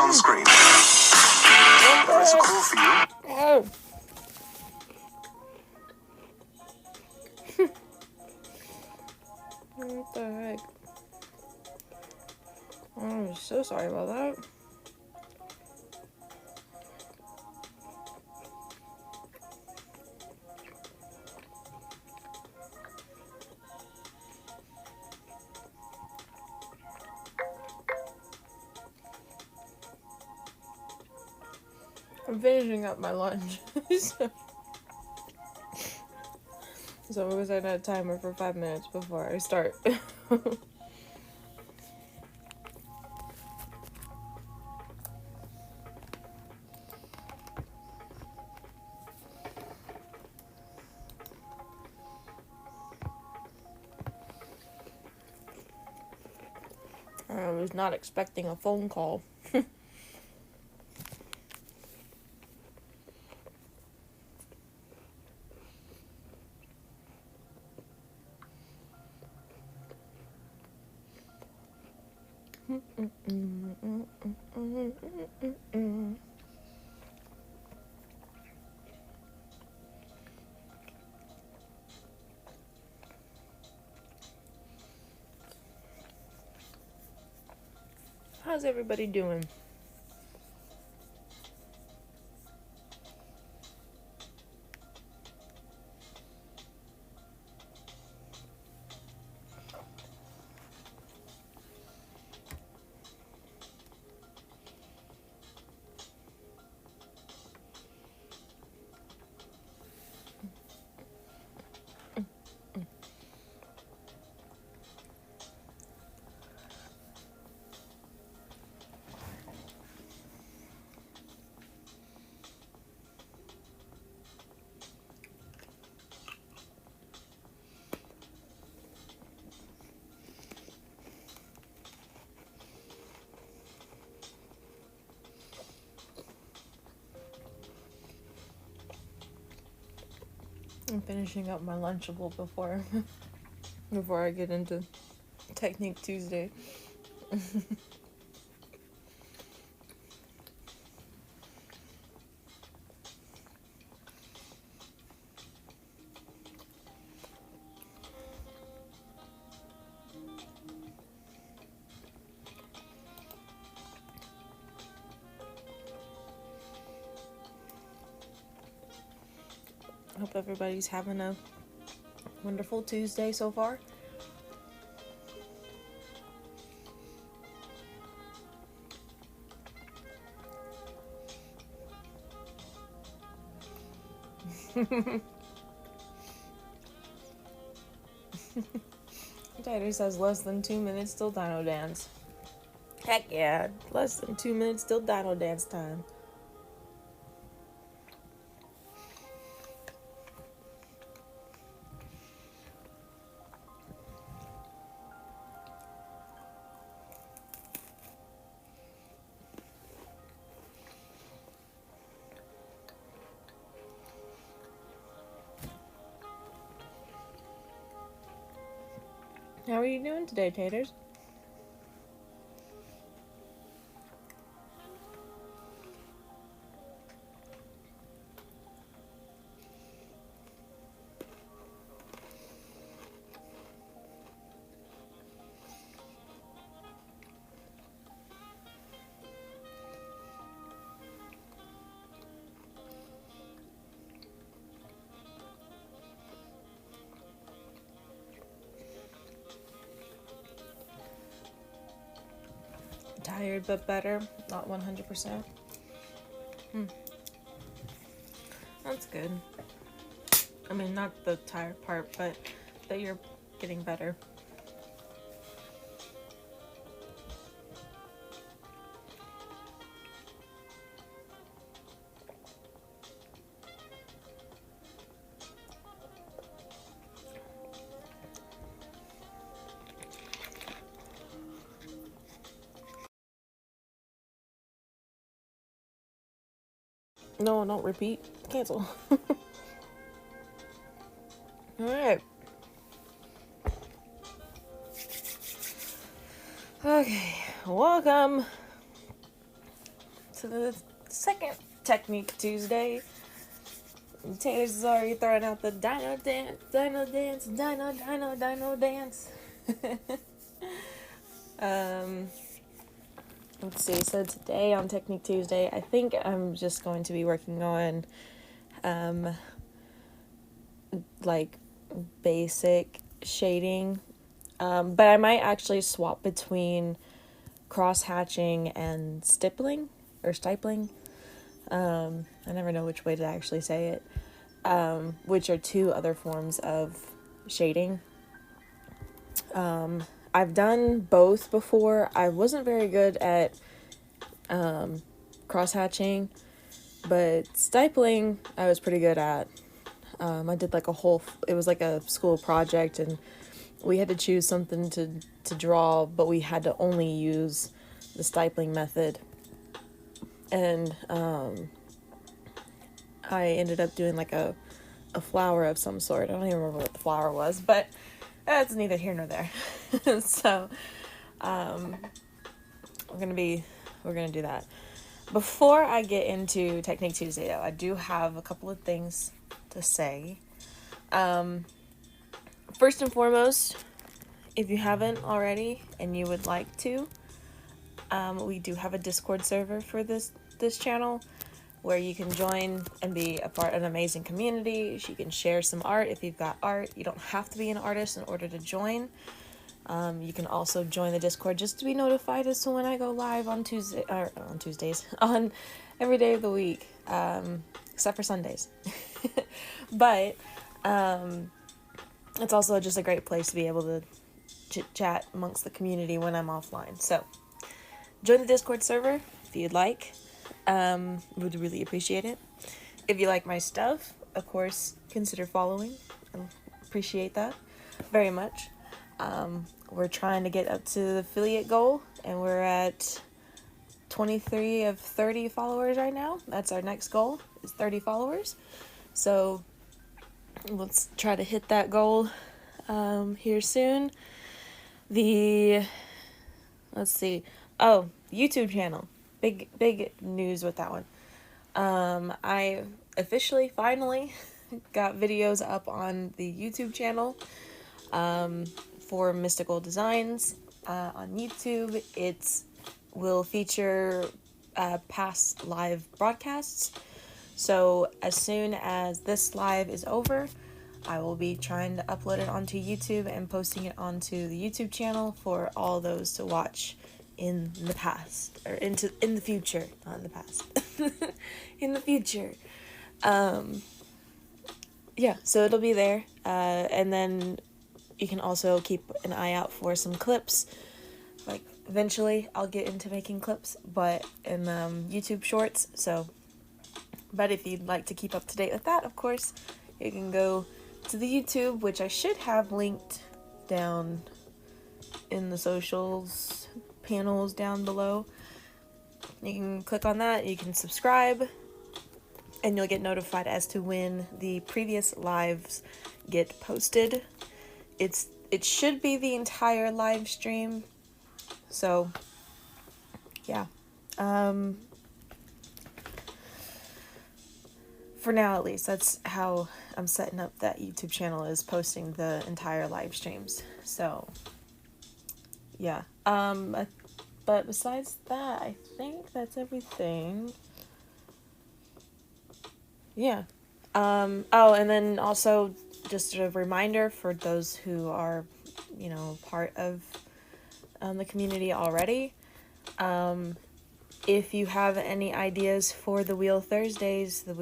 sunscreen. Is it cool for you? What the heck? I'm so sorry about that. I'm finishing up my lunch. So we're gonna set a timer for 5 minutes before I start. I was not expecting a phone call. How's everybody doing? I'm finishing up my Lunchable before I get into Technique Tuesday. I hope everybody's having a wonderful Tuesday so far. Tighter says less than 2 minutes till Dino Dance. Heck yeah, less than 2 minutes till Dino Dance time. How are you doing today, Taters? Tired but better, not 100%. That's good. I mean, not the tired part, but that you're getting better. No, don't repeat. Cancel. Alright. Okay, welcome to the second Technique Tuesday. Taylor's already throwing out the dino dance, dino dance, dino dance. Let's see, so today on Technique Tuesday, I think I'm just going to be working on, like, basic shading, but I might actually swap between cross-hatching and stippling, or stipling. I never know which way to actually say it, which are two other forms of shading. I've done both before. I wasn't very good at cross-hatching, but stipling I was pretty good at. I did like it was like a school project, and we had to choose something to draw, but we had to only use the stipling method. And I ended up doing like a flower of some sort. I don't even remember what the flower was, but that's neither here nor there. So we're gonna do that. Before I get into Technique Tuesday, though, I do have a couple of things to say. First and foremost, if you haven't already and you would like to, we do have a Discord server for this channel where you can join and be a part of an amazing community. You can share some art if you've got art. You don't have to be an artist in order to join. You can also join the Discord just to be notified as to when I go live on Tuesdays, on every day of the week, except for Sundays. But it's also just a great place to be able to chit-chat amongst the community when I'm offline. So join the Discord server if you'd like. Would really appreciate it. If you like my stuff, of course, consider following. I appreciate that very much. We're trying to get up to the affiliate goal, and we're at 23 of 30 followers right now. That's our next goal, is 30 followers. So let's try to hit that goal here soon. Let's see. Oh, YouTube channel. Big news with that one. I officially, finally, got videos up on the YouTube channel for Mystical Designs on YouTube. It will feature past live broadcasts. So as soon as this live is over, I will be trying to upload it onto YouTube and posting it onto the YouTube channel for all those to watch in the past, or in the future, not in the past, in the future. Yeah, so it'll be there, and then you can also keep an eye out for some clips. Like, eventually I'll get into making clips, but in YouTube shorts. But if you'd like to keep up to date with that, of course, you can go to the YouTube, which I should have linked down in the socials panels down below. You can click on that, you can subscribe, and you'll get notified as to when the previous lives get posted. It should be the entire live stream, so yeah. For now, at least, that's how I'm setting up that YouTube channel, is posting the entire live streams. So yeah. But besides that, I think that's everything. Yeah. Oh, and then also just a reminder for those who are, part of the community already. If you have any ideas for the Wheel Thursdays, the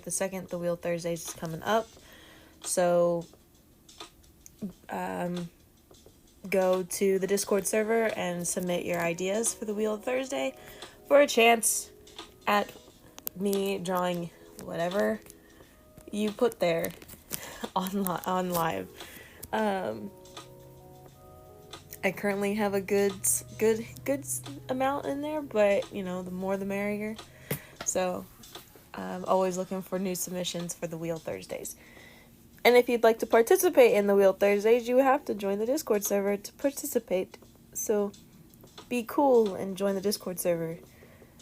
second Wheel Thursdays is coming up. So, go to the Discord server and submit your ideas for the Wheel Thursday for a chance at me drawing whatever you put there on live. I currently have a good amount in there, but the more the merrier. So I'm always looking for new submissions for the Wheel Thursdays. And if you'd like to participate in the Wheel Thursdays, you have to join the Discord server to participate. So be cool and join the Discord server.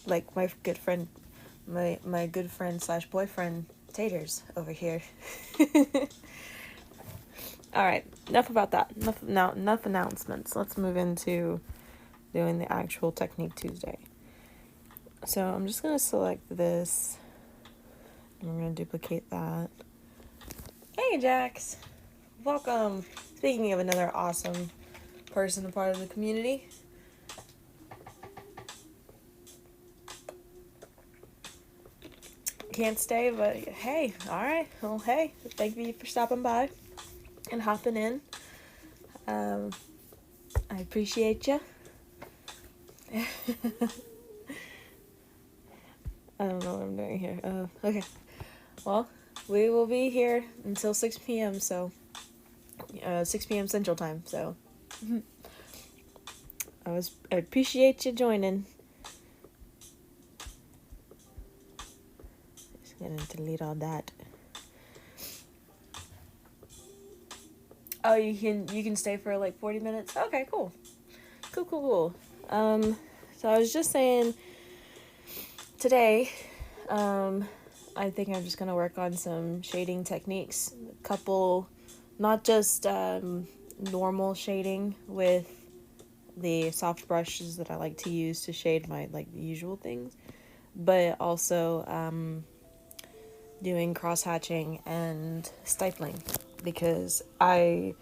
like my good friend, my good friend slash boyfriend Taters over here. All right, enough about that. Enough announcements. Let's move into doing the actual Technique Tuesday. So I'm just gonna select this, and we're gonna duplicate that. Hey Jax, welcome. Speaking of another awesome person, a part of the community. Can't stay, but hey, all right. Well, hey, thank you for stopping by and hopping in. I appreciate you. I don't know what I'm doing here. Okay. Well, we will be here until 6 p.m. So, 6 p.m. Central Time. So, I appreciate you joining. Just gonna delete all that. Oh, you can stay for like 40 minutes. Okay, cool. Cool. So I was just saying today, I think I'm just gonna work on some shading techniques. A couple, not just normal shading with the soft brushes that I like to use to shade my like usual things, but also doing cross hatching and stippling, because I've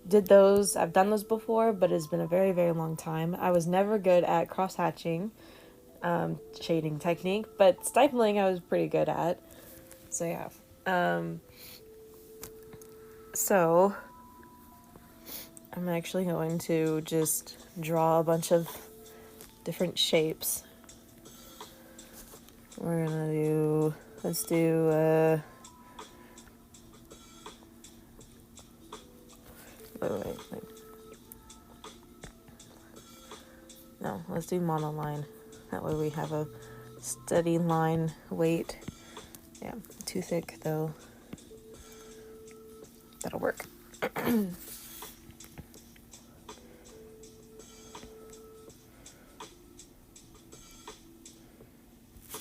done those before, but it's been a very, very long time. I was never good at cross hatching shading technique, but stippling I was pretty good at. So yeah. So I'm actually going to just draw a bunch of different shapes. We're gonna do, let's do wait. No, let's do monoline. That way we have a steady line weight. Yeah, too thick though. That'll work.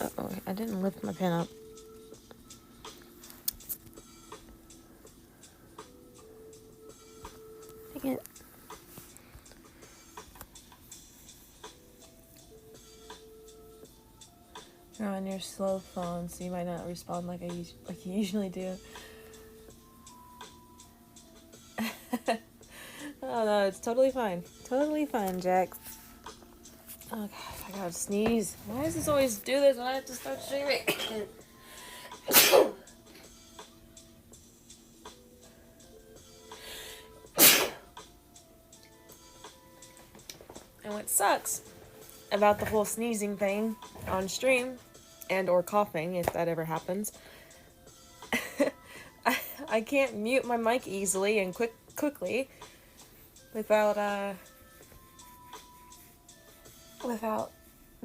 Uh-oh, I didn't lift my pen up. Dang it. You're on your slow phone, so you might not respond like you usually do. Oh no, it's totally fine. Totally fine, Jax. Oh god, I gotta sneeze. Why does this always do this when I have to start shaving? And what sucks about the whole sneezing thing on stream, and or coughing, if that ever happens, I can't mute my mic easily and quickly without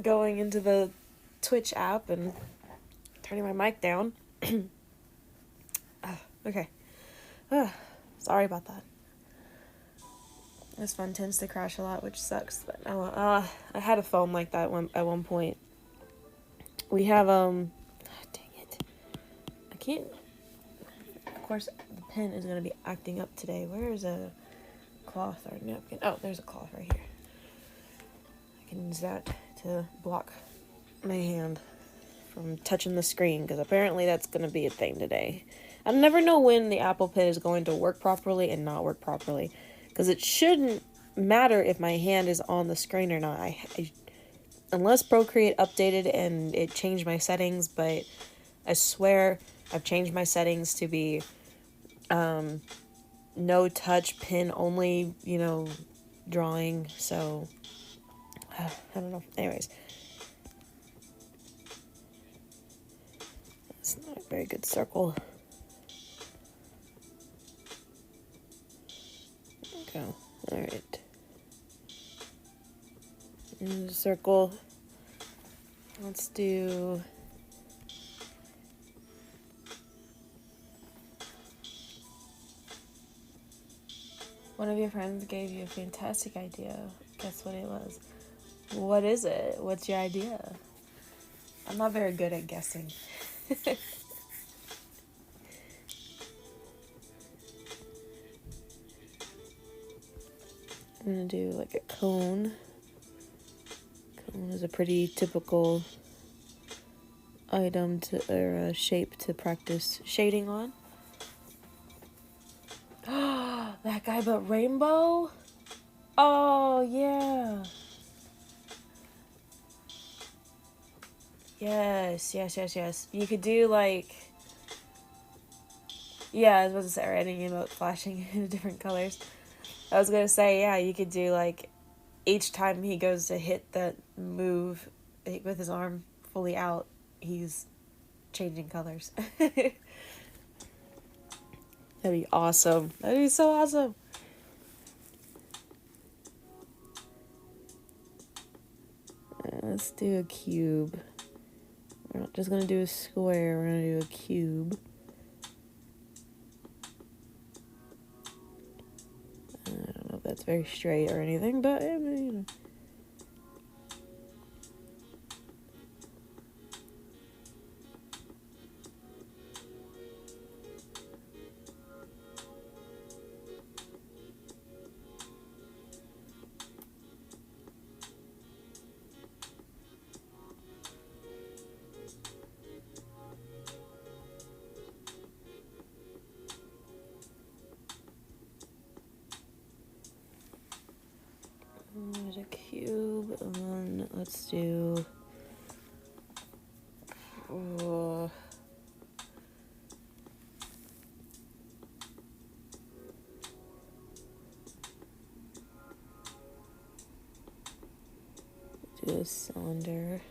going into the Twitch app and turning my mic down. Okay. Sorry about that. This phone tends to crash a lot, which sucks. But I had a phone like that at one point. We have dang it, I can't. Of course, the pen is gonna be acting up today. Where is a cloth or napkin? Oh, there's a cloth right here. I can use that to block my hand from touching the screen, because apparently that's gonna be a thing today. I never know when the Apple Pen is going to work properly and not work properly, because it shouldn't matter if my hand is on the screen or not. Unless Procreate updated and it changed my settings, but I swear I've changed my settings to be no touch, pen only, drawing. So I don't know. Anyways, it's not a very good circle. There we go. All right. In the circle. Let's do. One of your friends gave you a fantastic idea. Guess what it was? What is it? What's your idea? I'm not very good at guessing. I'm gonna do like a cone. Cone is a pretty typical item or shape to practice shading on. That guy but rainbow? Oh, yeah. Yes. You could do like... Yeah, I was about to say, any emote flashing in different colors. I was gonna say, yeah, you could do like... Each time he goes to hit that move with his arm fully out, he's changing colors. That'd be awesome. That'd be so awesome. Let's do a cube. We're not just gonna do a square, we're gonna do a cube. I don't know if that's very straight or anything, but I mean, you know. There's a cube, and then let's do... do a cylinder.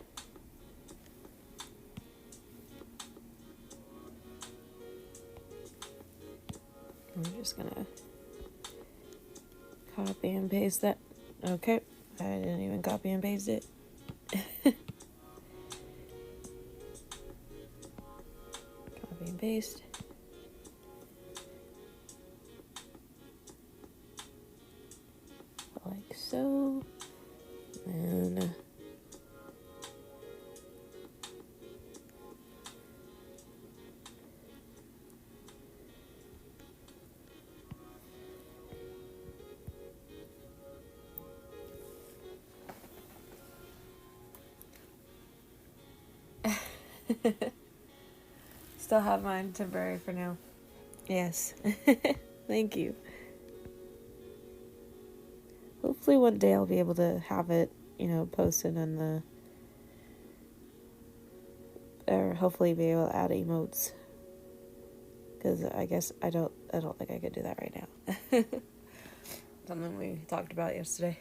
I'm just gonna copy and paste that. Okay, I didn't even copy and paste it. Copy and paste. Like so. And still have mine temporary for now. Yes. Thank you. Hopefully one day I'll be able to have it, posted on the... Or hopefully be able to add emotes. Because I guess I don't think I could do that right now. Something we talked about yesterday.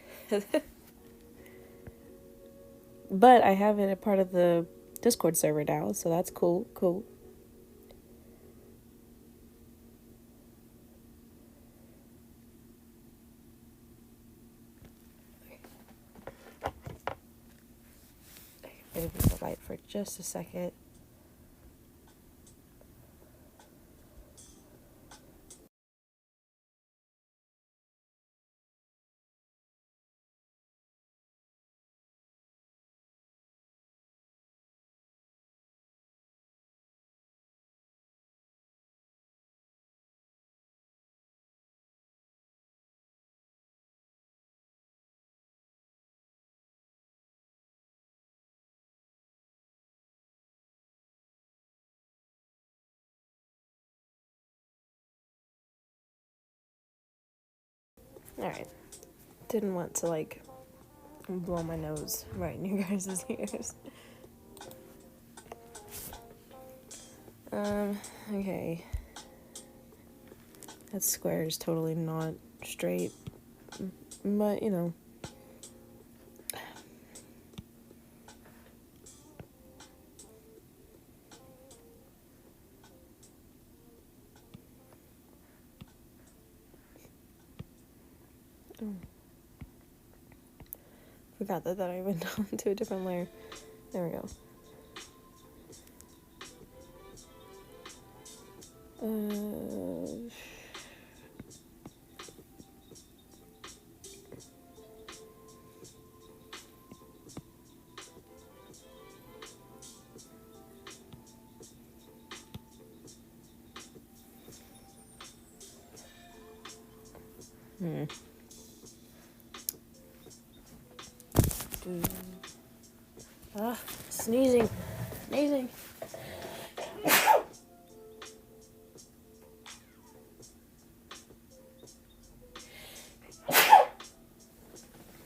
But I have it a part of the Discord server now, so that's cool. Maybe the light for just a second. Alright. Didn't want to, blow my nose right in your guys' ears. Okay. That square is totally not straight. But, Forgot that I went down to a different layer. There we go. Sneezing. Sneezing.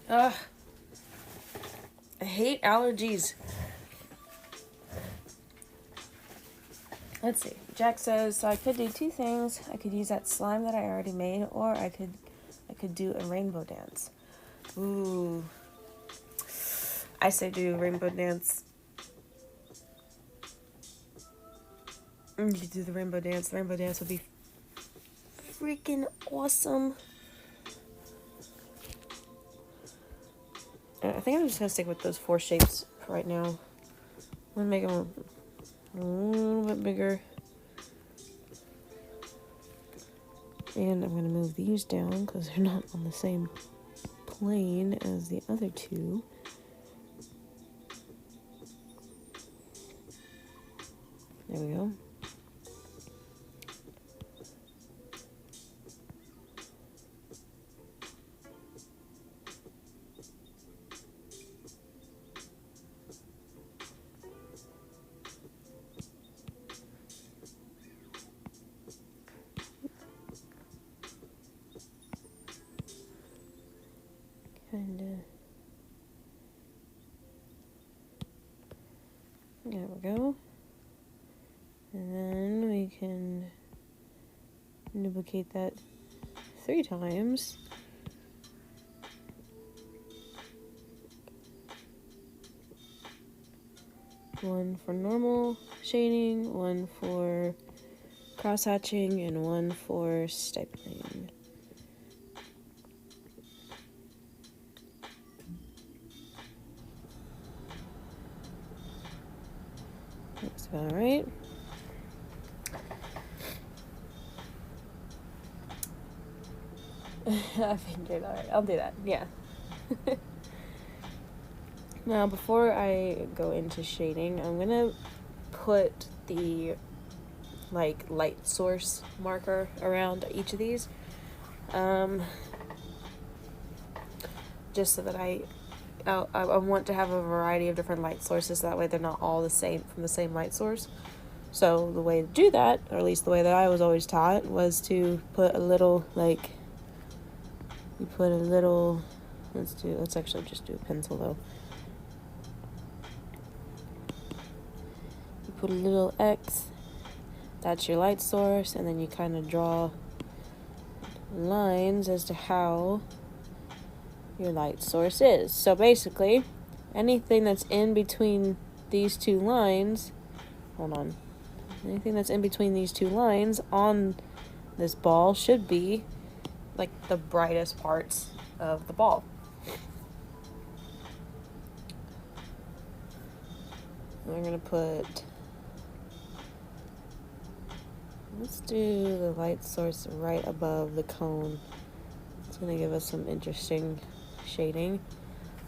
I hate allergies. Let's see. Jack says, so I could do two things. I could use that slime that I already made, or I could do a rainbow dance. Ooh. I say do rainbow dance. You could do the rainbow dance. The rainbow dance would be freaking awesome. I think I'm just going to stick with those 4 shapes for right now. I'm going to make them a little bit bigger. And I'm going to move these down because they're not on the same plane as the other 2. There we go. There we go. And then we can duplicate that 3 times. One for normal shading, one for cross-hatching, and one for stippling. That's about right. I figured, alright, I'll do that, yeah. Now, before I go into shading, I'm gonna put the, light source marker around each of these. Just so that I want to have a variety of different light sources, so that way they're not all the same, from the same light source. So the way to do that, or at least the way that I was always taught, was to put a little, let's actually just do a pencil though. You put a little X, that's your light source, and then you kind of draw lines as to how your light source is. So basically, anything that's in between these 2 lines, anything that's in between these 2 lines on this ball should be the brightest parts of the ball. We're gonna let's do the light source right above the cone. It's gonna give us some interesting shading.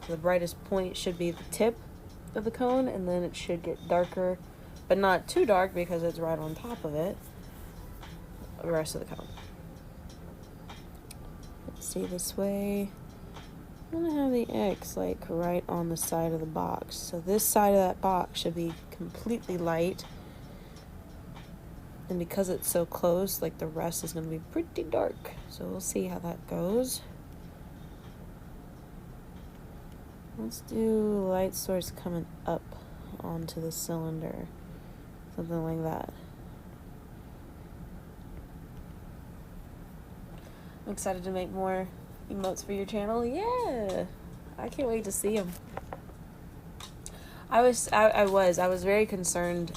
So the brightest point should be the tip of the cone, and then it should get darker, but not too dark because it's right on top of it, the rest of the cone. Let's see, this way, I'm gonna have the X right on the side of the box. So this side of that box should be completely light, and because it's so close, the rest is gonna be pretty dark. So we'll see how that goes. Let's do light source coming up onto the cylinder, something like that. I'm excited to make more emotes for your channel. Yeah, I can't wait to see them. I was very concerned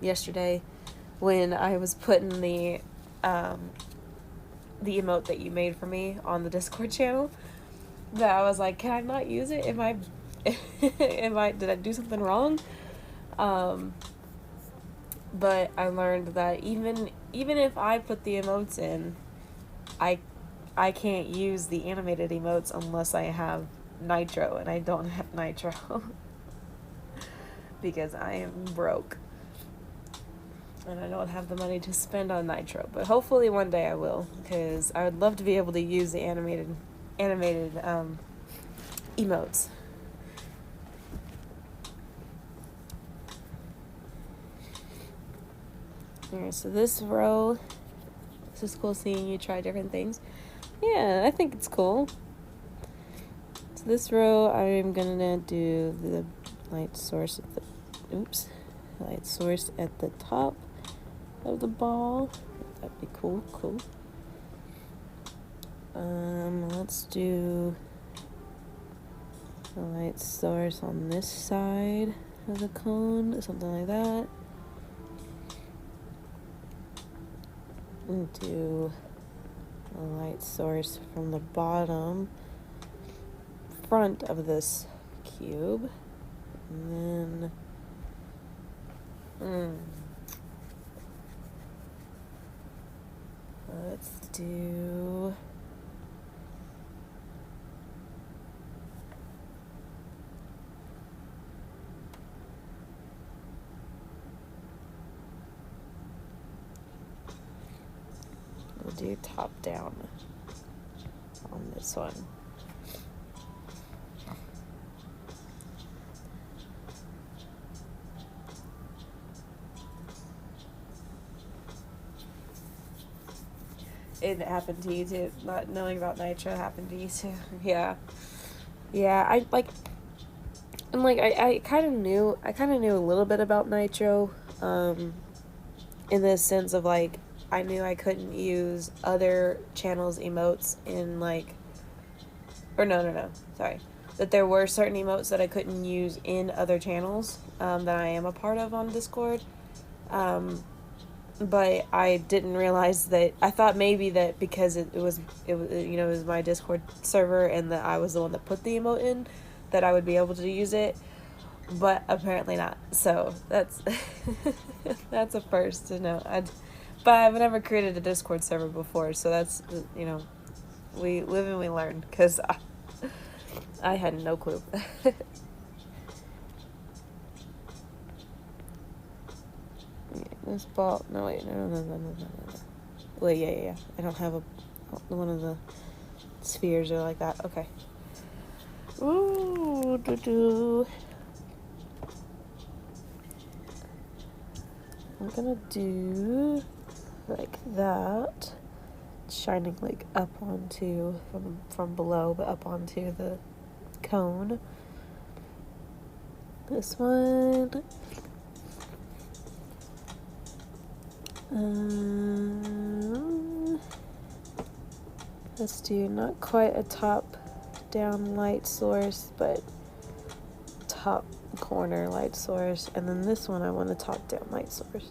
yesterday when I was putting the emote that you made for me on the Discord channel, that I was like, can I not use it? Did I do something wrong? But I learned that even if I put the emotes in, I can't use the animated emotes unless I have Nitro, and I don't have Nitro because I am broke. And I don't have the money to spend on Nitro, but hopefully one day I will, because I would love to be able to use the animated emotes. Alright, so this row, this is cool seeing you try different things. Yeah, I think it's cool. So this row, I'm gonna do the light source at the, light source at the top of the ball. That'd be cool. Let's do the light source on this side of the cone, something like that. And do a light source from the bottom front of this cube. And then let's do top down on this one. It happened to you too. Not knowing about Nitro happened to you too. Yeah. I kind of knew a little bit about Nitro, in the sense of like, I knew I couldn't use other channels' emotes in sorry. That there were certain emotes that I couldn't use in other channels, that I am a part of on Discord. But I didn't realize that. I thought maybe that because it was my Discord server and that I was the one that put the emote in, that I would be able to use it, but apparently not. So that's that's a first to know. But I've never created a Discord server before, so that's, we live and we learn, because I had no clue. This ball. No, wait. No. Wait, yeah. I don't have one of the spheres are like that. Okay. Ooh, I'm gonna do like that, shining like up onto from below, but up onto the cone. This one. Let's do not quite a top down light source, but top corner light source, and then this one I want a top down light source.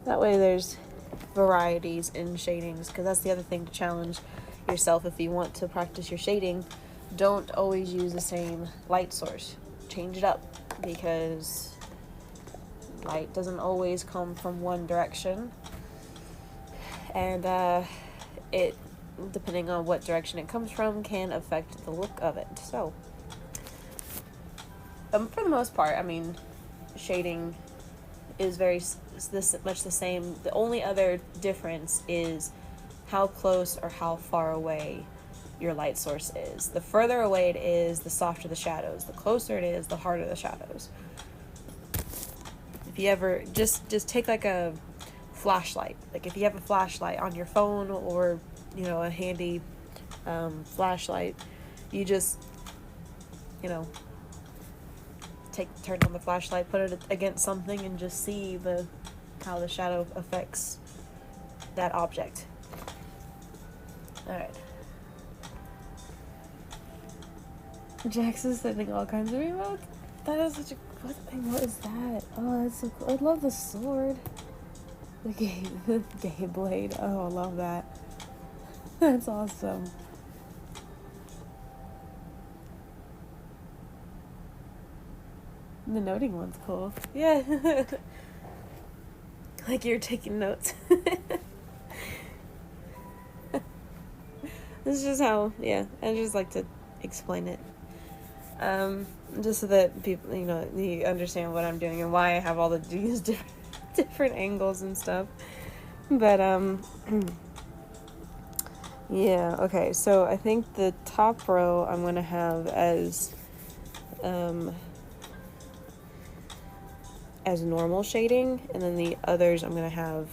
That way there's varieties in shadings, because that's the other thing to challenge yourself if you want to practice your shading. Don't always use the same light source. Change it up, because light doesn't always come from one direction, and it, depending on what direction it comes from, can affect the look of it. So for the most part, I mean, shading is very much the same. The only other difference is how close or how far away your light source is. The further away it is, the softer the shadows. The closer it is, the harder the shadows. If you ever just take like a flashlight, like if you have a flashlight on your phone or a handy flashlight, you just turn on the flashlight, put it against something, and just see how the shadow affects that object. Alright. Jax is sending all kinds of emotes. That is such a what is that? Oh, that's so cool. I love the sword. The gay blade. Oh, I love that. That's awesome. The noting one's cool. Yeah. Like you're taking notes. This is just how, I just like to explain it. Just so that people, you understand what I'm doing and why I have all these different angles and stuff. But, yeah, okay, so I think the top row I'm going to have as normal shading, and then the others I'm going to have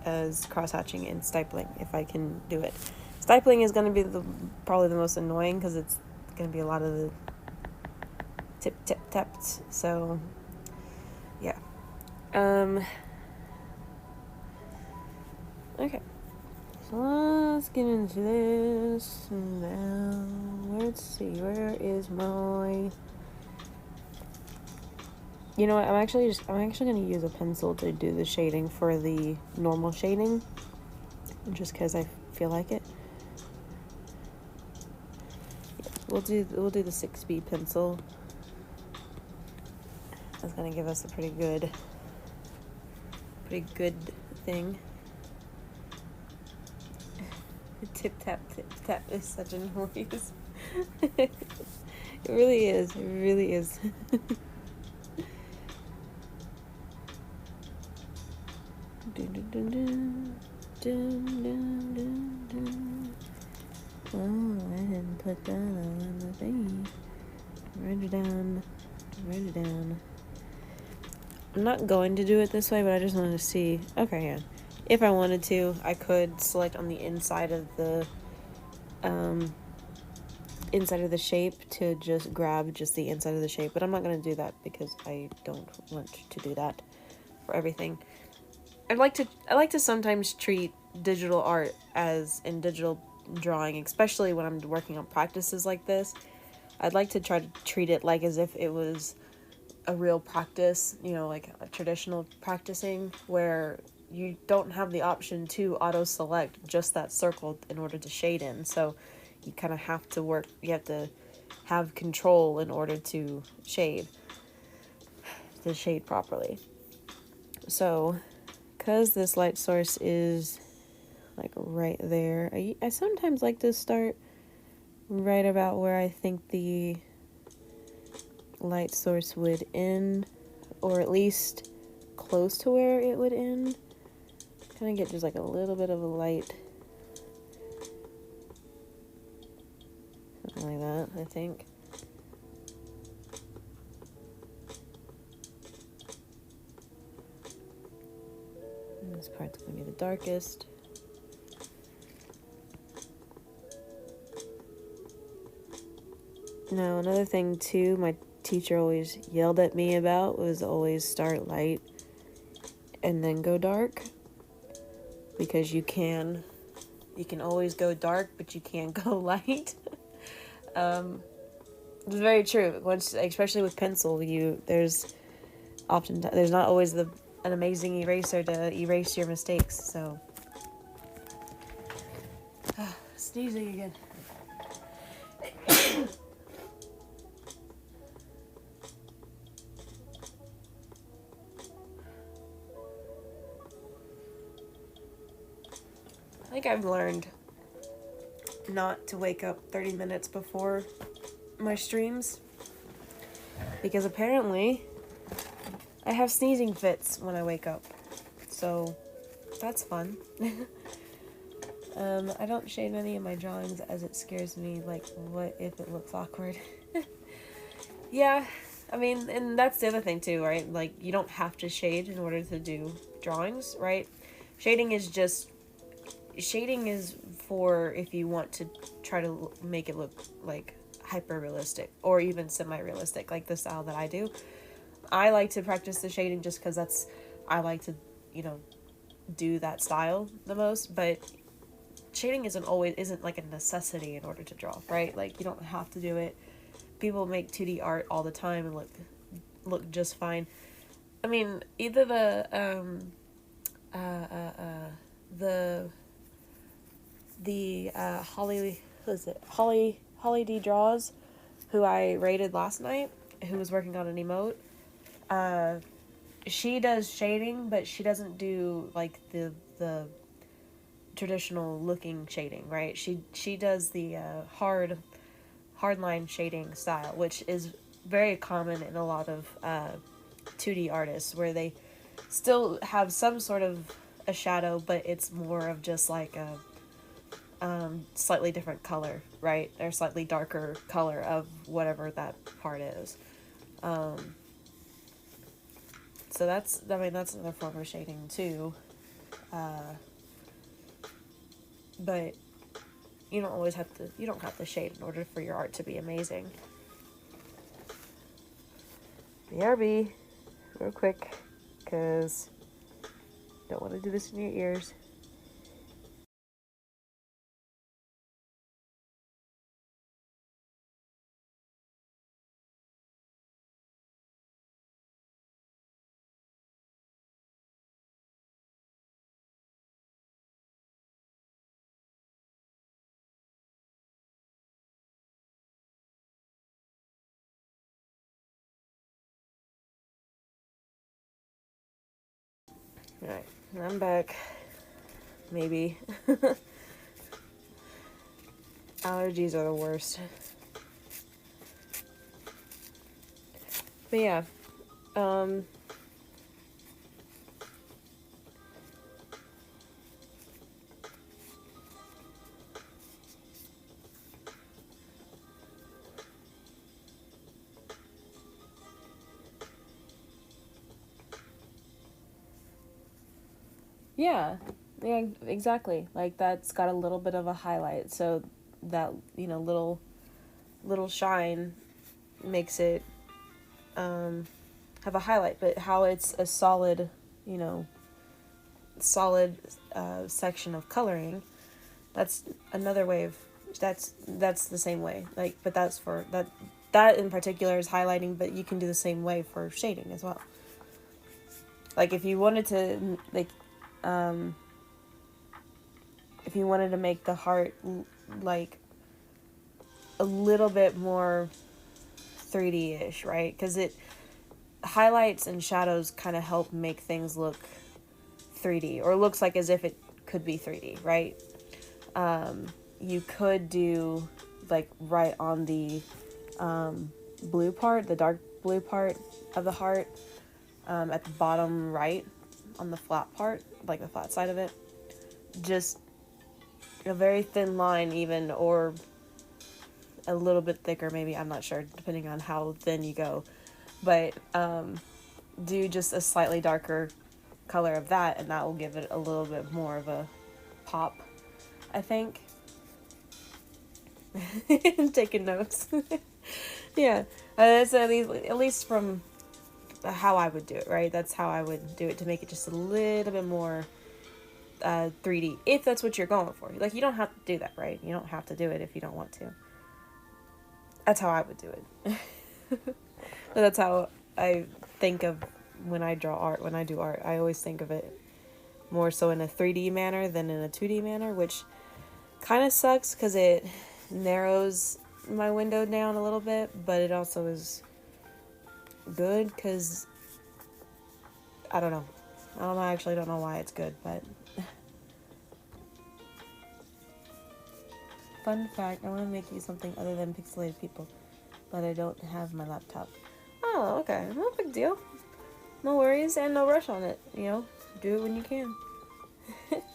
as cross-hatching and stippling, if I can do it. Stippling is going to be probably the most annoying, because it's going to be a lot of the tip-tap-taps, so, yeah. Okay. So let's get into this now. Let's see, where is my... You know what, I'm actually going to use a pencil to do the shading for the normal shading, just because I feel like it. We'll do the 6B pencil. That's going to give us a pretty good thing. Tip tap is such a noise. It really is. It really is. Oh, I didn't put that on the thing. Write it down. I'm not going to do it this way, but I just wanted to see. Okay, yeah. If I wanted to, I could select on the inside of the shape to just grab just the inside of the shape, but I'm not going to do that because I don't want to do that for everything. I like to sometimes treat digital art as in digital drawing, especially when I'm working on practices like this. I'd like to try to treat it like as if it was a real practice, like a traditional practicing, where you don't have the option to auto select just that circle in order to shade in. So you kind of have to have control in order to shade properly. So because this light source is like right there, I sometimes like to start right about where I think the light source would end, or at least close to where it would end. Kind of get just like a little bit of a light, something like that, I think. And this part's going to be the darkest. Now, another thing too, my teacher always yelled at me about was always start light and then go dark, because you can always go dark, but you can't go light. It's very true. Especially with pencil, there's not always an amazing eraser to erase your mistakes. So, sneezing again. I think I've learned not to wake up 30 minutes before my streams, because apparently I have sneezing fits when I wake up. So that's fun. I don't shade any of my drawings as it scares me, like, what if it looks awkward? Yeah, I mean, and that's the other thing too, right? Like, you don't have to shade in order to do drawings, right? Shading is for if you want to try to make it look like hyper realistic or even semi-realistic, like the style that I do. I like to practice the shading just because I like to do that style the most, but shading isn't like a necessity in order to draw, right? Like, you don't have to do it. People make 2D art all the time and look just fine. I mean, either Holly D Draws, who I rated last night, who was working on an emote. She does shading, but she doesn't do like the traditional looking shading, right? She does the hard hardline shading style, which is very common in a lot of 2D artists, where they still have some sort of a shadow, but it's more of just like a slightly different color, right? Or slightly darker color of whatever that part is. So that's another form of shading too. But you don't have to shade in order for your art to be amazing. BRB, real quick, because don't want to do this in your ears. Alright, I'm back. Maybe. Allergies are the worst. But yeah, yeah, exactly. Like that's got a little bit of a highlight, so that little shine makes it have a highlight. But how it's a solid, you know, solid section of coloring, that's another way of that's the same way. Like, but that's for that in particular is highlighting, but you can do the same way for shading as well. Like if you wanted to if you wanted to make the heart like a little bit more 3D-ish, right? Because it highlights and shadows kind of help make things look 3D, or looks like as if it could be 3D, right? You could do like right on the blue part, the dark blue part of the heart, at the bottom right on the flat part, like the flat side of it, just a very thin line even, or a little bit thicker maybe, I'm not sure, depending on how thin you go, but do just a slightly darker color of that, and that will give it a little bit more of a pop, I think. Taking notes. Yeah, that's at least from how I would do it, right? That's how I would do it, to make it just a little bit more 3D, if that's what you're going for. Like, you don't have to do that, right? You don't have to do it if you don't want to. That's how I would do it. But that's how I think of when I draw art, when I do art. I always think of it more so in a 3D manner than in a 2D manner, which kind of sucks because it narrows my window down a little bit, but it also is good because I don't know. I actually don't know why it's good, but fun fact, I want to make you something other than pixelated people, but I don't have my laptop. Oh, okay. No big deal. No worries and no rush on it, you know? Do it when you can.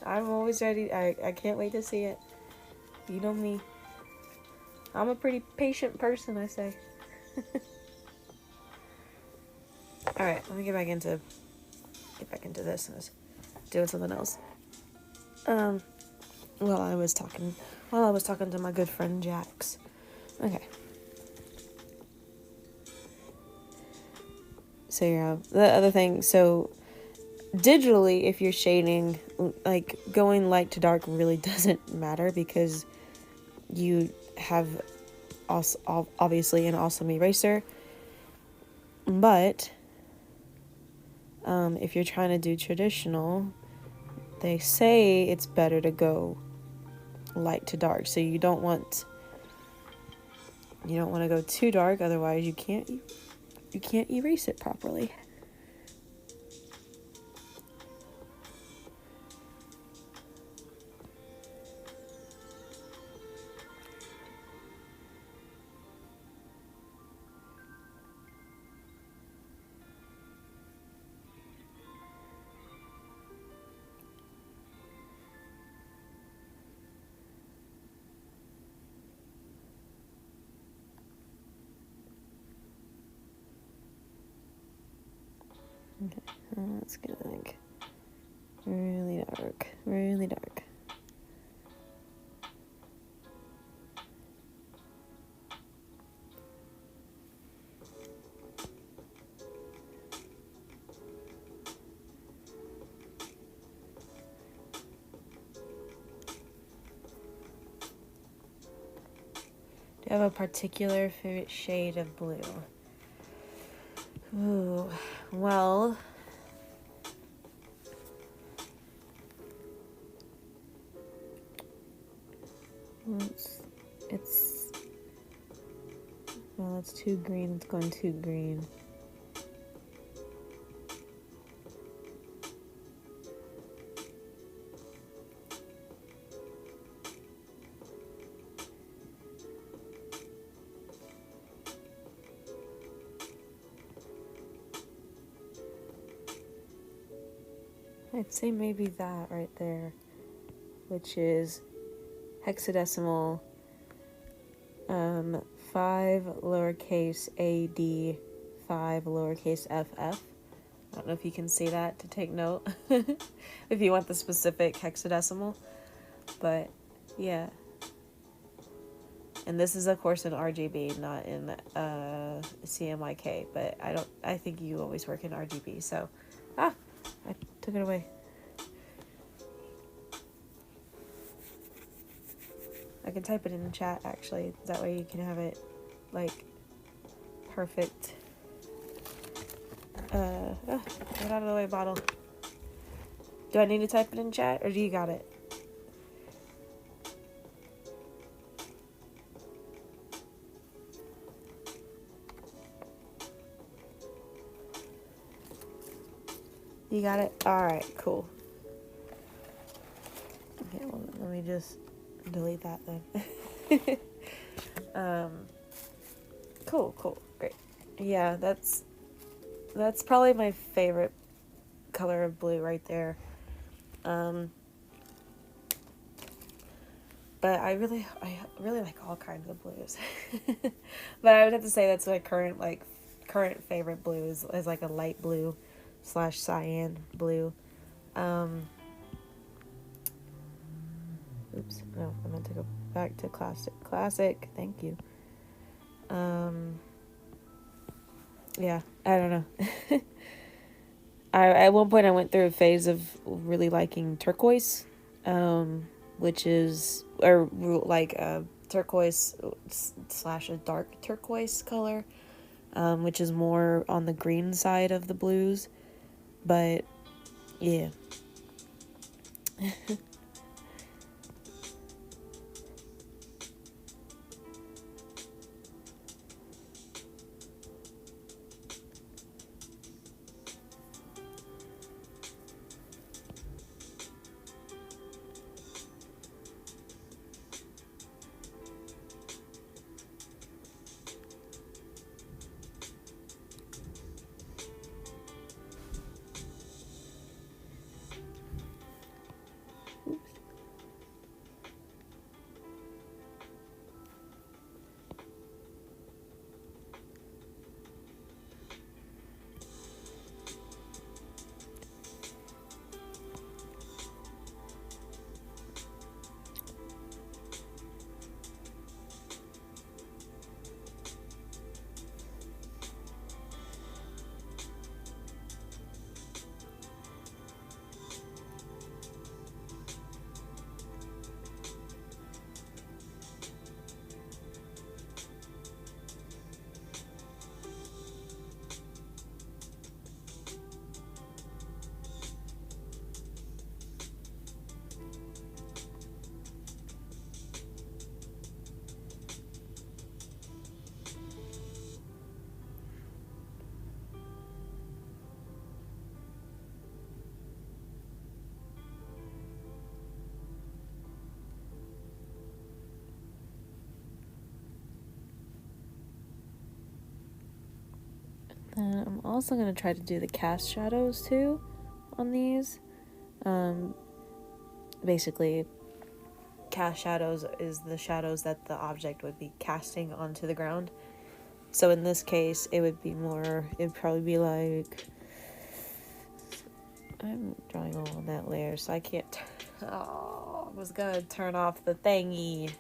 I'm always ready. I can't wait to see it. You know me. I'm a pretty patient person, I say. Alright, let me get back into this. I was doing something else. While I was talking to my good friend Jax. Okay. So yeah, the other thing, so digitally, if you're shading, like going light to dark really doesn't matter, because you have also obviously an awesome eraser. But if you're trying to do traditional, they say it's better to go light to dark. So you don't want to go too dark, otherwise you can't erase it properly. That's gonna like really dark, really dark. Do you have a particular favorite shade of blue? Ooh, well, it's well, it's too green. It's going too green. I'd say maybe that right there, which is hexadecimal 5 lowercase ad 5 lowercase ff. I don't know if you can see that to take note if you want the specific hexadecimal, but yeah. And this is of course in RGB, not in CMYK, but I think you always work in RGB, so I took it away. I can type it in the chat actually, that way you can have it like perfect. Get out of the way, bottle. Do I need to type it in chat or do you got it? You got it? Alright, cool. Okay, well, let me just delete that then. Cool, great. Yeah, that's probably my favorite color of blue right there. But I really like all kinds of blues. But I would have to say that's my current favorite blue is like a light blue / cyan blue. Oops, no, I meant to go back to classic, thank you. Yeah, I don't know. At one point I went through a phase of really liking turquoise, which is turquoise / a dark turquoise color, which is more on the green side of the blues, but yeah. I'm also going to try to do the cast shadows too on these. Basically, cast shadows is the shadows that the object would be casting onto the ground. So in this case, it'd probably be like I'm drawing all on that layer, so I can't. Oh, I was gonna turn off the thingy.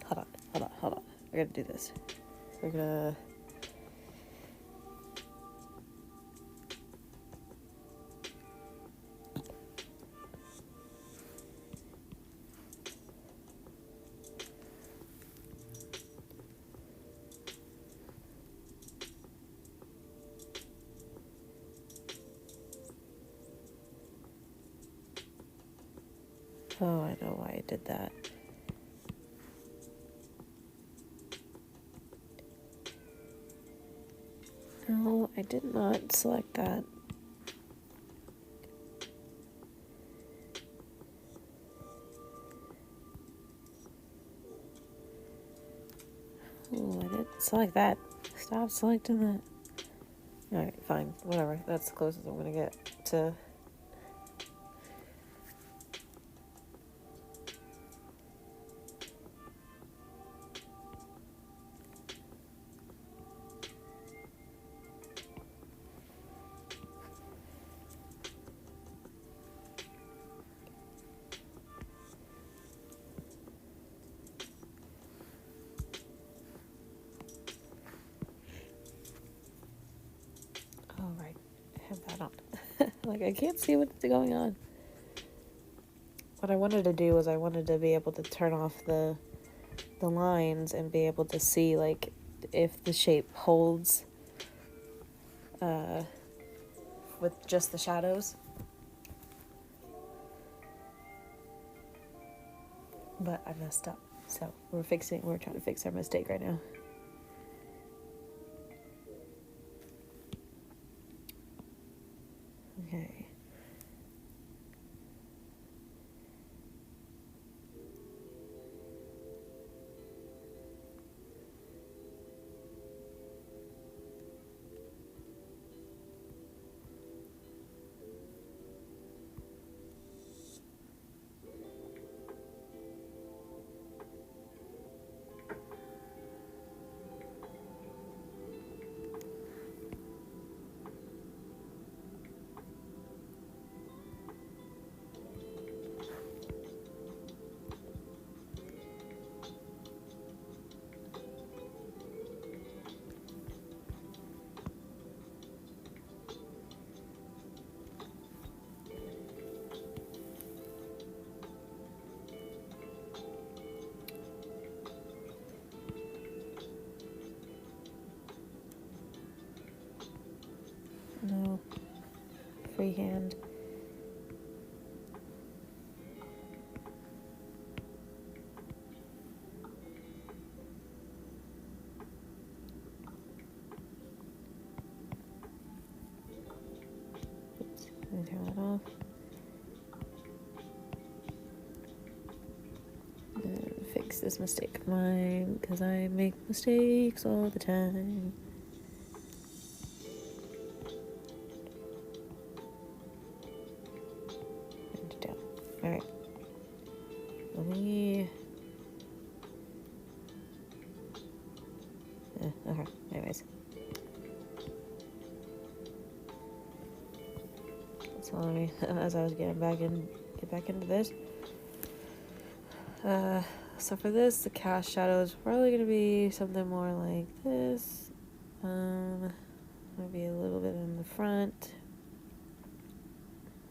Hold on. We're gonna do this. We're gonna. Oh, I know why I did that. No, I did not select that. Oh, I didn't select that. Stop selecting that. Alright, fine. Whatever. That's the closest I'm gonna get to. Alright. I have that on. Like, I can't see what's going on. What I wanted to do was I wanted to be able to turn off the lines and be able to see, like, if the shape holds with just the shadows. But I messed up. So we're trying to fix our mistake right now. Okay. No. Freehand. Oops. Let me turn that off. And fix this mistake of mine, because I make mistakes all the time. And down. Alright. Let me... okay, anyways. So let me, as I was get back into this. So for this, the cast shadow is probably going to be something more like this. Maybe a little bit in the front.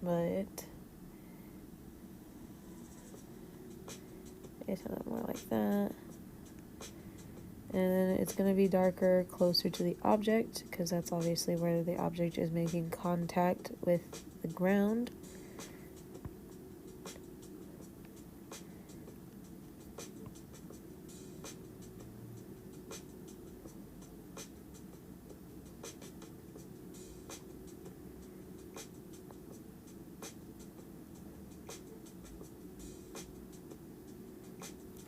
But it's something more like that. And then it's going to be darker closer to the object, because that's obviously where the object is making contact with the ground.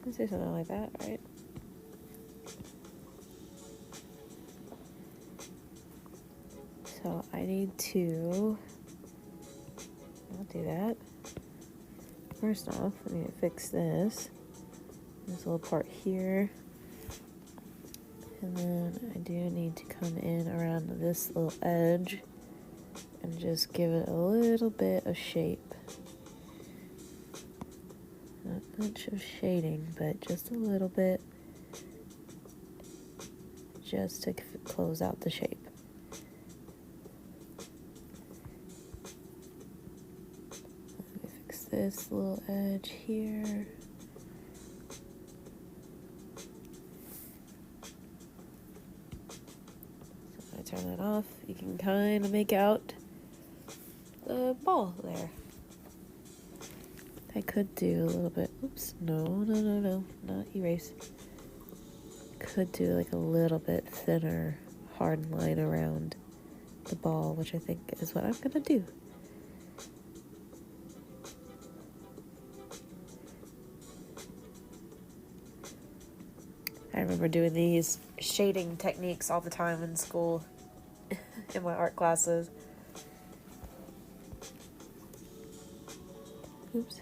Let's do something like that, right? So I need to not do that. First off, I need to fix this little part here. And then I do need to come in around this little edge and just give it a little bit of shape. Not much of shading, but just a little bit, just to close out the shape. Let me fix this little edge here. So if I turn that off, you can kind of make out the ball there. I could do a little bit, oops, no, not erase. Could do like a little bit thinner hard line around the ball, which I think is what I'm gonna do. I remember doing these shading techniques all the time in school, in my art classes. Oops.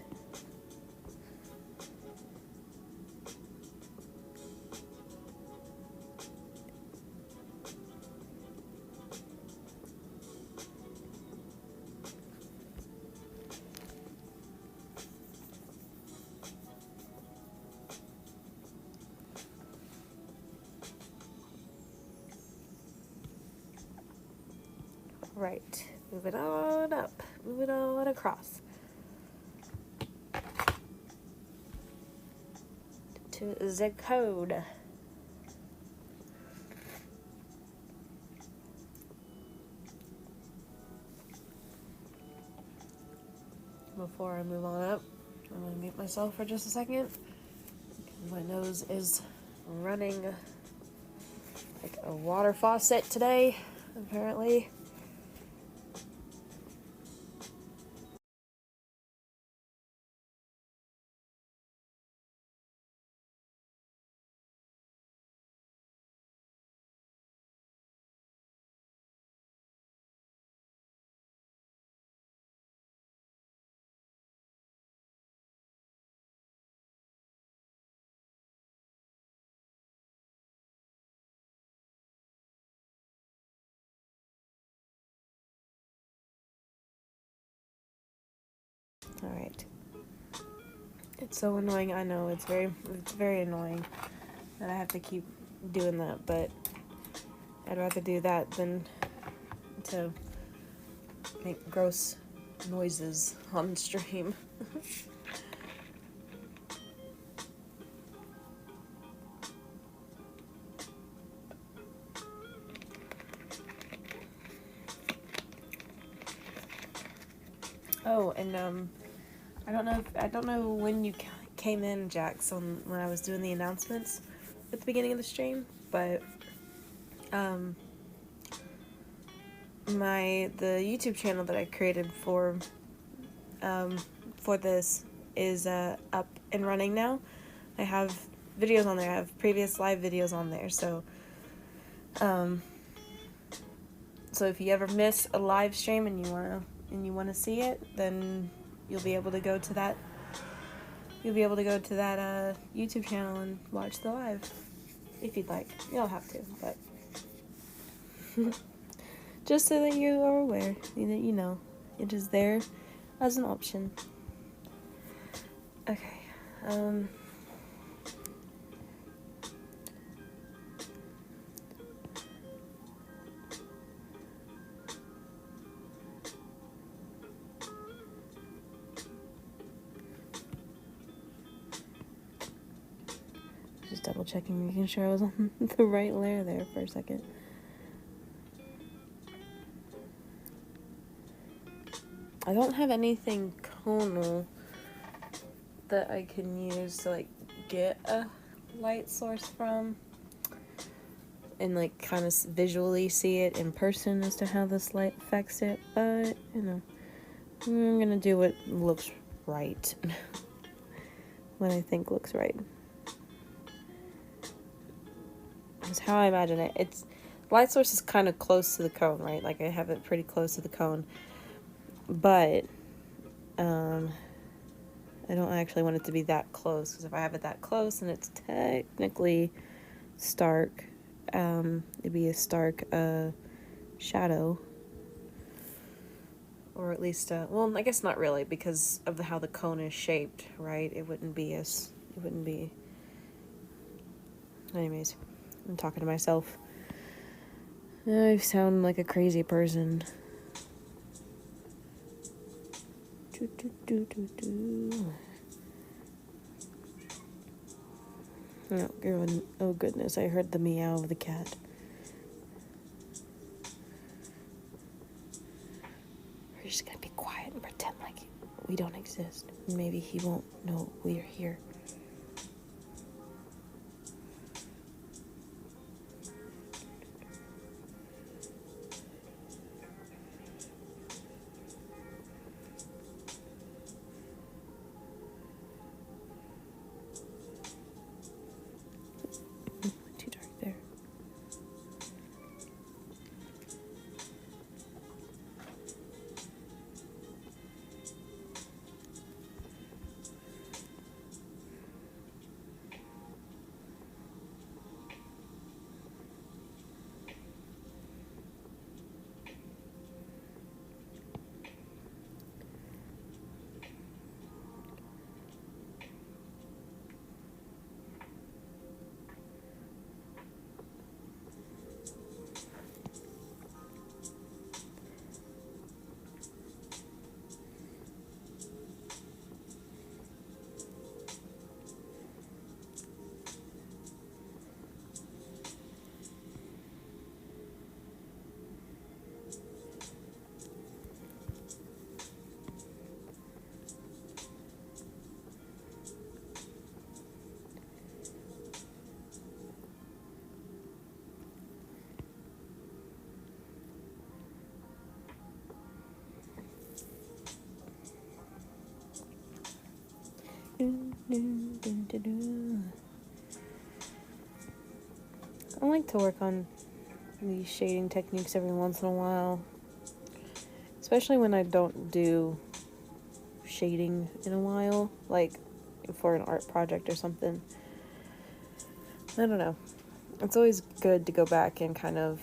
Right, moving on up, moving on across to the code. Before I move on up, I'm gonna mute myself for just a second. My nose is running like a water faucet today, apparently. Alright. It's so annoying, I know, it's very annoying that I have to keep doing that, but I'd rather do that than to make gross noises on stream. Oh, and I don't know when you came in, Jax, when I was doing the announcements at the beginning of the stream, but the YouTube channel that I created for this is up and running now. I have videos on there. I have previous live videos on there, so if you ever miss a live stream and you wanna see it, then you'll be able to go to that YouTube channel and watch the live if you'd like. You don't have to, but just so that you are aware, you know, it is there as an option. Okay. Just double checking, making sure I was on the right layer there for a second. I don't have anything conal that I can use to like get a light source from and like kind of visually see it in person as to how this light affects it, but you know, I'm gonna do what looks right. What I think looks right. That's how I imagine it. It's light source is kind of close to the cone, right? Like I have it pretty close to the cone, but I don't actually want it to be that close, because if I have it that close and it's technically stark, it'd be a stark shadow, or at least well, I guess not really, because of how the cone is shaped, right? It wouldn't be. Anyways, I'm talking to myself. I sound like a crazy person. Oh goodness, I heard the meow of the cat. We're just gonna be quiet and pretend like we don't exist. Maybe he won't know we are here. Too dark there. I like to work on these shading techniques every once in a while, especially when I don't do shading in a while, like for an art project or something. I don't know. It's always good to go back and kind of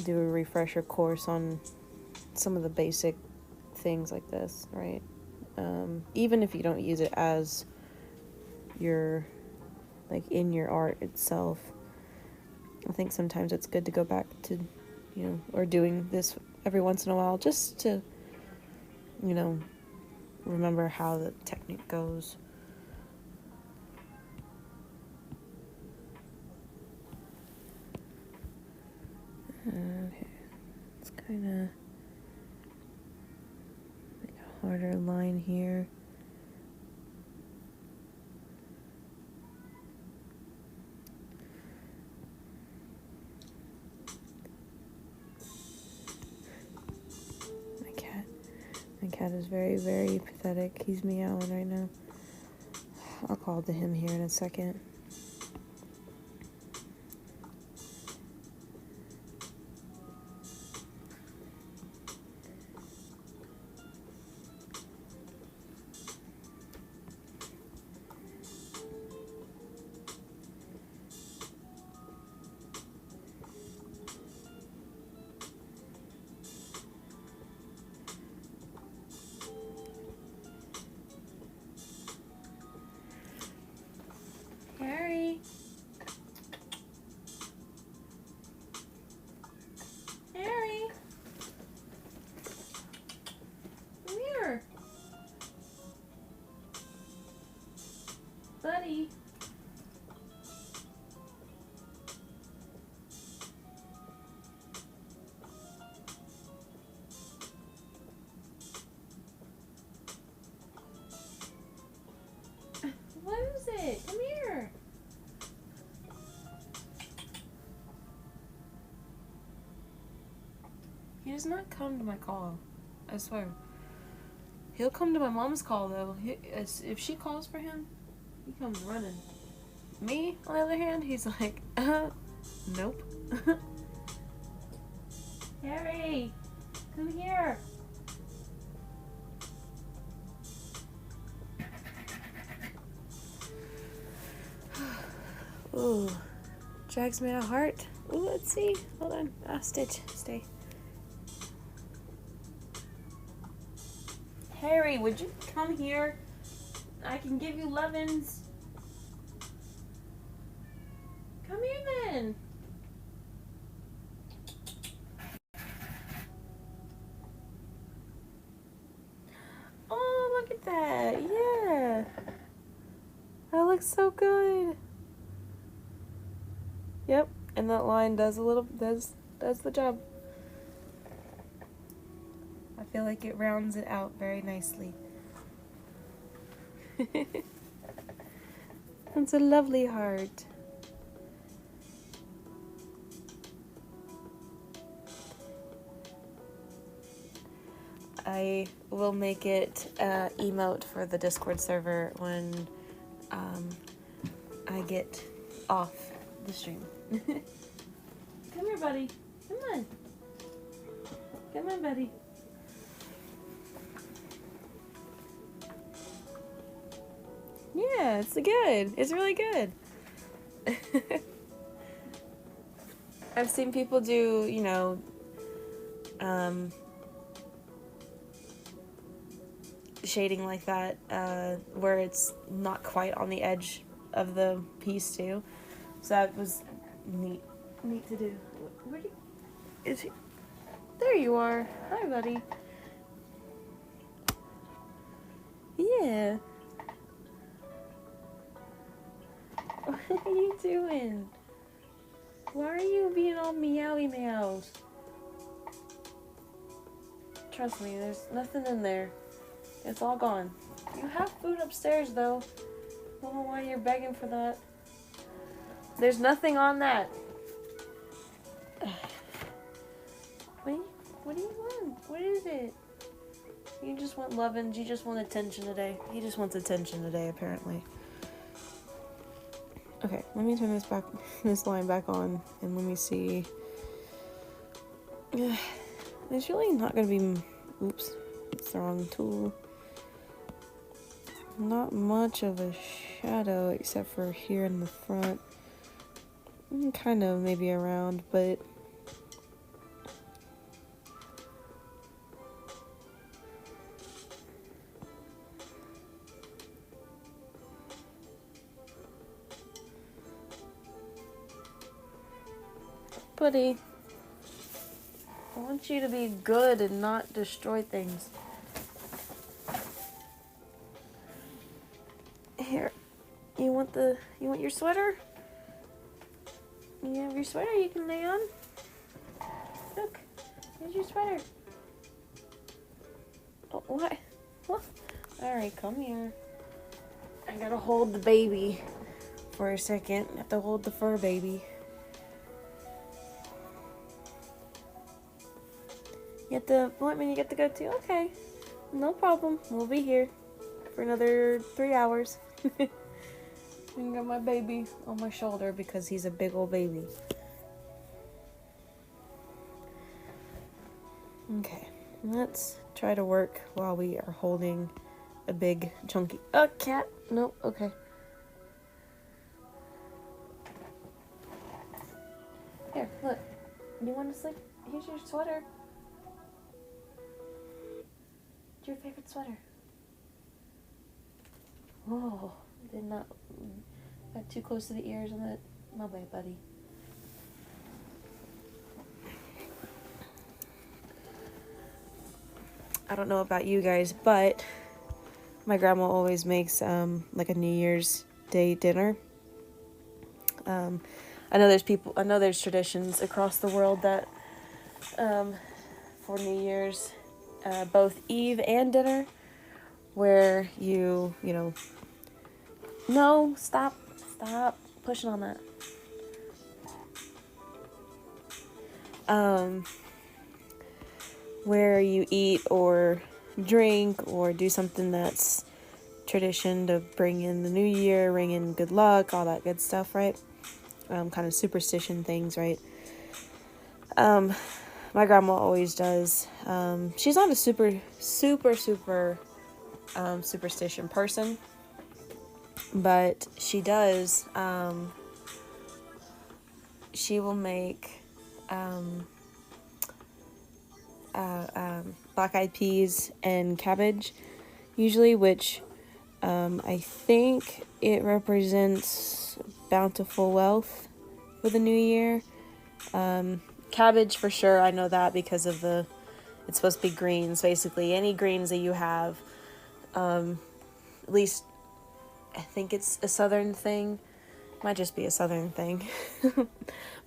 do a refresher course on some of the basic things like this, right? Even if you don't use it as your, like, in your art itself. I think sometimes it's good to go back to, or doing this every once in a while just to, remember how the technique goes. Okay, it's kind of like a harder line here. My cat is very, very pathetic. He's meowing right now. I'll call to him here in a second. Harry. Harry. Come here. Buddy. What is it? Come here. He does not come to my call. I swear. He'll come to my mom's call, though. If she calls for him, he comes running. Me, on the other hand, he's like, nope. Harry, come here. Oh, Drags me a heart. Ooh, let's see. Hold on. Ah, Stitch, stay. Harry, would you come here? I can give you lovin's. Come here then. Oh, look at that. Yeah. That looks so good. Yep, and that line does the job. I feel like it rounds it out very nicely. It's a lovely heart. I will make it emote for the Discord server when I get off the stream. Come here, buddy. Come on. Come on, buddy. Yeah, it's good. It's really good. I've seen people do, you know, shading like that, where it's not quite on the edge of the piece too. So that was neat to do. Where is he? There you are. Hi, buddy. Yeah. What are you doing? Why are you being all meowy meows? Trust me, there's nothing in there. It's all gone. You have food upstairs, though. I don't know why you're begging for that. There's nothing on that. What do you want? What is it? You just want lovin'. You just want attention today. He just wants attention today, apparently. Okay, let me turn this line back on, and let me see. There's really not gonna be. Oops, it's the wrong tool. Not much of a shadow except for here in the front. Kind of maybe around, but buddy, I want you to be good and not destroy things. Here, you want your sweater? You have your sweater you can lay on? Look, here's your sweater. Oh, what? Alright, come here. I gotta hold the baby for a second. I have to hold the fur baby. You have to want me to get to go too? Okay. No problem. We'll be here for another 3 hours. I got my baby on my shoulder because he's a big old baby. Okay, let's try to work while we are holding a big chunky cat. Nope. Okay. Here, look. You want to sleep? Here's your sweater. It's your favorite sweater. Whoa, did not got too close to the ears on that. My bad, buddy. I don't know about you guys, but my grandma always makes like a New Year's Day dinner. I know there's traditions across the world that for New Year's, both Eve and dinner, where you know, no, stop pushing on that. Where you eat or drink or do something that's tradition to bring in the new year, bring in good luck, all that good stuff, right? Kind of superstition things, right? My grandma always does. She's not a super superstition person, but she does she will make black-eyed peas and cabbage, usually, which I think it represents bountiful wealth for the new year. Cabbage for sure, I know that because of it's supposed to be greens, basically. Any greens that you have, at least I think it's a southern thing. Might just be a southern thing.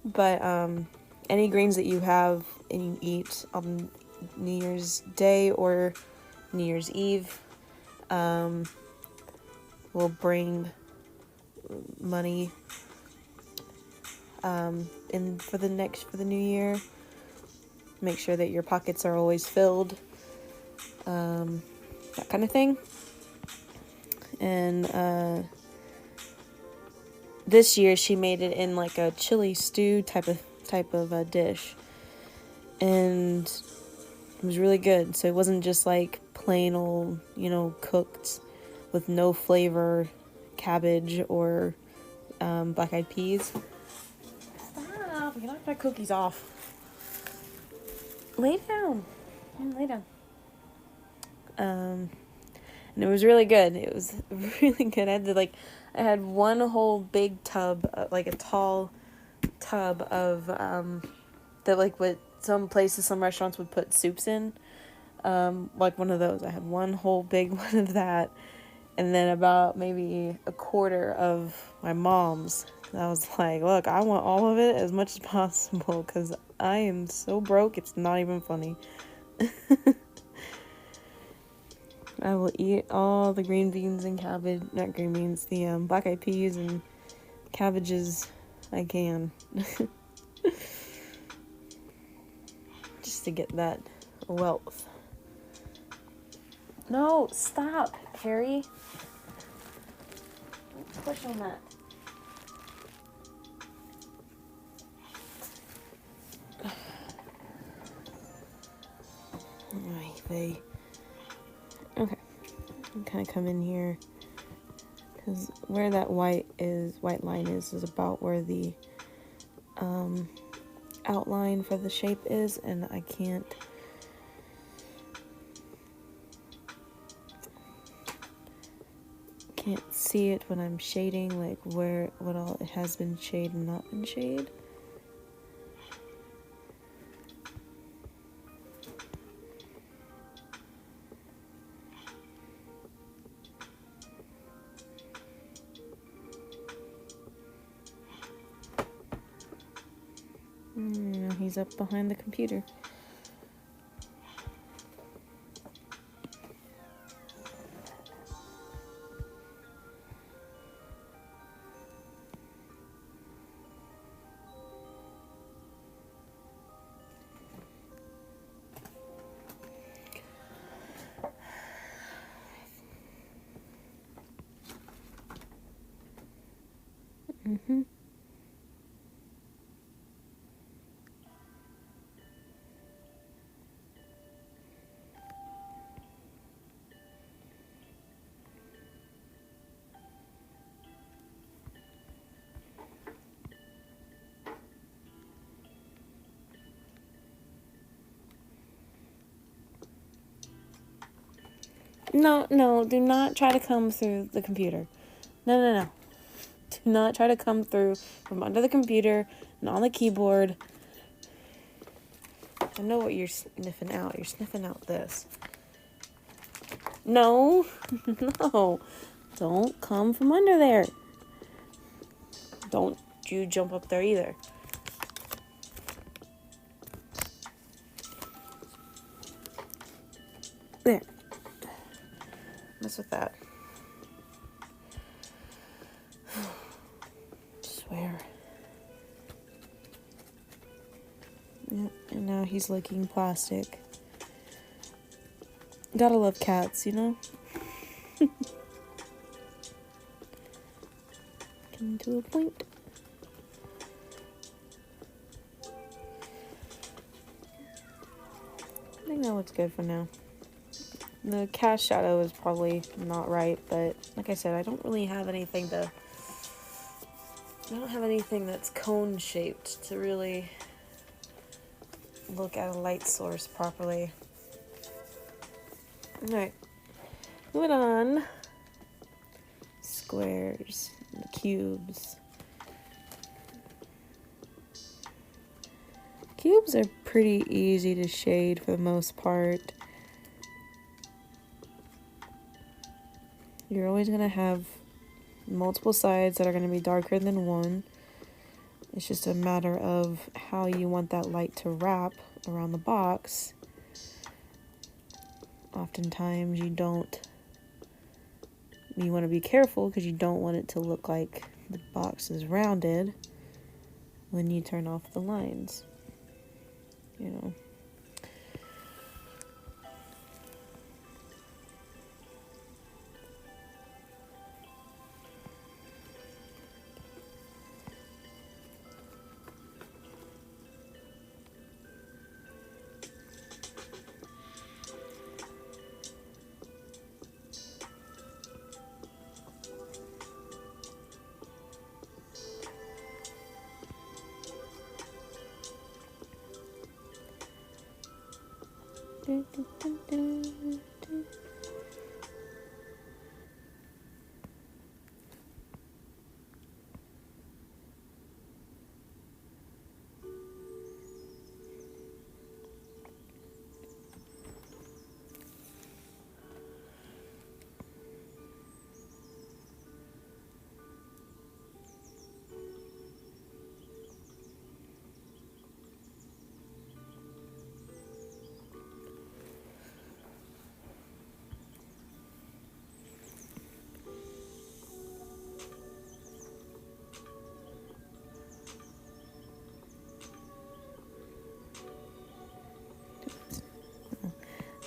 But any greens that you have and you eat on New Year's Day or New Year's Eve will bring money in for the new year. Make sure that your pockets are always filled, that kind of thing. And this year she made it in like a chili stew type of dish, and it was really good. So it wasn't just like plain old, cooked with no flavor cabbage or black-eyed peas. Stop! You knocked my cookies off. Lay down. Lay down. And it was really good. It was really good. I had one whole big tub, like a tall tub of that, like what some restaurants would put soups in, like one of those. I had one whole big one of that, and then about maybe a quarter of my mom's. I was like, look, I want all of it as much as possible because I am so broke, it's not even funny. I will eat all the green beans and cabbage, not green beans, the black-eyed peas and cabbages I can. Just to get that wealth. No, stop, Harry. Don't push on that. Okay, I'm kind of come in here because where that white line is about where the outline for the shape is, and I can't see it when I'm shading, like what all it has been shaded and not been shaded. He's up behind the computer. No, do not try to come through the computer. No. Do not try to come through from under the computer and on the keyboard. I know what you're sniffing out. You're sniffing out this. No. No. Don't come from under there. Don't you jump up there either. There. Mess with that. Swear. Yep, and now he's licking plastic. Gotta love cats, you know? Getting to a point. I think that looks good for now. The cast shadow is probably not right, but like I said, I don't really have anything to I don't have anything that's cone shaped to really look at a light source properly. Alright, moving on. Squares, the cubes. Cubes are pretty easy to shade for the most part. You're always going to have multiple sides that are going to be darker than one. It's just a matter of how you want that light to wrap around the box. Oftentimes you want to be careful because you don't want it to look like the box is rounded when you turn off the lines. You know.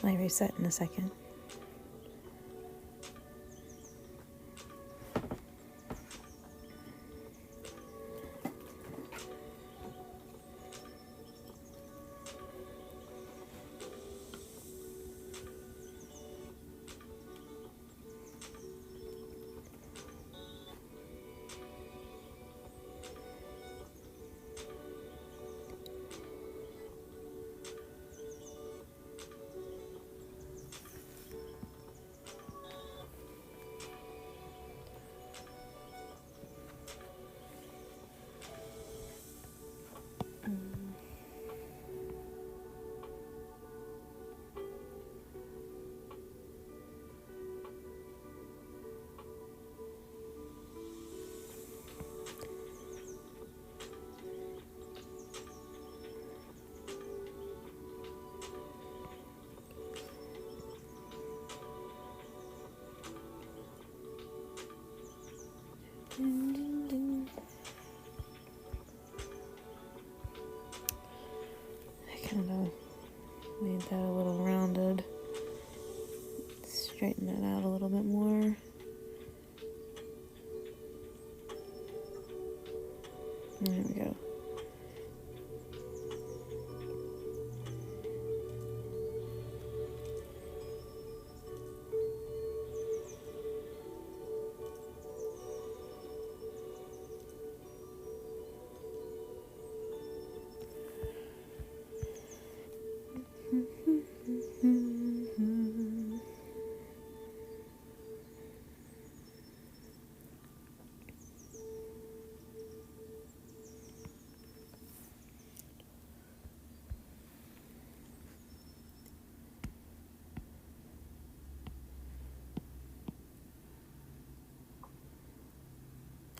Might reset in a second. I kind of made that a little rounded. Straighten that out a little bit more. There we go.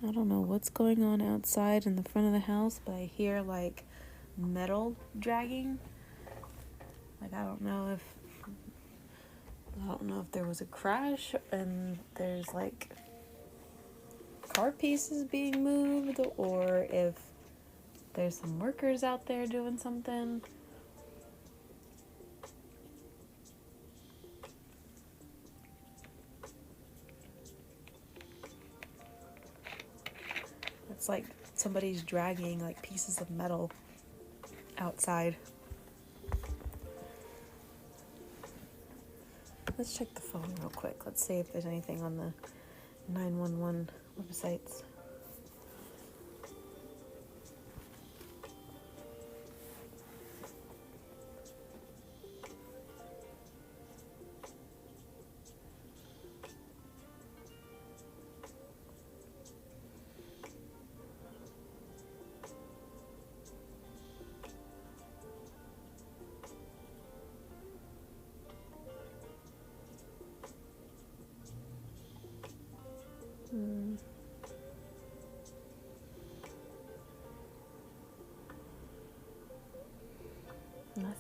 I don't know what's going on outside in the front of the house, but I hear like metal dragging. Like I don't know if there was a crash and there's like car pieces being moved, or if there's some workers out there doing something. It's like somebody's dragging like pieces of metal outside. Let's check the phone real quick. Let's see if there's anything on the 911 websites.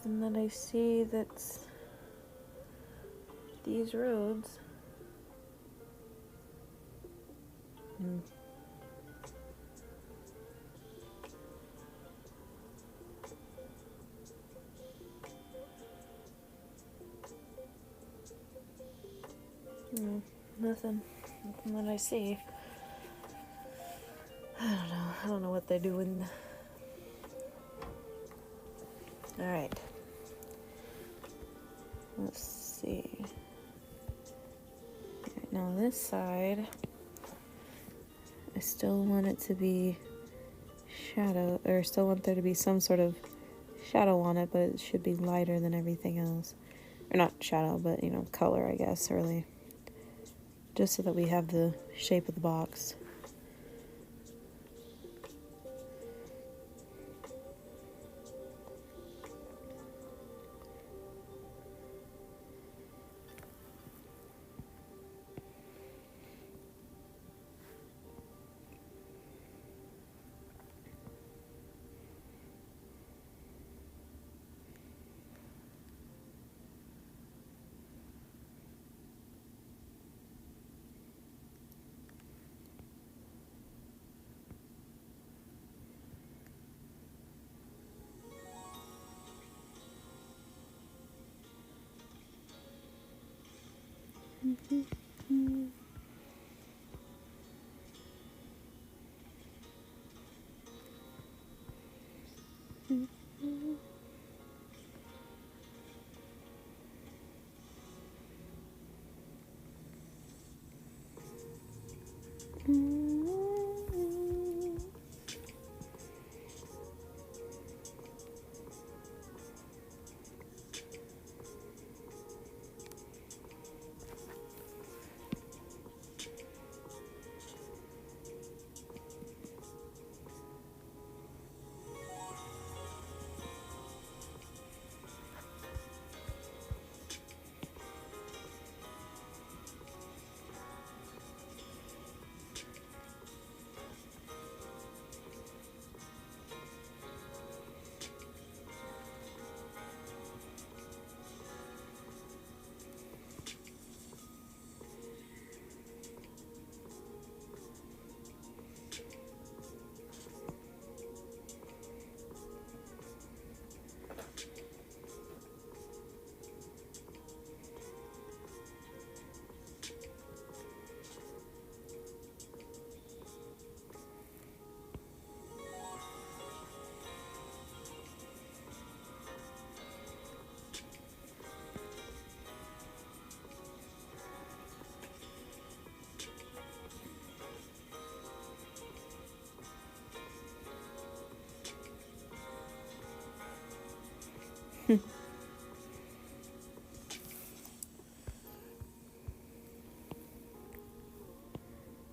nothing that I see that's these roads. No, nothing that I see. I don't know what they're doing. Alright. Let's see. Right, now this side, I still want it to be shadow, or still want there to be some sort of shadow on it, but it should be lighter than everything else. Or not shadow, but, you know, color, I guess, really. Just so that we have the shape of the box.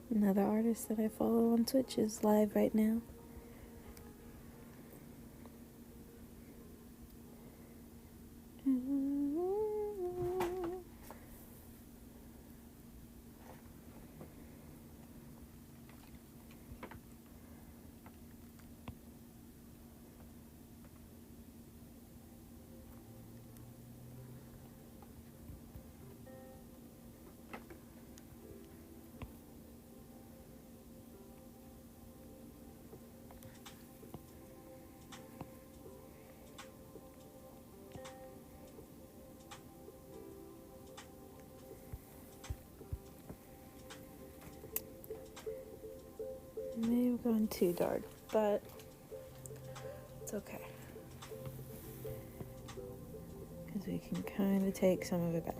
Another artist that I follow on Twitch is live right now. May have gone too dark, but it's okay. Because we can kind of take some of it back.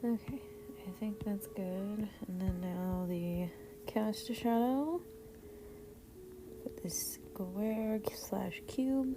Okay, I think that's good. And then now the cast a shadow. Put this square slash cube.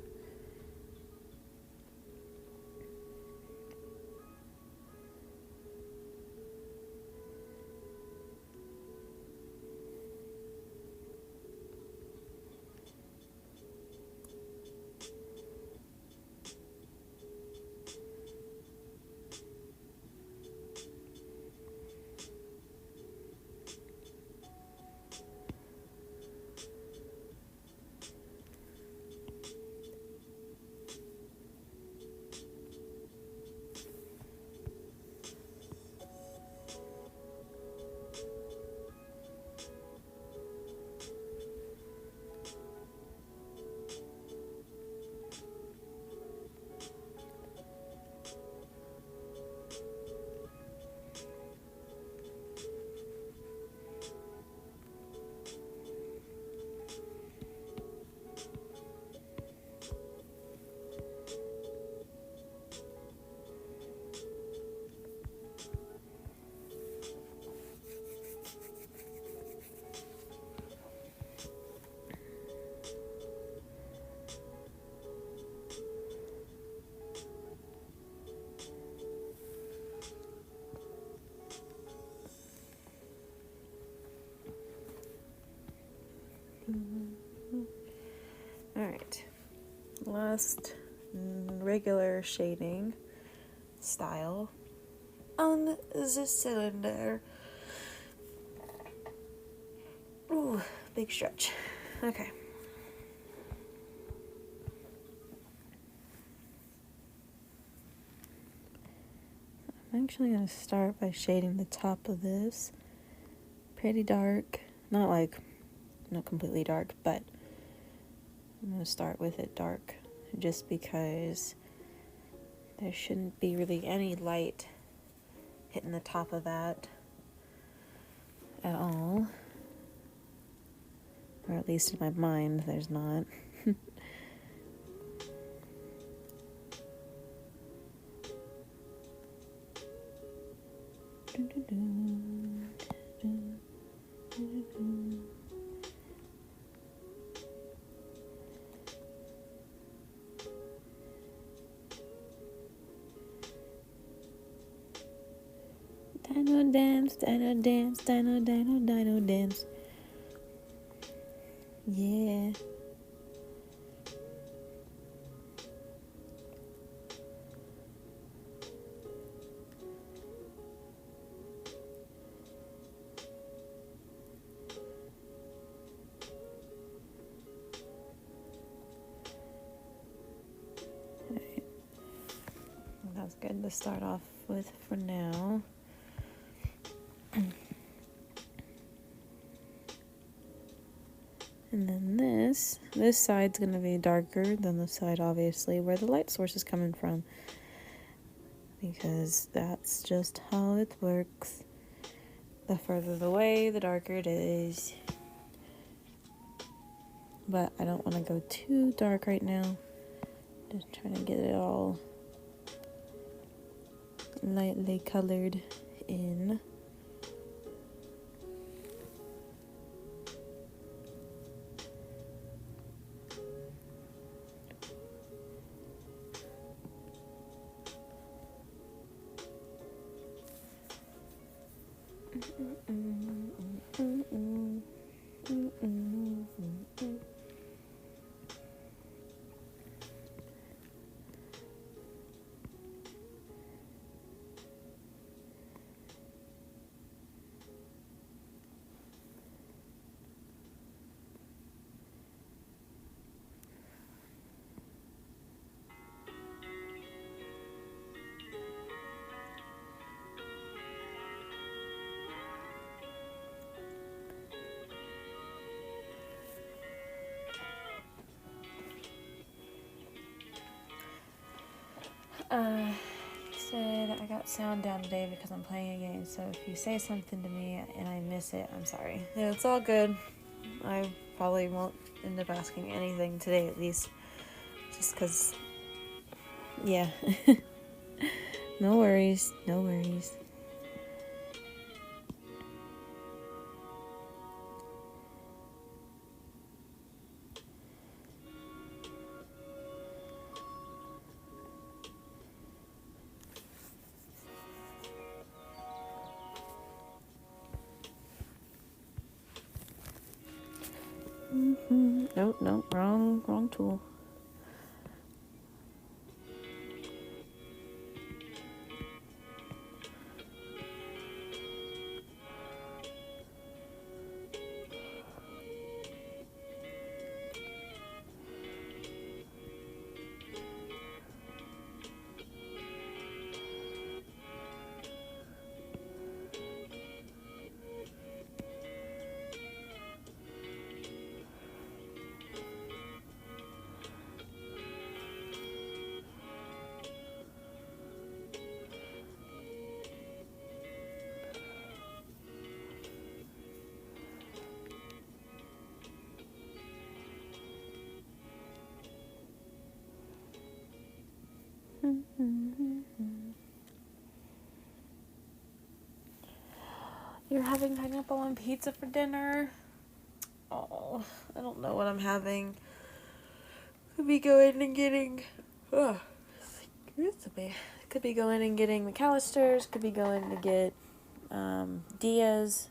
Alright, last regular shading style on the cylinder. Ooh, big stretch. Okay. I'm actually going to start by shading the top of this pretty dark. Not completely dark, but I'm going to start with it dark just because there shouldn't be really any light hitting the top of that at all. Or at least in my mind, there's not. Dino dance, dino dance, dino, dino, dino dance. Yeah. Right. That's good to start off with for now. And then this side's going to be darker than the side, obviously, where the light source is coming from. Because that's just how it works. The further away, the darker it is. But I don't want to go too dark right now. Just trying to get it all lightly colored in. Said I got sound down today because I'm playing a game, so if you say something to me and I miss it, I'm sorry. Yeah, it's all good. I probably won't end up asking anything today, at least. Just because, yeah. No worries, no worries. no, wrong tool. You're having pineapple on pizza for dinner? Oh, I don't know what I'm having. Could be going and getting... Oh, could be going and getting McAllister's. Could be going to get Diaz.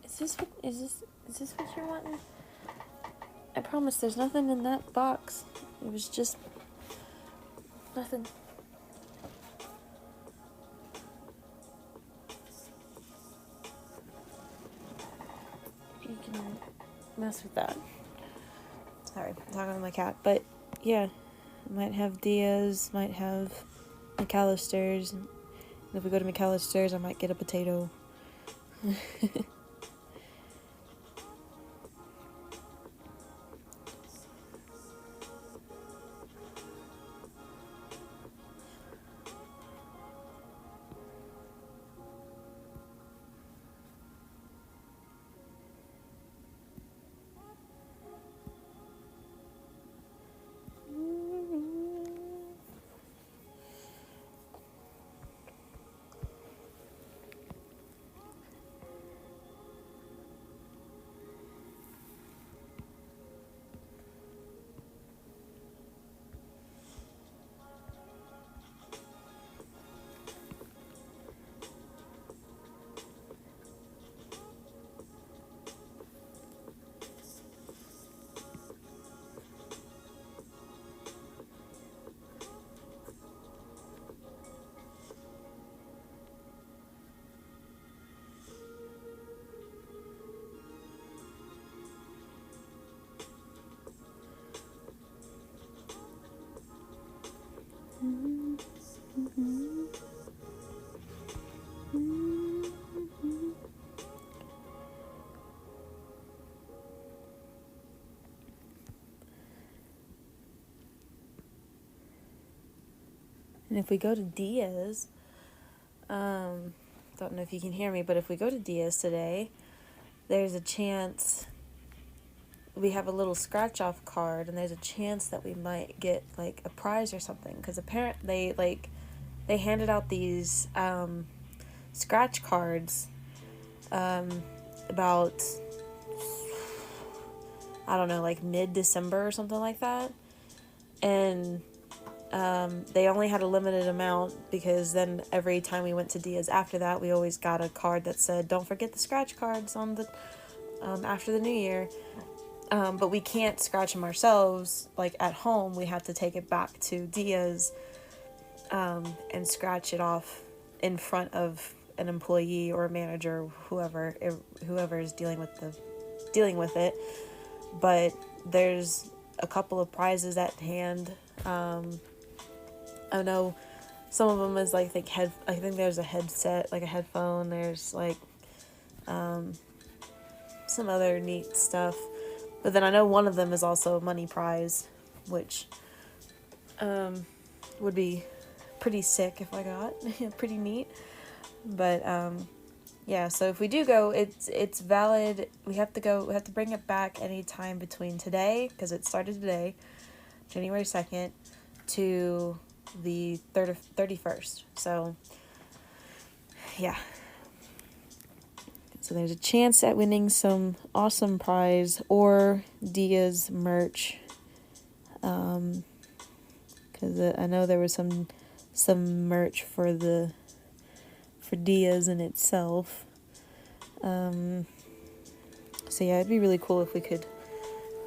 Is this what you're wanting? I promise there's nothing in that box. It was just nothing. You can mess with that. Sorry, I'm talking to my cat. But yeah, might have Diaz, might have McAllister's. And if we go to McAllister's, I might get a potato. And if we go to Diaz, don't know if you can hear me, but if we go to Diaz today, there's a chance we have a little scratch off card, and there's a chance that we might get like a prize or something, because apparently they handed out these scratch cards about, I don't know, like mid-December or something like that, and they only had a limited amount, because then every time we went to Diaz after that, we always got a card that said, don't forget the scratch cards on the after the new year. But we can't scratch them ourselves, like at home. We have to take it back to Diaz and scratch it off in front of an employee or a manager, whoever is dealing with it. But there's a couple of prizes at hand. I know some of them is like I think there's a headset, like a headphone. There's like some other neat stuff. But then I know one of them is also a money prize, which would be pretty sick if I got. Pretty neat. But yeah, so if we do go, it's valid. We have to bring it back anytime between today, because it started today, January 2nd, to the 31st. So yeah. So there's a chance at winning some awesome prize or Diaz merch. Because I know there was some merch for Diaz in itself. So yeah, it'd be really cool if we could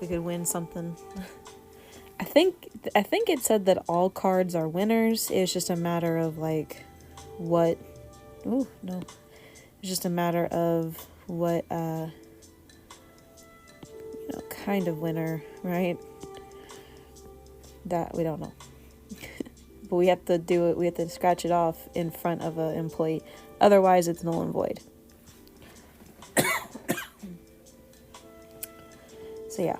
win something. I think it said that all cards are winners. It's just a matter of like what. Oh no, it's just a matter of what kind of winner, right? That we don't know. But we have to do it. We have to scratch it off in front of an employee. Otherwise, it's null and void. So yeah.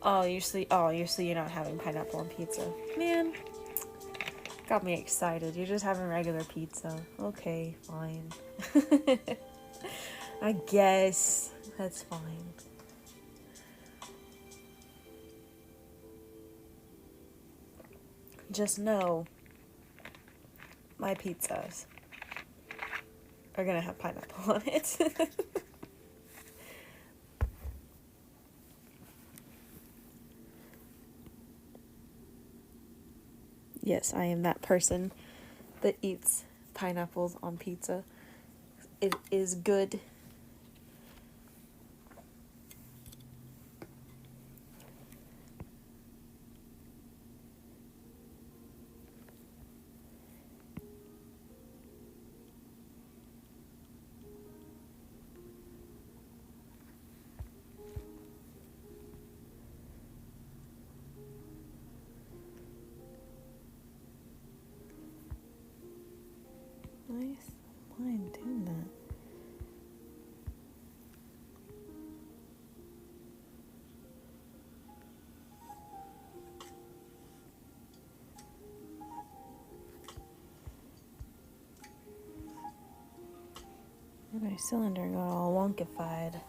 Oh, you're not having pineapple on pizza. Man, got me excited. You're just having regular pizza. Okay, fine. I guess that's fine. Just know my pizzas are gonna have pineapple on it. Yes, I am that person that eats pineapples on pizza. It is good. Nice line doing that. And my cylinder got all wonkified.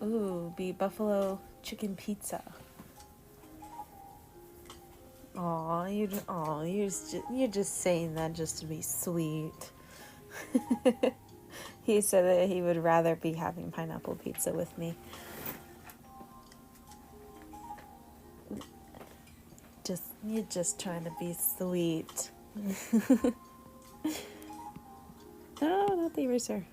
Ooh, be buffalo chicken pizza. Aw, you're just saying that just to be sweet. He said that he would rather be having pineapple pizza with me. You're just trying to be sweet. No, not the eraser.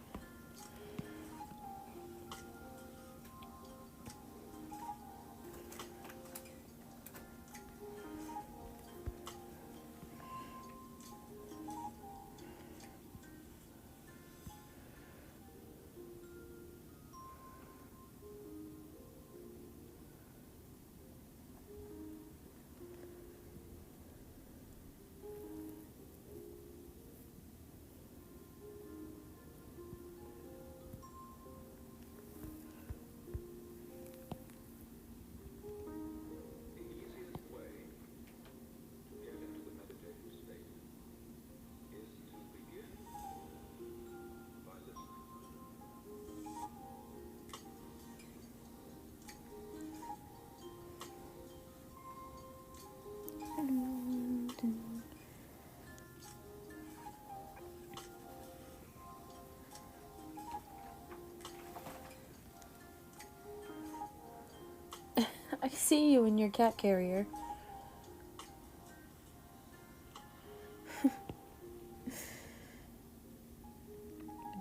I see you in your cat carrier.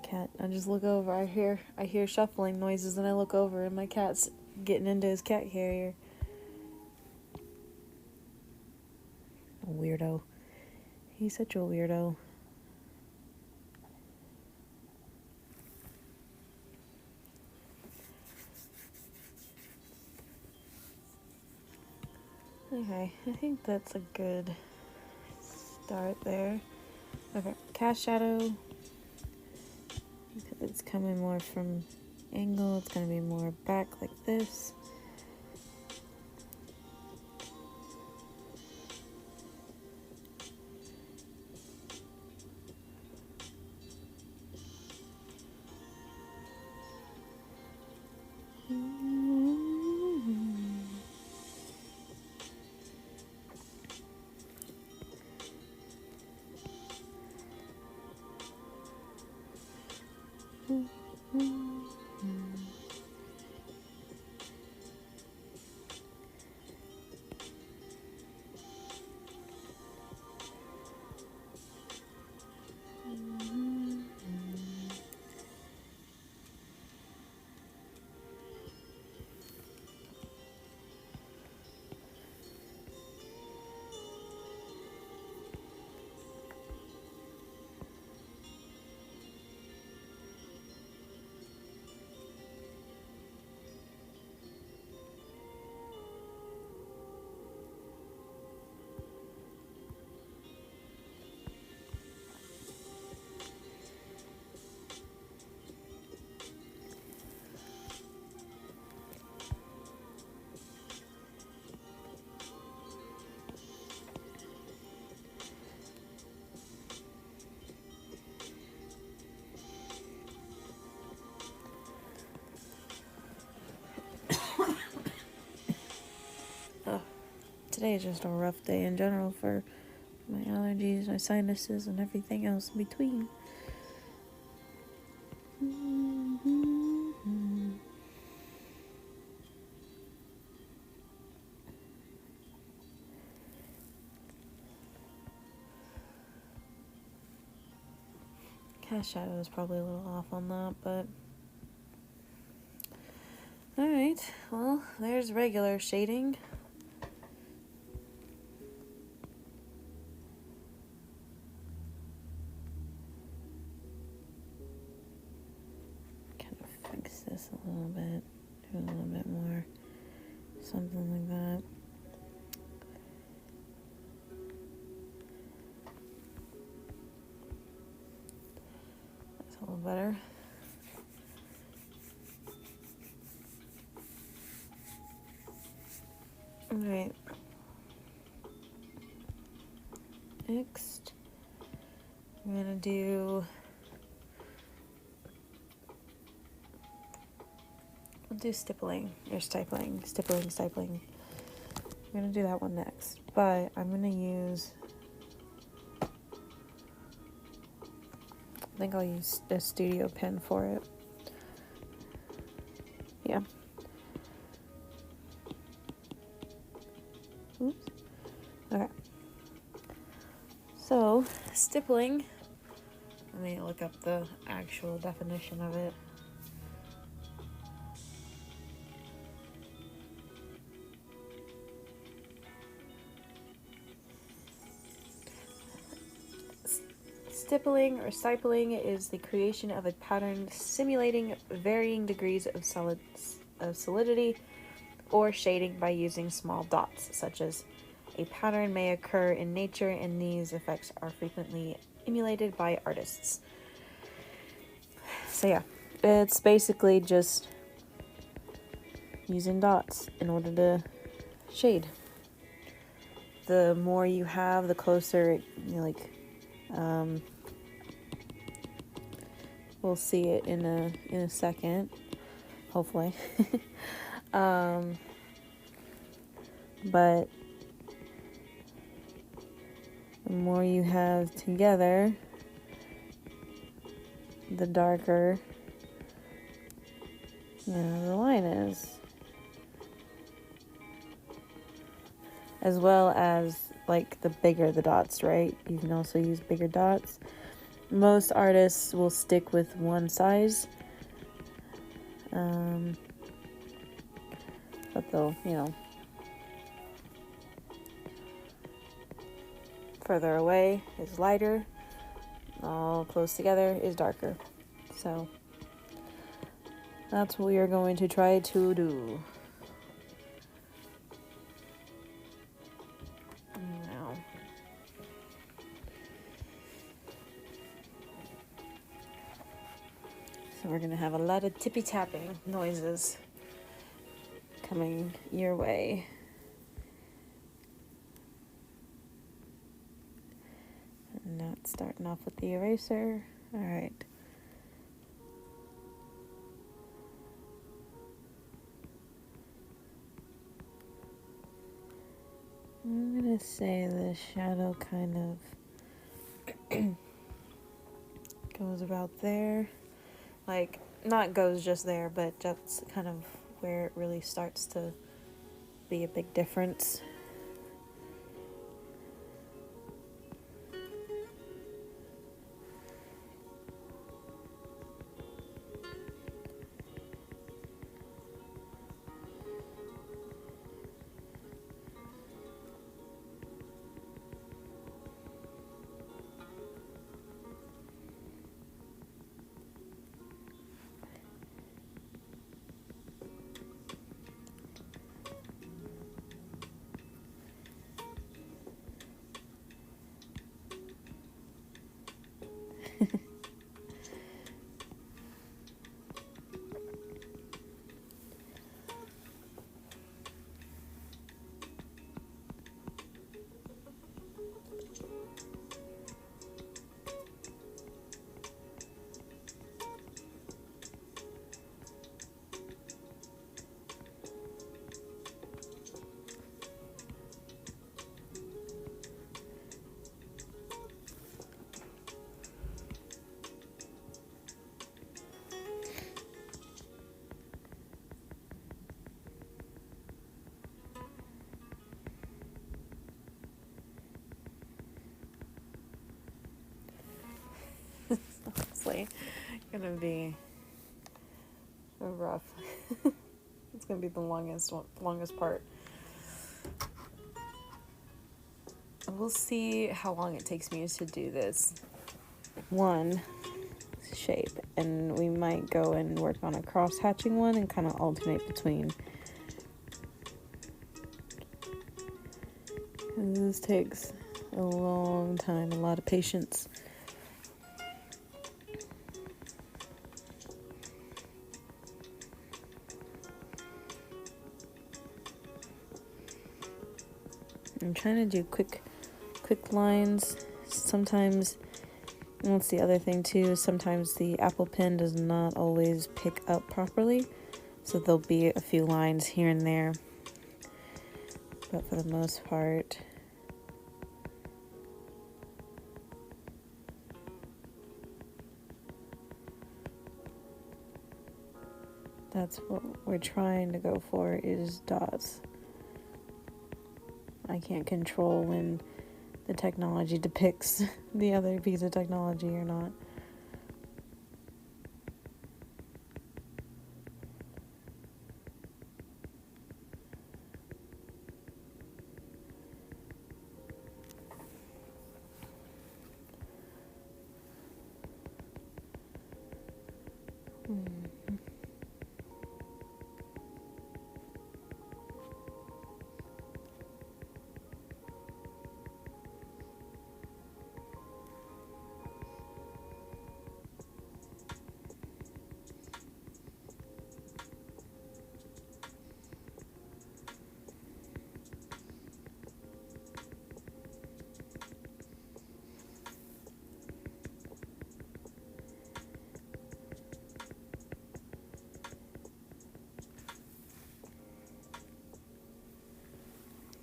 Cat, I just look over. I hear shuffling noises, and I look over, and my cat's getting into his cat carrier. A weirdo. He's such a weirdo. Okay, I think that's a good start there. Okay, cast shadow. Because it's coming more from angle, it's going to be more back like this. Today is just a rough day in general for my allergies, my sinuses, and everything else in between. Cast shadow is probably a little off on that, but alright, well, there's regular shading. Kind of fix this a little bit, do a little bit more, something like that. That's a little better. Alright. Next, I'm gonna do, we'll do stippling. Stippling. I'm gonna do that one next, but I'm gonna use, I think I'll use a studio pen for it. Yeah. Oops. Okay. So, stippling, let me look up the actual definition of it. Stippling or stippling is the creation of a pattern simulating varying degrees of solidity or shading by using small dots, such as a pattern may occur in nature, and these effects are frequently emulated by artists. So yeah, it's basically just using dots in order to shade. The more you have, the closer, we'll see it in a second, hopefully. But the more you have together, the darker, the line is. As well as, the bigger the dots, right? You can also use bigger dots. Most artists will stick with one size. But they'll, further away is lighter. All close together is darker. So that's what we are going to try to do. Now, so we're going to have a lot of tippy tapping noises coming your way. And now it's starting off with the eraser. All right. I'm gonna say the shadow kind of goes about there. Not goes just there, but that's kind of where it really starts to be a big difference. probably gonna be rough. It's gonna be the longest part. We'll see how long it takes me to do this one shape, and we might go and work on a cross hatching one and kind of alternate between. And this takes a long time, a lot of patience. I'm trying to do quick lines. Sometimes, and that's the other thing too, sometimes the Apple Pen does not always pick up properly, so there'll be a few lines here and there, but for the most part, that's what we're trying to go for, is dots. I can't control when the technology depicts the other piece of technology or not.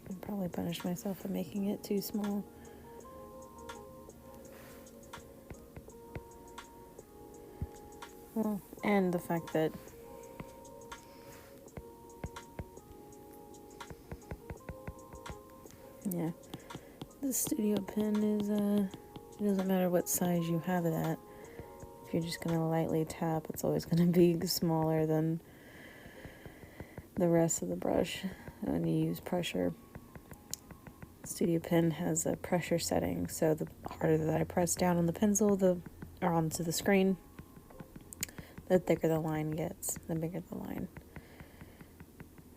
I'll probably punish myself for making it too small. Well, and the fact that the studio pen is, it doesn't matter what size you have it at. If you're just gonna lightly tap, it's always gonna be smaller than the rest of the brush when you use pressure. Studio pen has a pressure setting, so the harder that I press down on the pencil, or onto the screen, the thicker the line gets, the bigger the line.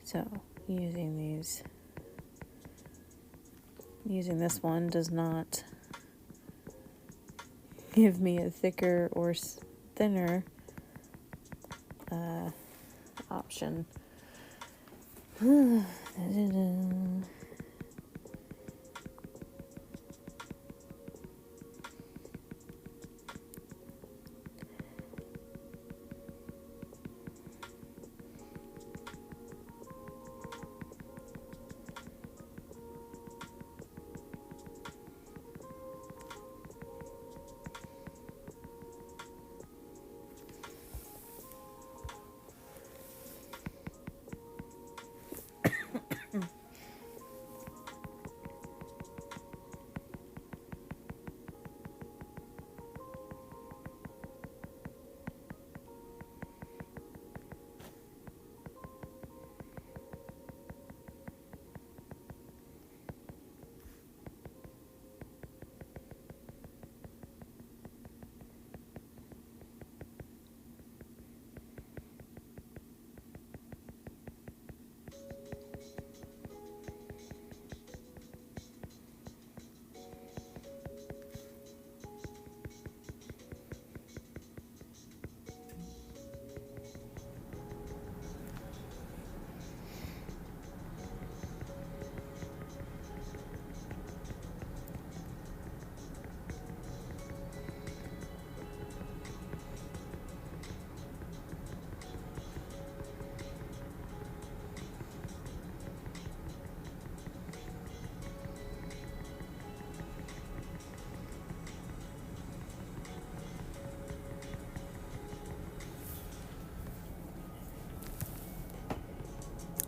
So using this one does not give me a thicker or thinner option.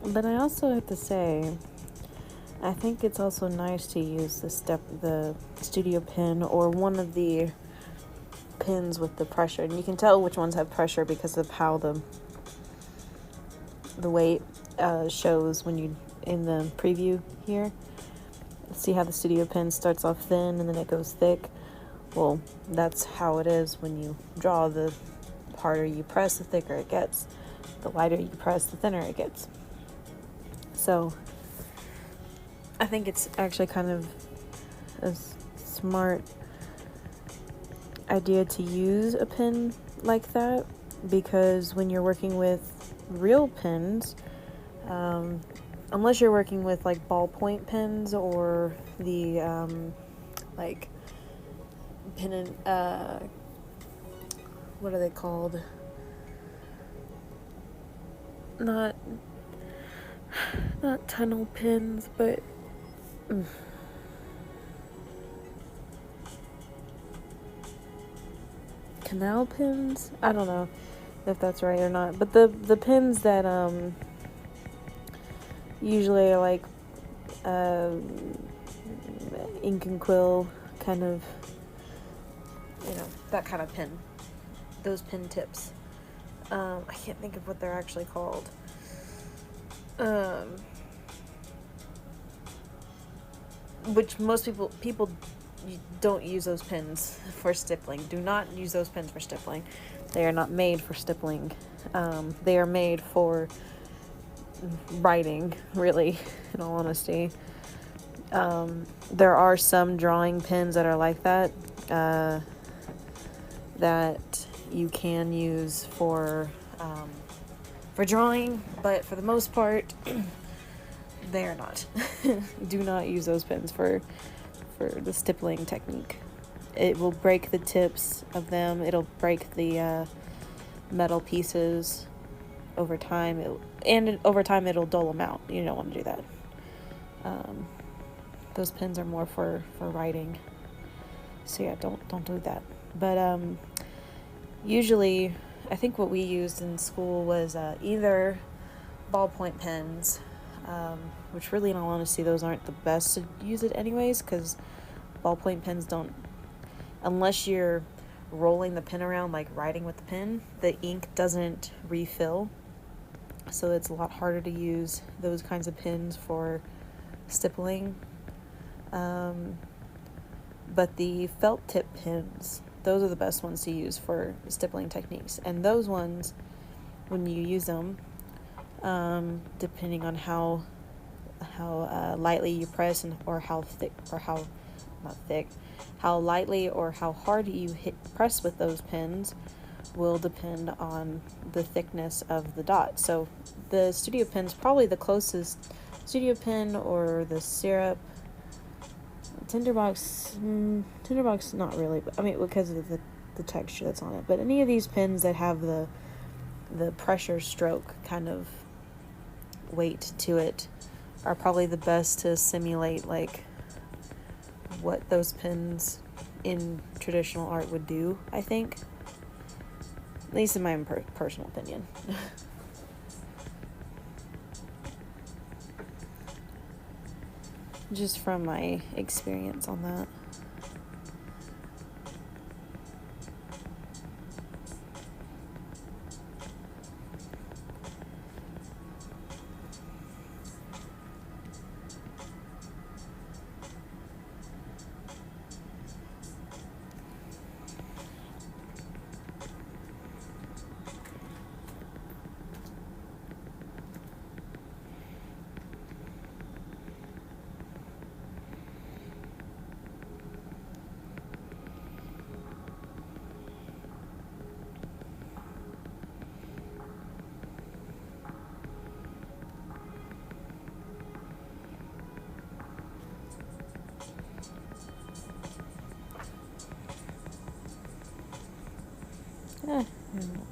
But I also have to say, I think it's also nice to use the studio pen or one of the pins with the pressure, and you can tell which ones have pressure because of how the weight shows when you in the preview here. See how the studio pin starts off thin and then it goes thick? Well, that's how it is when you draw. The harder you press, the thicker it gets. The lighter you press, the thinner it gets. So I think it's actually kind of a smart idea to use a pen like that, because when you're working with real pens, unless you're working with like ballpoint pens or the like pen and what are they called? Not tunnel pens, but canal pens? I don't know if that's right or not. But the pens that usually are like ink and quill kind of, that kind of pen. Those pen tips. I can't think of what they're actually called. Which most people don't use those pens for stippling. Do not use those pens for stippling. They are not made for stippling. They are made for writing, really, in all honesty. There are some drawing pens that are like that, that you can use for drawing, but for the most part, they are not. Do not use those pens for the stippling technique. It will break the tips of them. It'll break the metal pieces over time. Over time it'll dull them out. You don't want to do that. Those pens are more for writing. So yeah, don't do that. But usually, I think what we used in school was either ballpoint pens, which really, in all honesty, those aren't the best to use it anyways, because ballpoint pens don't, unless you're rolling the pen around like writing with the pen, the ink doesn't refill, so it's a lot harder to use those kinds of pens for stippling. But the felt tip pens, those are the best ones to use for stippling techniques, and those ones, when you use them, depending on how lightly you press or how thick or how lightly or how hard you press with those pens will depend on the thickness of the dot. So the studio pen's probably the closest. Studio pen or the syrup. Tinderbox, not really, but I mean, because of the texture that's on it. But any of these pens that have the pressure stroke kind of weight to it are probably the best to simulate like what those pens in traditional art would do, I think. At least in my own personal opinion. Just from my experience on that.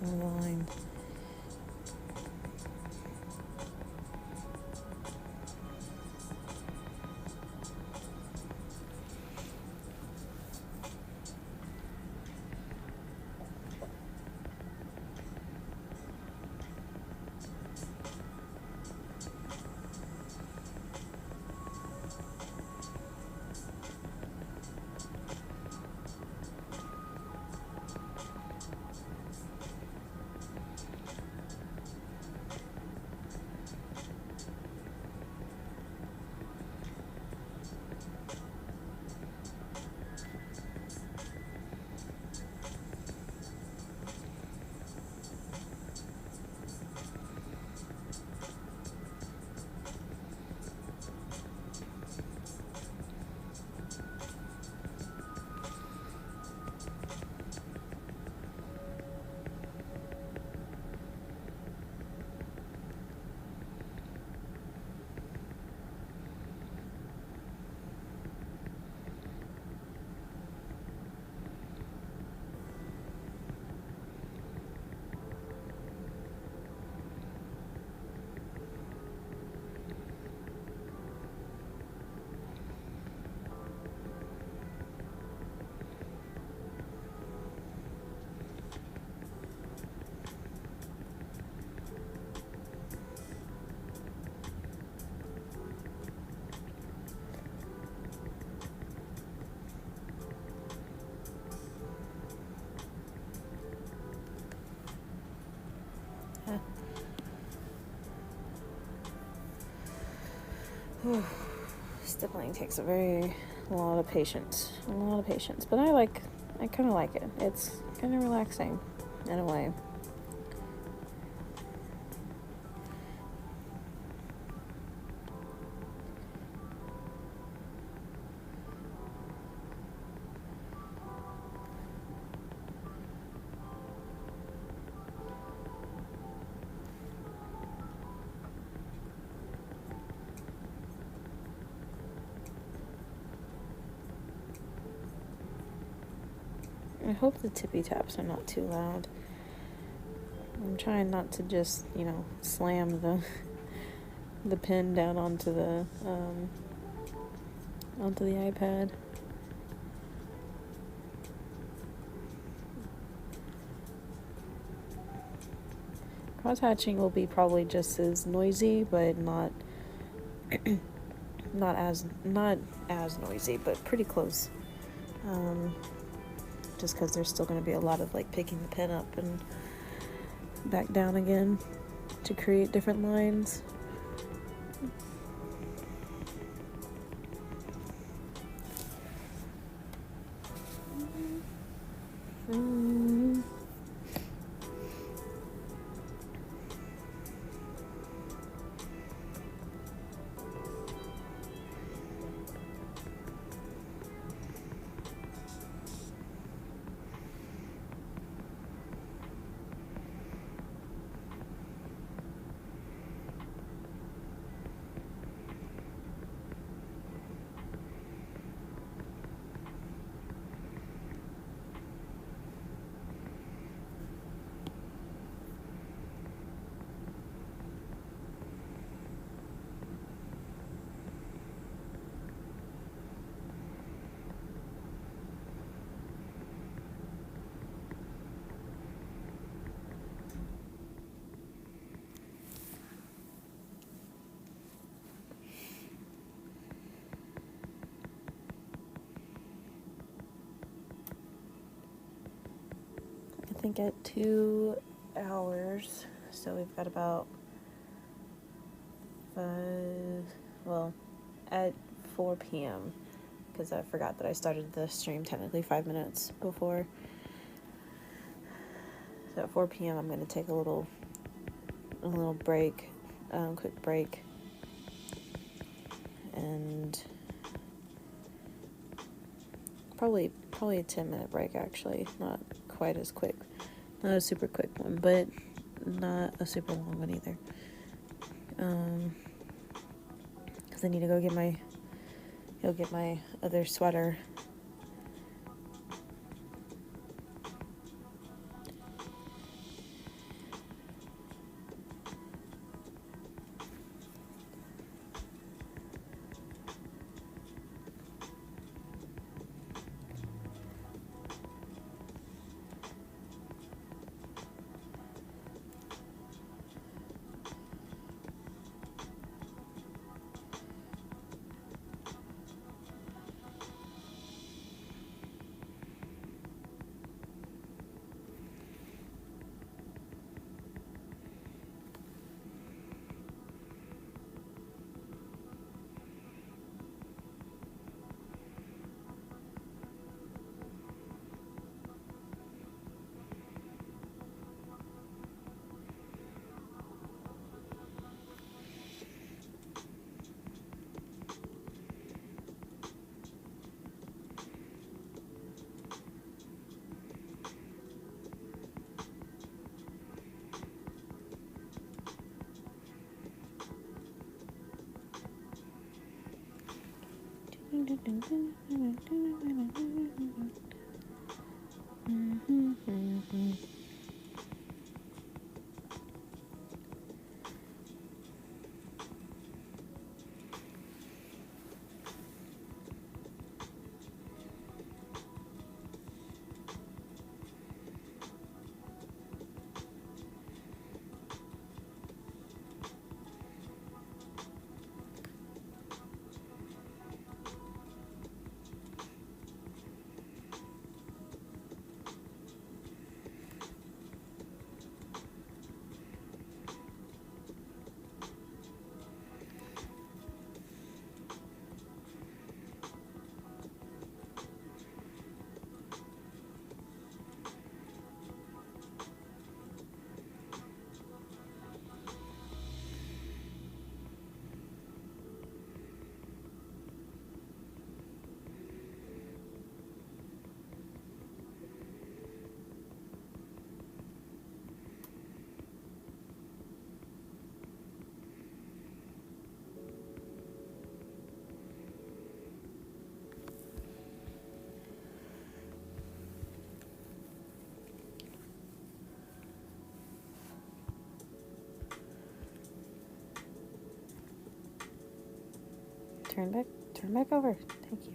Line. Stippling takes a lot of patience. But I kind of like it. It's kind of relaxing in a way. I hope the tippy taps are not too loud. I'm trying not to just, slam the pen down onto the iPad. Cross hatching will be probably just as noisy, but not as noisy, but pretty close. Just because there's still going to be a lot of picking the pen up and back down again to create different lines. I think at 2 hours, so we've got about at 4 p.m. because I forgot that I started the stream technically 5 minutes before. So at 4 p.m. I'm going to take a little break, quick break, and probably a 10-minute break, actually, not quite as quick, not a super quick one, but not a super long one either, because I need to go get my other sweater. turn back over. Thank you.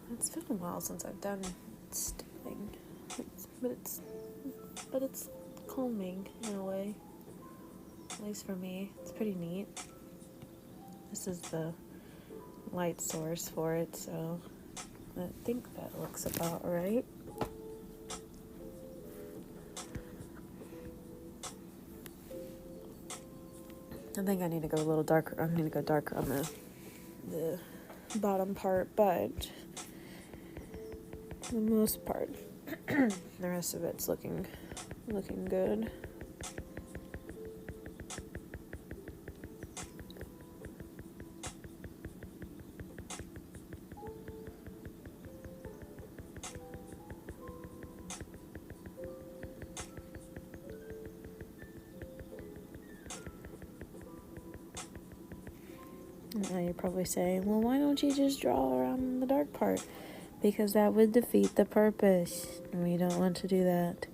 It's been a while since I've done stippling, but it's calming in a way. At least for me, it's pretty neat. This is the light source for it, so I think that looks about right. I think I need to go a little darker. I need to go darker on the bottom part, but for the most part, the rest of it's looking good. Now you're probably saying, well, why don't you just draw around the dark part? Because that would defeat the purpose, and we don't want to do that.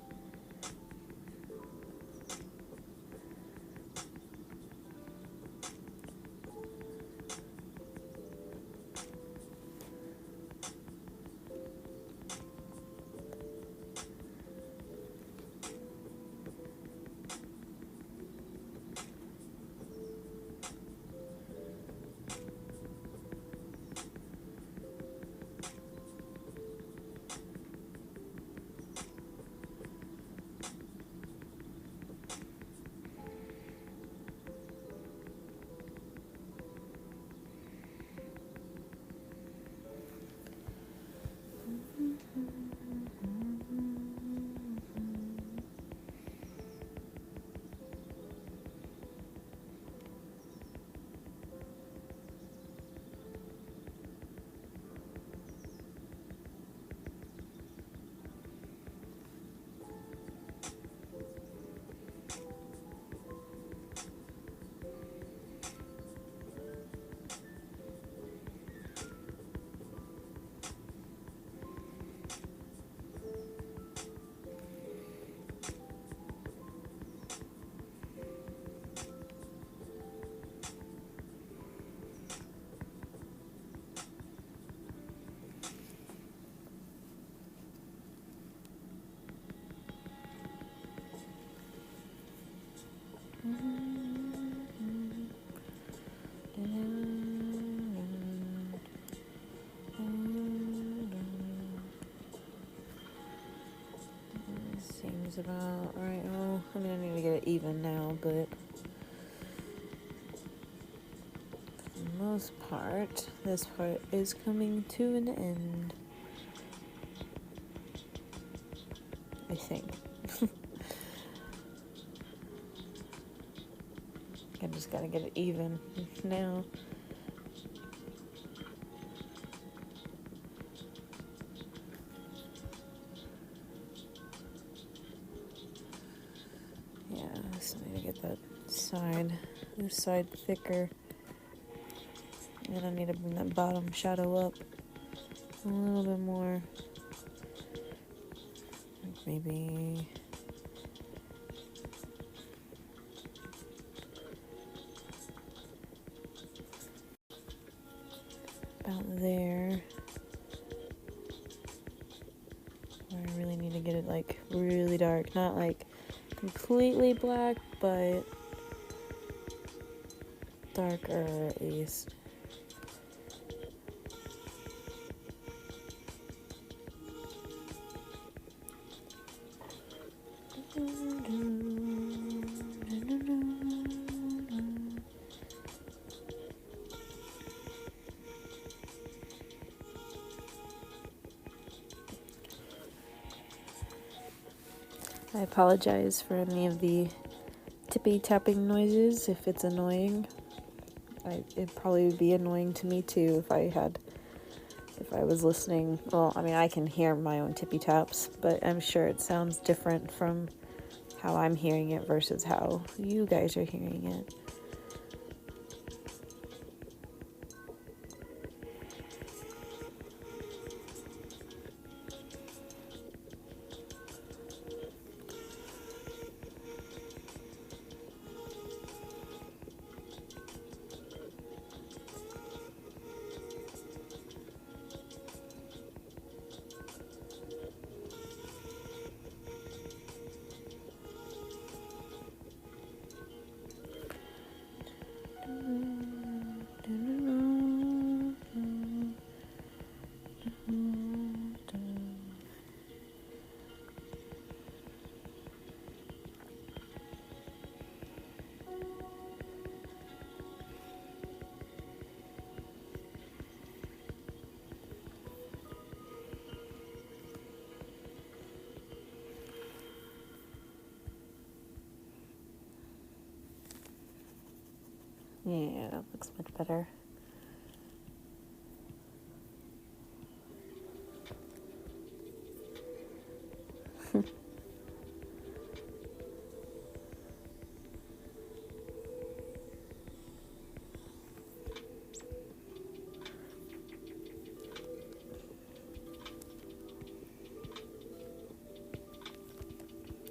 is about right. Well, I mean, I need to get it even now, but for the most part, this part is coming to an end. I think. I just gotta get it even now. Yeah, so I need to get this side thicker. And I need to bring that bottom shadow up a little bit more. Maybe about there. Where I really need to get it like really dark. Not like completely black, but darker at least. I apologize for any of the tippy tapping noises if it's annoying. It'd probably be annoying to me too if I was listening. Well, I mean, I can hear my own tippy taps, but I'm sure it sounds different from how I'm hearing it versus how you guys are hearing it. Yeah, that looks much better.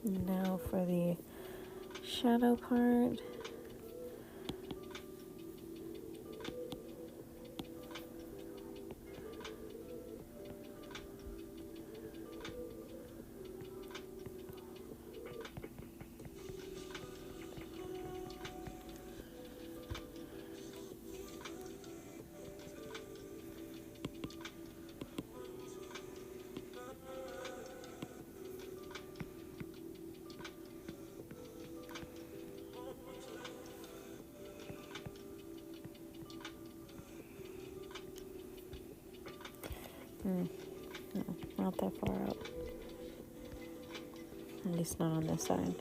Now for the shadow part. No, not that far out. At least not on this side.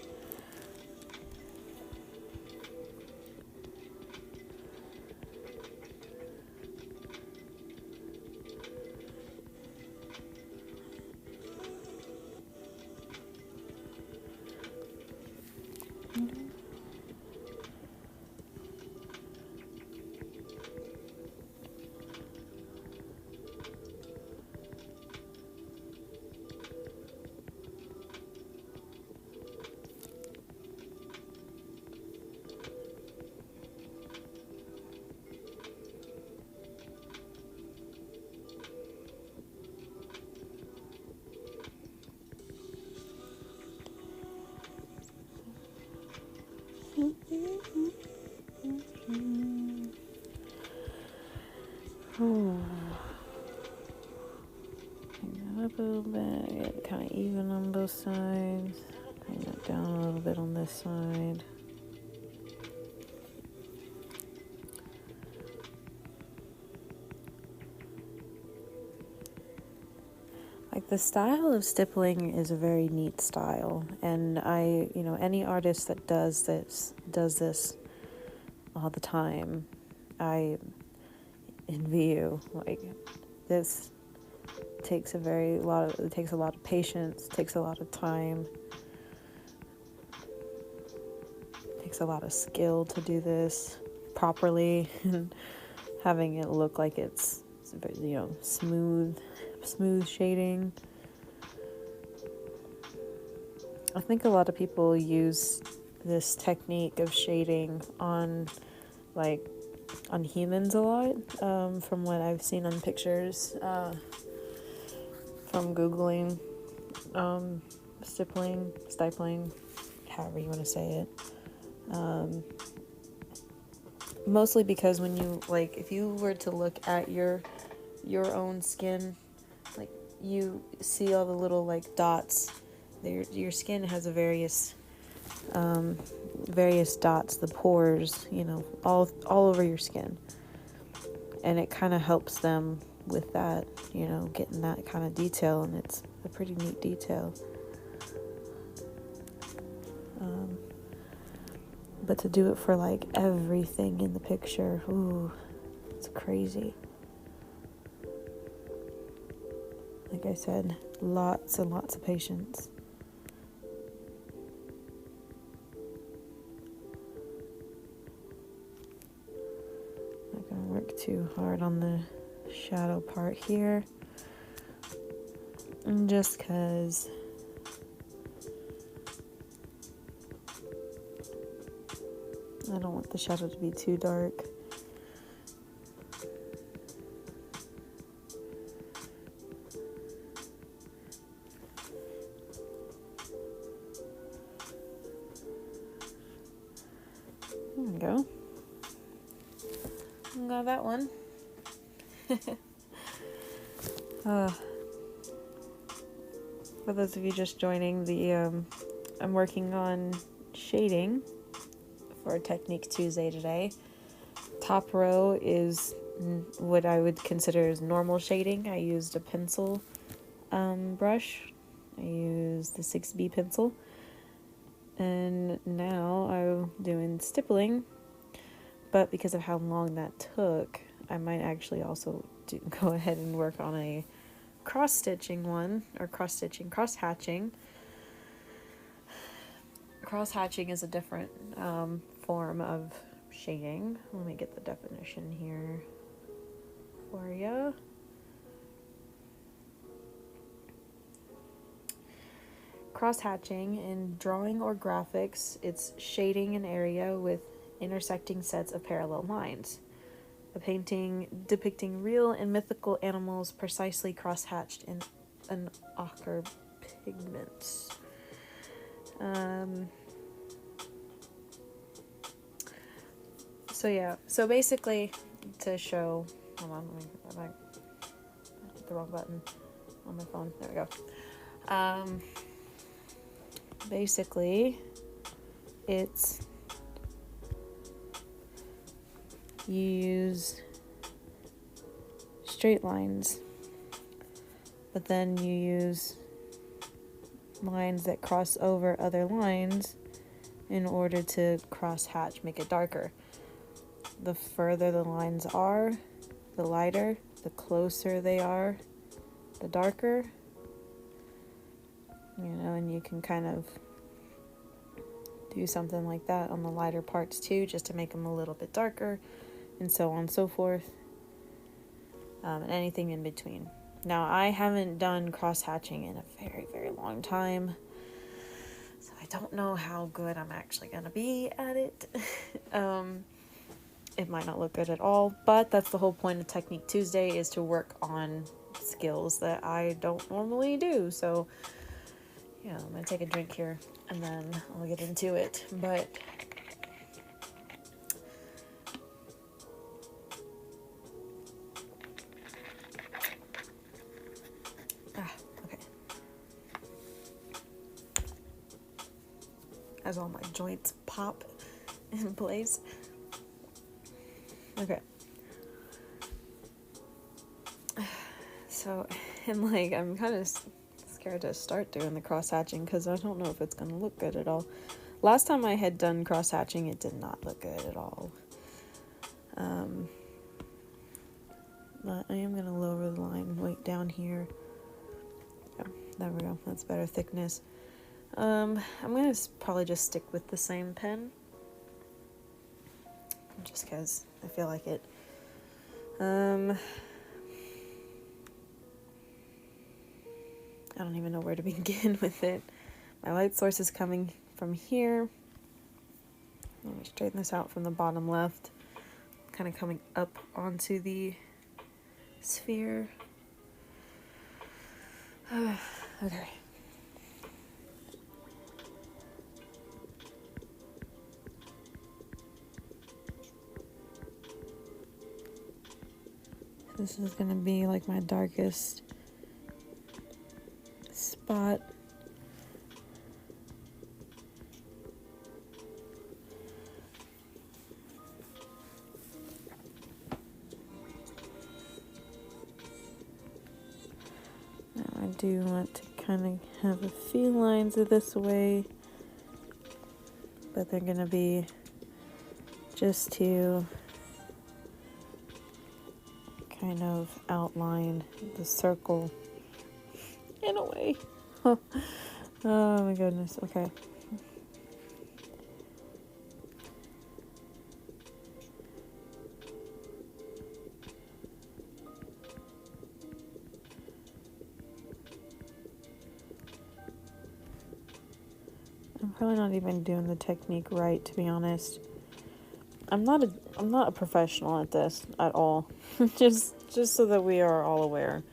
Bring that up a little bit. Get it kind of even on both sides. Bring it down a little bit on this side. Like, the style of stippling is a very neat style, and any artist that does this all the time, I envy you. Like, this takes it takes a lot of patience, takes a lot of time, takes a lot of skill to do this properly, and having it look like it's smooth shading. I think a lot of people use this technique of shading on humans a lot, from what I've seen on pictures, from Googling, stippling, however you want to say it. Mostly because when you, if you were to look at your own skin, you see all the little, dots. Your skin has a various dots, the pores, all over your skin. And it kind of helps them with that, getting that kind of detail, and it's a pretty neat detail. But to do it for, everything in the picture, ooh, it's crazy. Like I said, lots and lots of patience. Not gonna work too hard on the shadow part here. And just because I don't want the shadow to be too dark. There we go. Got that one. For those of you just joining, I'm working on shading for Technique Tuesday today. Top row is what I would consider as normal shading. I used a pencil brush. I used the 6B pencil. And now I'm doing stippling. But because of how long that took, I might actually also go ahead and work on a cross-hatching. Cross-hatching is a different form of shading. Let me get the definition here for you. Cross-hatching in drawing or graphics, it's shading an area with intersecting sets of parallel lines. A painting depicting real and mythical animals precisely cross-hatched in an ochre pigment. So basically, to show, hold on, I hit the wrong button on my phone. There we go. Basically, it's you use straight lines, but then you use lines that cross over other lines in order to cross-hatch, make it darker. The further the lines are, the lighter. The closer they are, the darker. And you can kind of do something like that on the lighter parts too, just to make them a little bit darker, and so on and so forth. And anything in between. Now, I haven't done cross-hatching in a very, very long time, so I don't know how good I'm actually going to be at it. It might not look good at all, but that's the whole point of Technique Tuesday, is to work on skills that I don't normally do. So, I'm going to take a drink here, and then I'll get into it. But okay. as all my joints pop in place. Okay. So, and like, I'm kind of scared to start doing the cross hatching because I don't know if it's going to look good at all. Last time I had done cross hatching, it did not look good at all. But I am going to lower the line right down here. Yeah, there we go. That's better thickness. I'm going to probably just stick with the same pen. Just because I feel like it. I don't even know where to begin with it. My light source is coming from here. Let me straighten this out from the bottom left. Kind of coming up onto the sphere. Okay. This is gonna be like my darkest spot. Now I do want to kind of have a few lines of this way, but they're gonna be just to kind of outline the circle in a way. Oh my goodness, okay. I'm probably not even doing the technique right, to be honest. I'm not a professional at this at all. just so that we are all aware.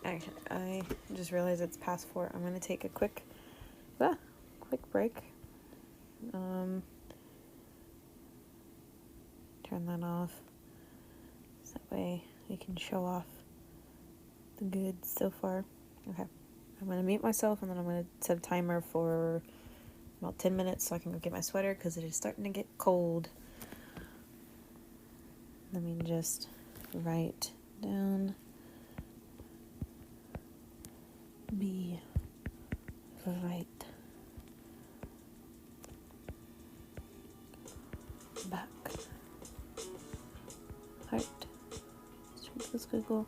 Okay, I just realized it's past 4. I'm gonna take a quick break. Turn that off. So that way we can show off the goods so far. Okay, I'm gonna mute myself and then I'm gonna set a timer for about 10 minutes so I can go get my sweater because it is starting to get cold. Let me just write down be right back. Heart. Squiggle.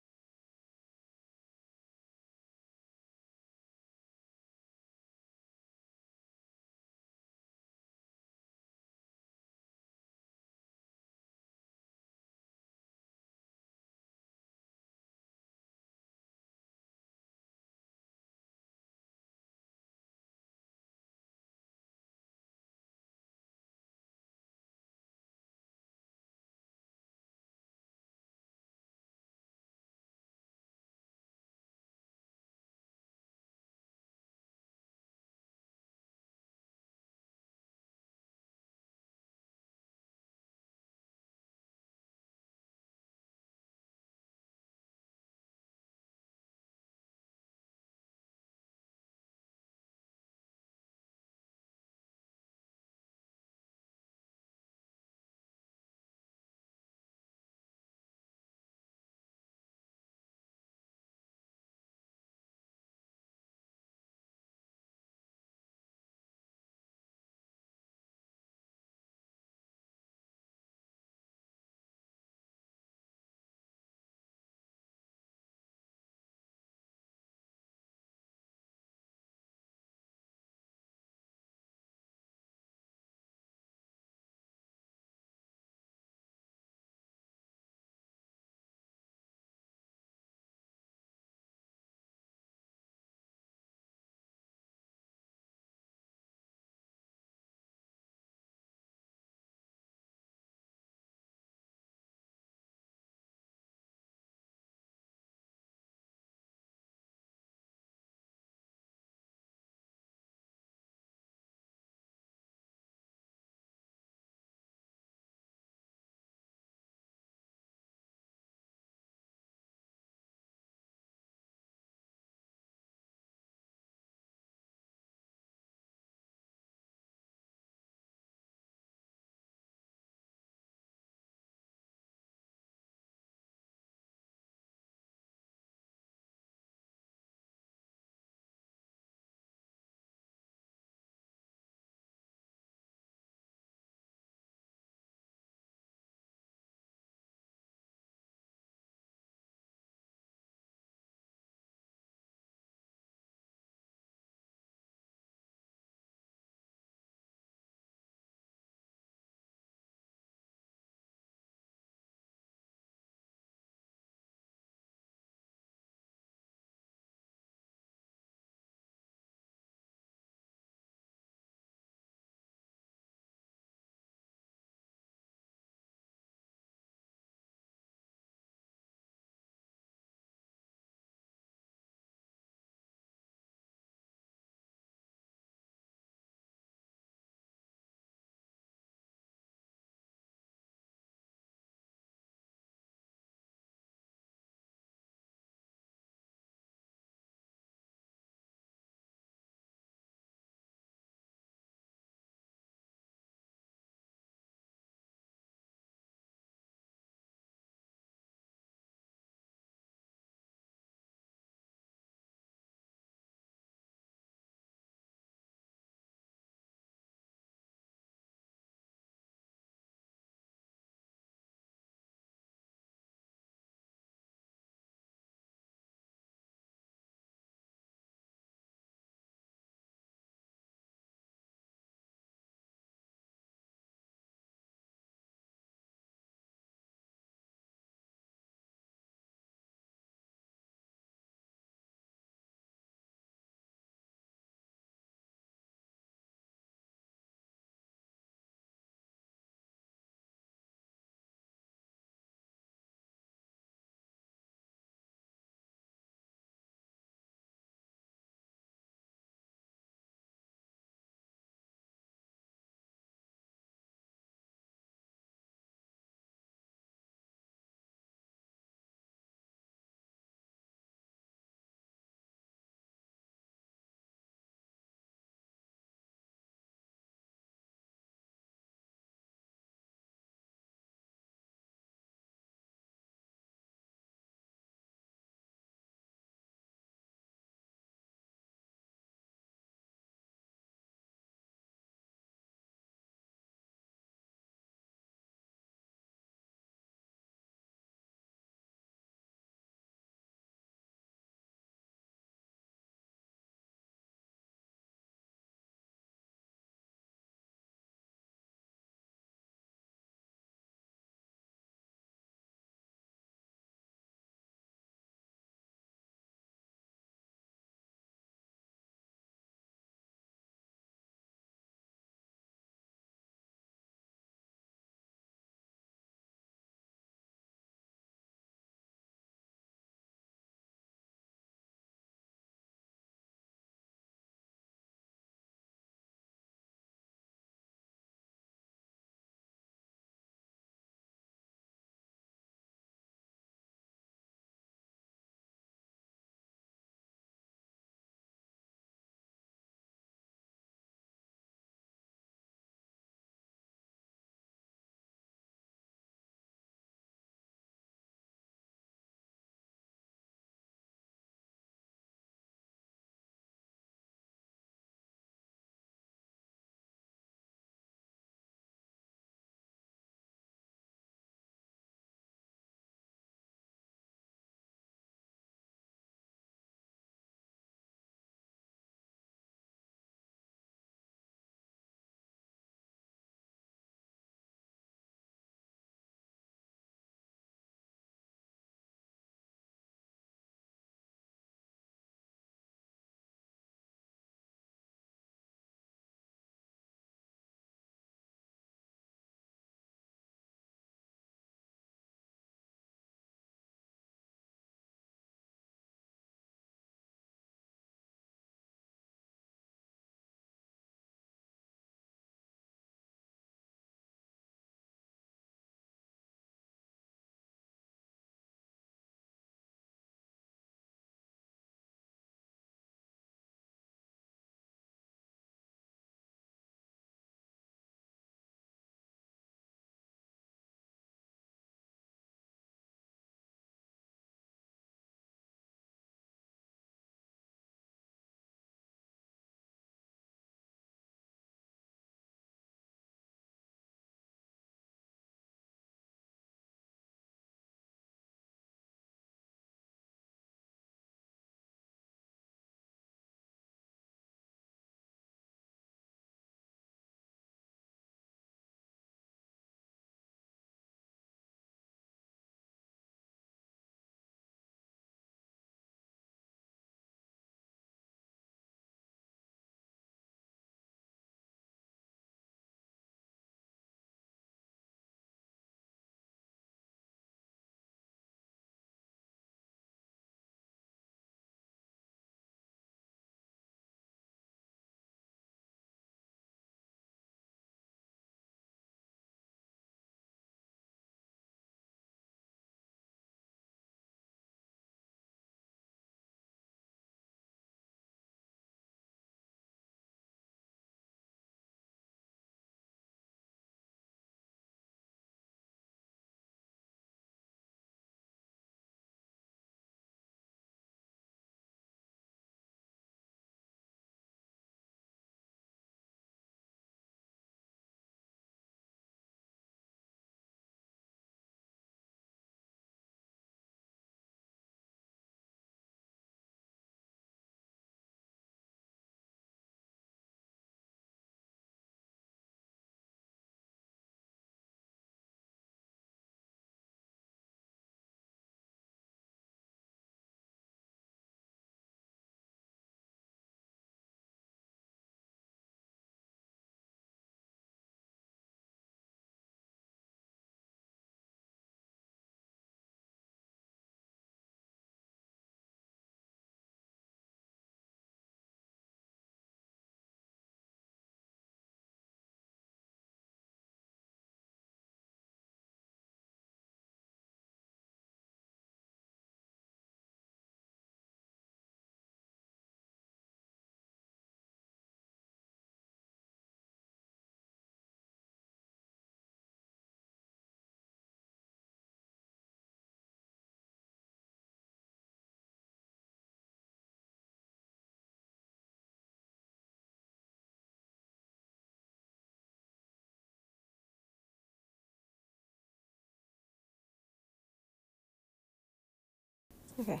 Okay.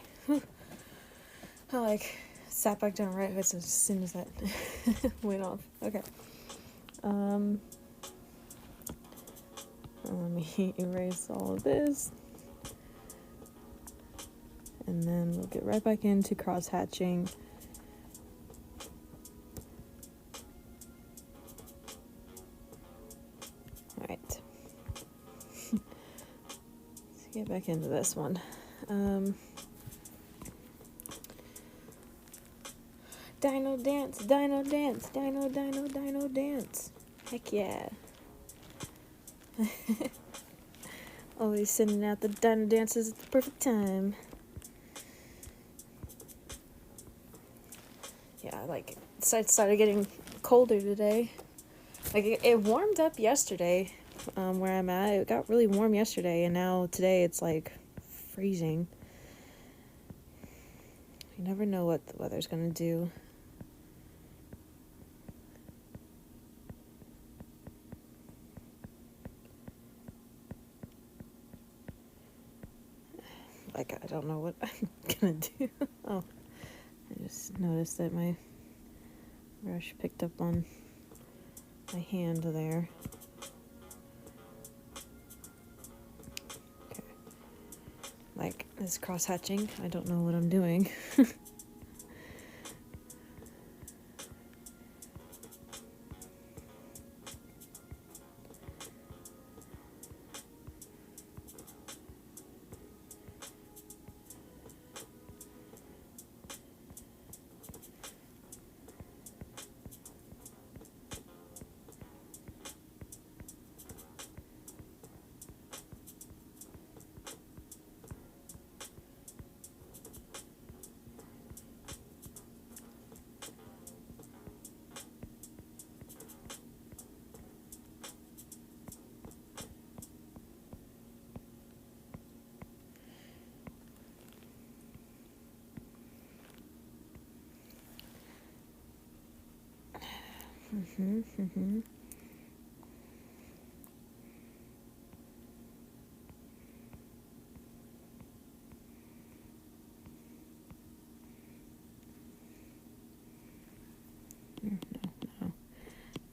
I like sat back down right as soon as that went off. Okay. Let me erase all of this. And then we'll get right back into cross hatching. Alright. Let's get back into this one. Dino dance, dino dance, dino, dino, dino dance. Heck yeah. Always sending out the dino dances at the perfect time. Yeah, like, it started getting colder today. Like, it warmed up yesterday, where I'm at. It got really warm yesterday, and now today it's, like, freezing. You never know what the weather's gonna do. Like, I don't know what I'm gonna do. Oh, I just noticed that my brush picked up on my hand there. Okay. Like, this cross-hatching, I don't know what I'm doing. Mm-hmm.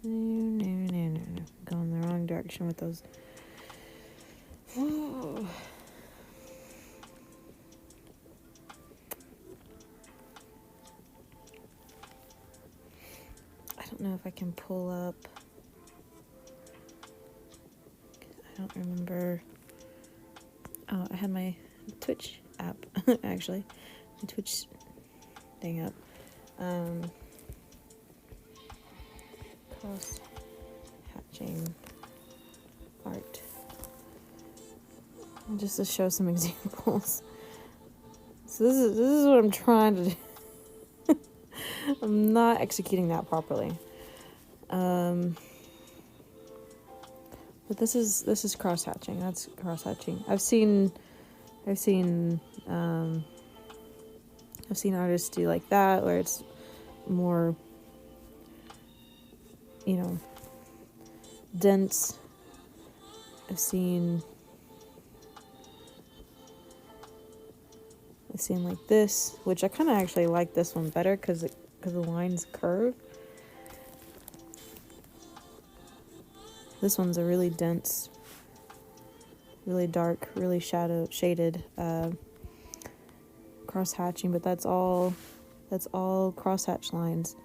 No. Going the wrong direction with those. Oh. I don't know if I can pull up. I don't remember. Oh, I had my Twitch app, actually. My Twitch thing up. Cross hatching art. And just to show some examples. So this is what I'm trying to do. I'm not executing that properly. But this is cross hatching. That's cross hatching. I've seen artists do like that, where it's more, dense. I've seen like this, which I kind of actually like this one better because the lines curve. This one's a really dense, really dark, really shaded cross hatching, but that's all cross hatch lines.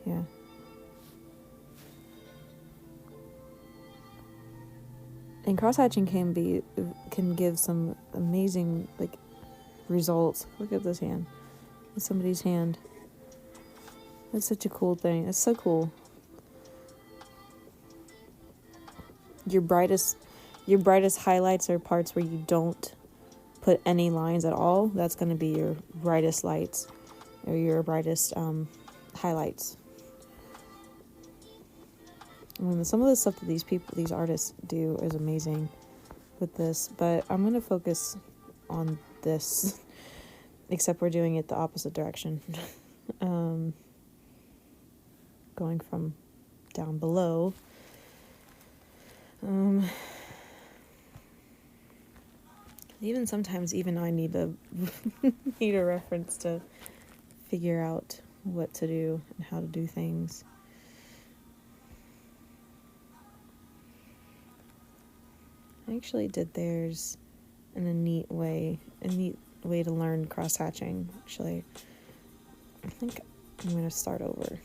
Yeah. And cross hatching can give some amazing results. Look at this hand. It's somebody's hand. That's such a cool thing. It's so cool. Your brightest highlights are parts where you don't put any lines at all. That's going to be your brightest lights or your brightest highlights. I mean, some of the stuff that these artists do is amazing with this, but I'm going to focus on this, except we're doing it the opposite direction. Going from down below. Even sometimes, even I need a need a reference to figure out what to do and how to do things. I actually did theirs in a neat way to learn cross-hatching. Actually, I think I'm going to start over.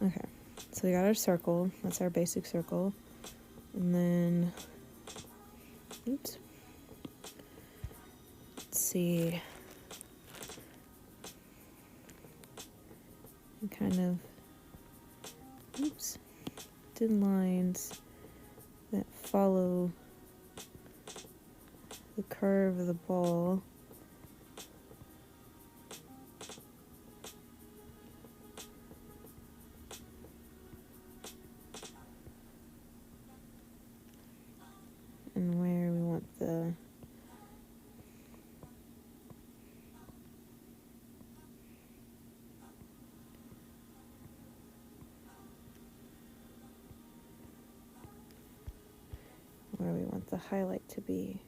Okay, so we got our circle. That's our basic circle. And then, oops. Let's see. And kind of, oops, did lines that follow the curve of the ball. And where we want the highlight to be,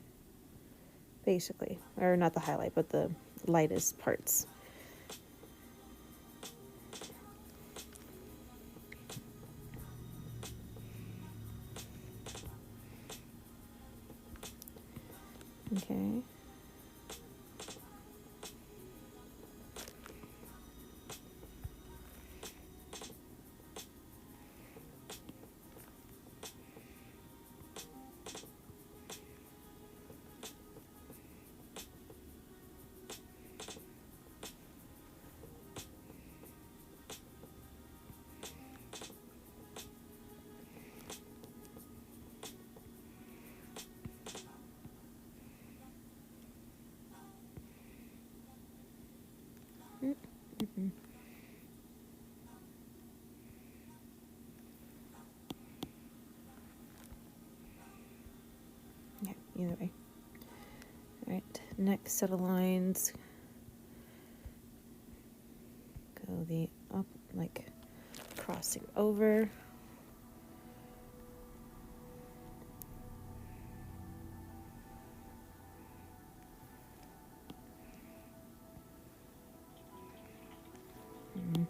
basically, or not the highlight, but the lightest parts. Okay. Mm-hmm. Yeah, either way. Alright, next set of lines. Go the up, like crossing over. Mm-hmm.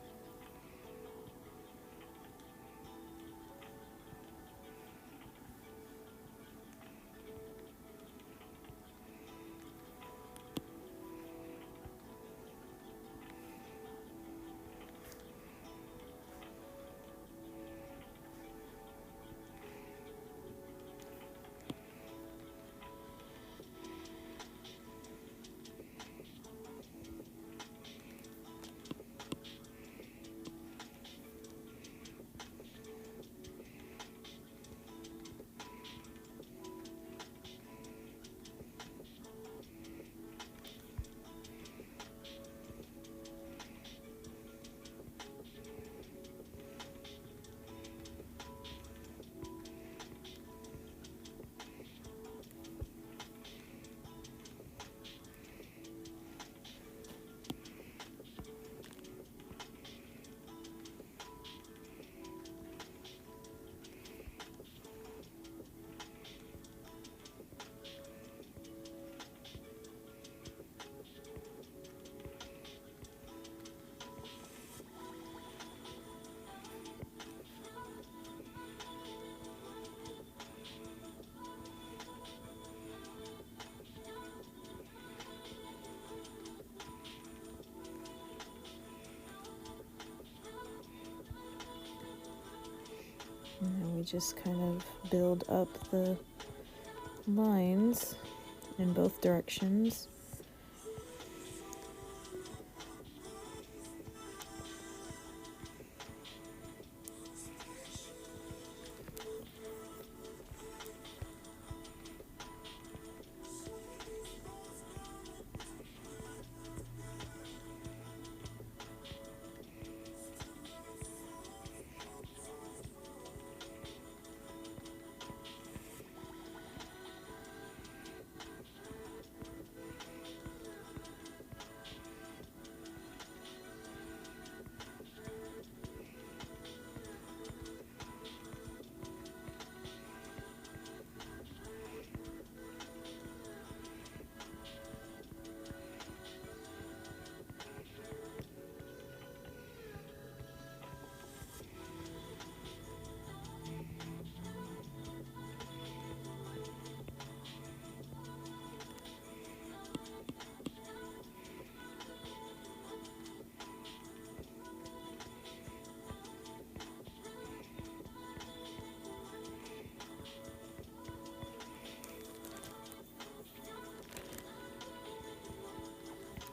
And then we just kind of build up the lines in both directions.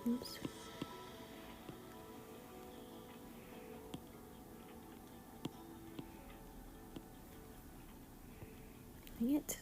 Oops. Dang it.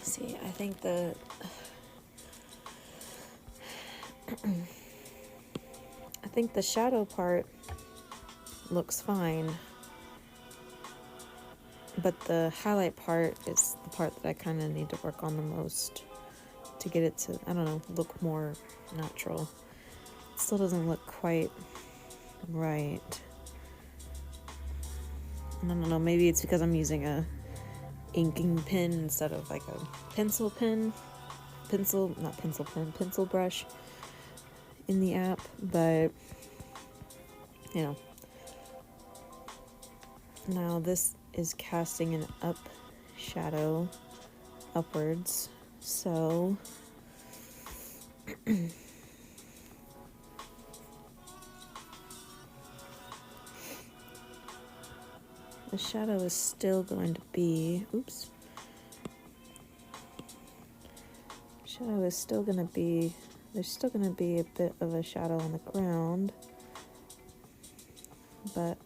See, I think the shadow part looks fine, but the highlight part is the part that I kind of need to work on the most to get it to, I don't know, look more natural. It still doesn't look quite right. I don't know, maybe it's because I'm using a inking pen instead of like a pencil brush in the app, but you know. Now this is casting an up shadow upwards, so the shadow is still going to be, shadow is still going to be, there's still going to be a bit of a shadow on the ground, but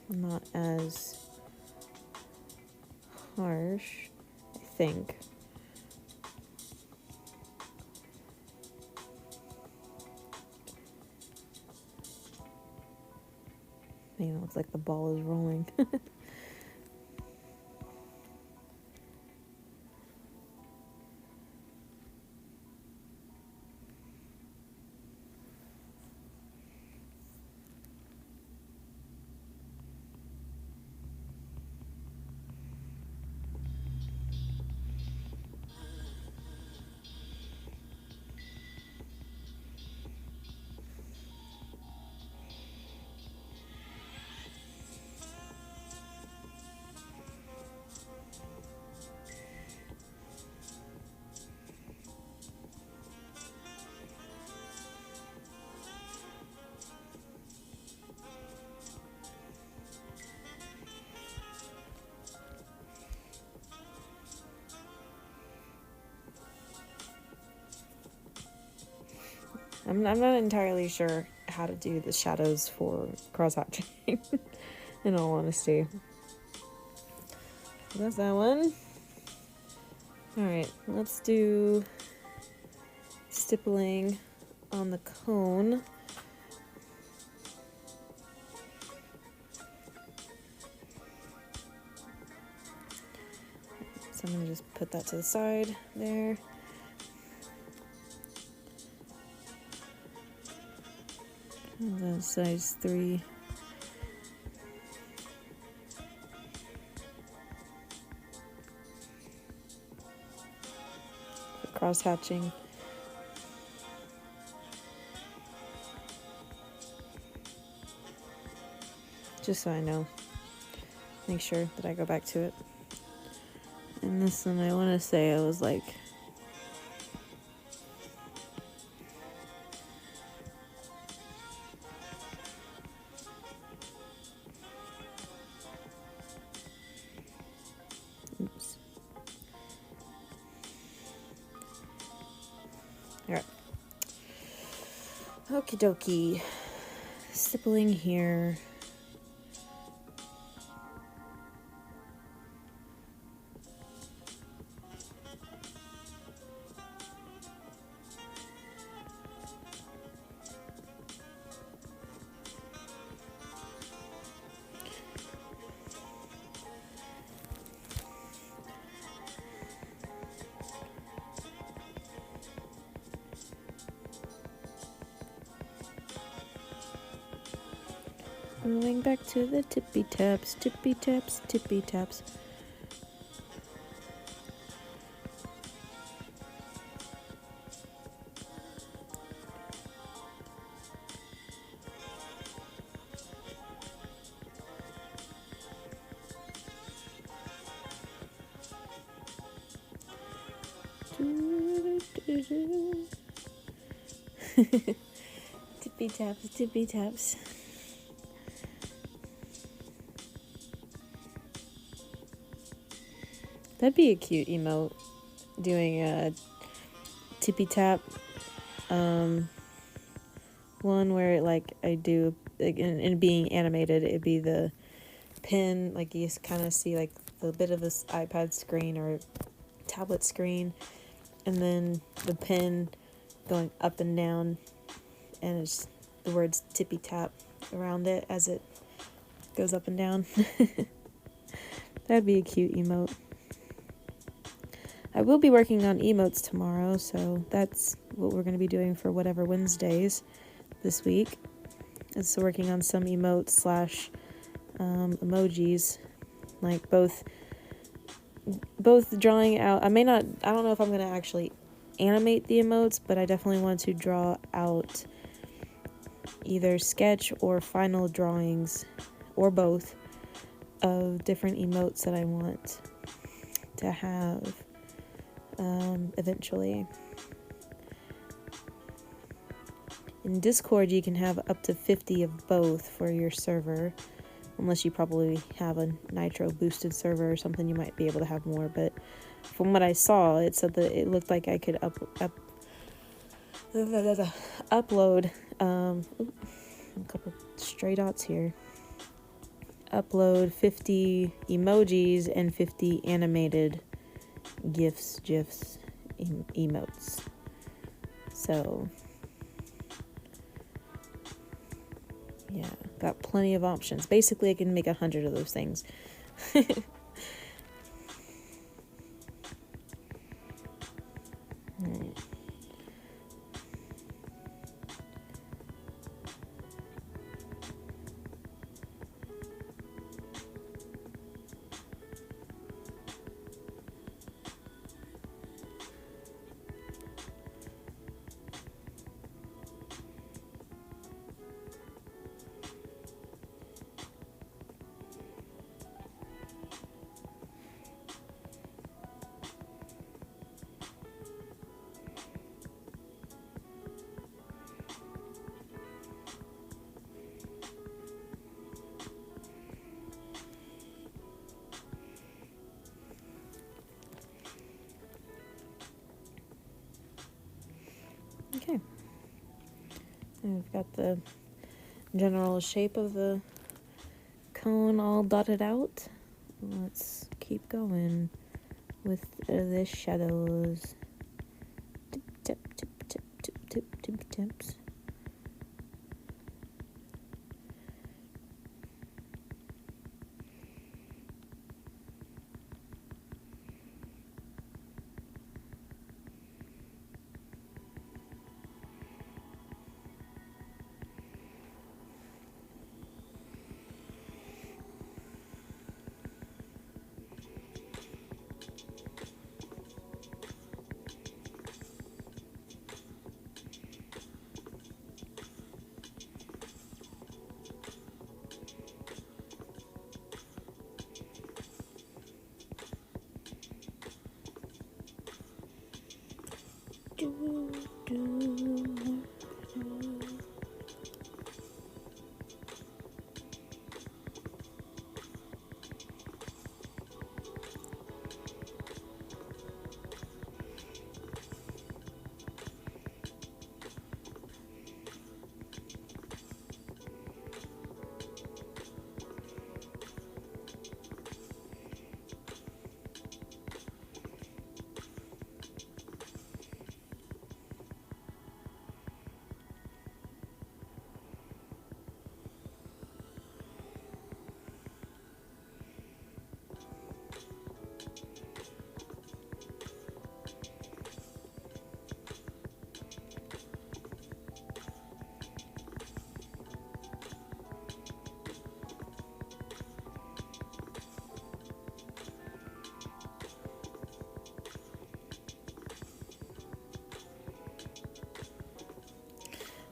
not as harsh, I think. Man, it looks like the ball is rolling. I'm not entirely sure how to do the shadows for cross-hatching, in all honesty. That's that one. Alright, let's do stippling on the cone. So I'm going to just put that to the side there. And then size 3. For cross hatching. Just so I know. Make sure that I go back to it. And this one, I want to say I was like... Oops. Alright. Okie dokie. Stippling here. Moving back to the tippy taps, tippy taps, tippy taps. Tippy taps, tippy taps. That'd be a cute emote, doing a tippy tap, one where like I do, like, in being animated, it'd be the pin, like you kind of see like the bit of this iPad screen or tablet screen, and then the pin going up and down, and it's the words tippy tap around it as it goes up and down. That'd be a cute emote. I will be working on emotes tomorrow, so that's what we're going to be doing for whatever Wednesdays this week. It's working on some emotes / emojis, like both drawing out. I don't know if I'm going to actually animate the emotes, but I definitely want to draw out either sketch or final drawings, or both, of different emotes that I want to have eventually. In Discord, you can have up to 50 of both for your server, unless you probably have a nitro boosted server or something. You might be able to have more, but from what I saw, it said that it looked like I could upload a couple stray dots here, upload 50 emojis and 50 animated GIFs, emotes. So, yeah, got plenty of options. Basically, I can make 100 of those things. Right. Okay. And we've got the general shape of the cone all dotted out. Let's keep going with the shadows. Tip, tip, tip, tip, tip, tip, tip, tips. Do, do, do.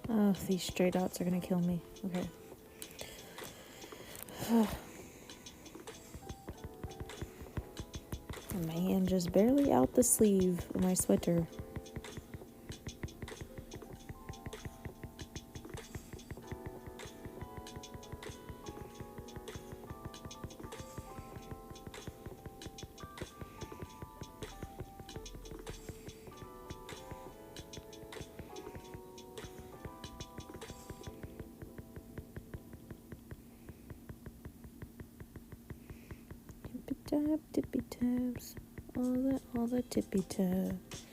Oh, these stray dots are gonna kill me. Okay. And my hand just barely out the sleeve of my sweater. Tippy taps, all the tippy taps.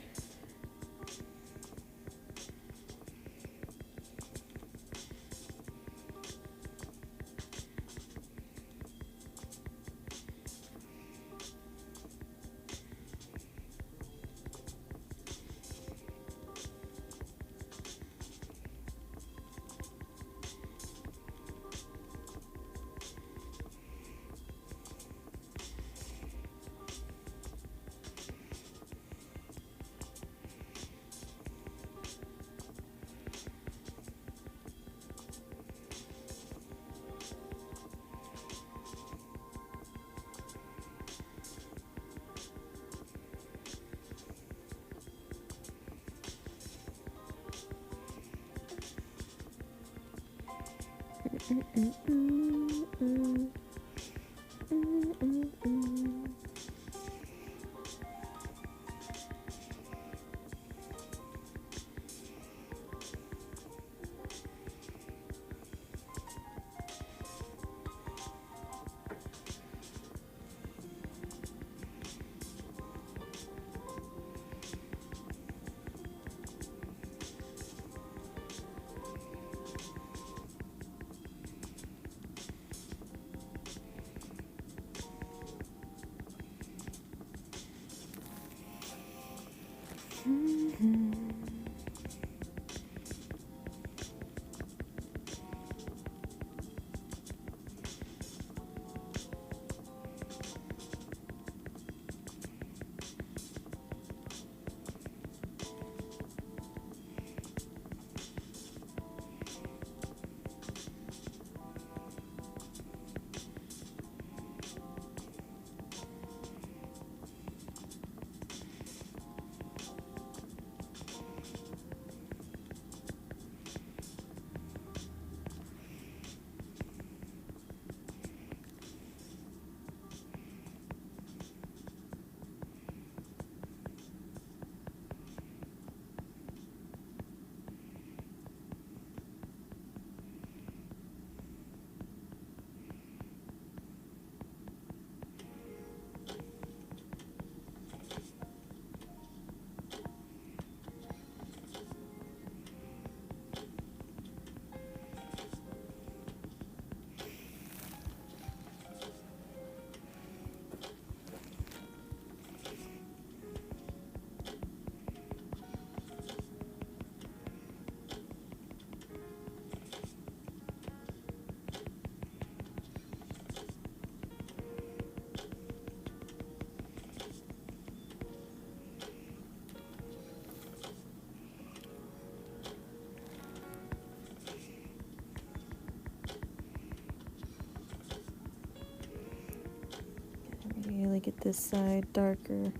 really get this side darker.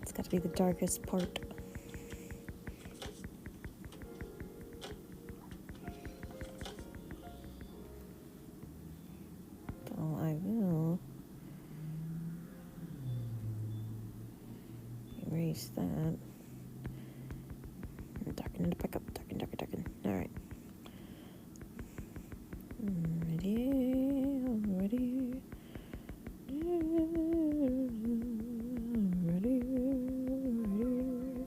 It's got to be the darkest part. Oh, I will erase that. Darken it back up. Darken, darken, darken. Alright. Ready. I'm ready. I'm ready. Ready.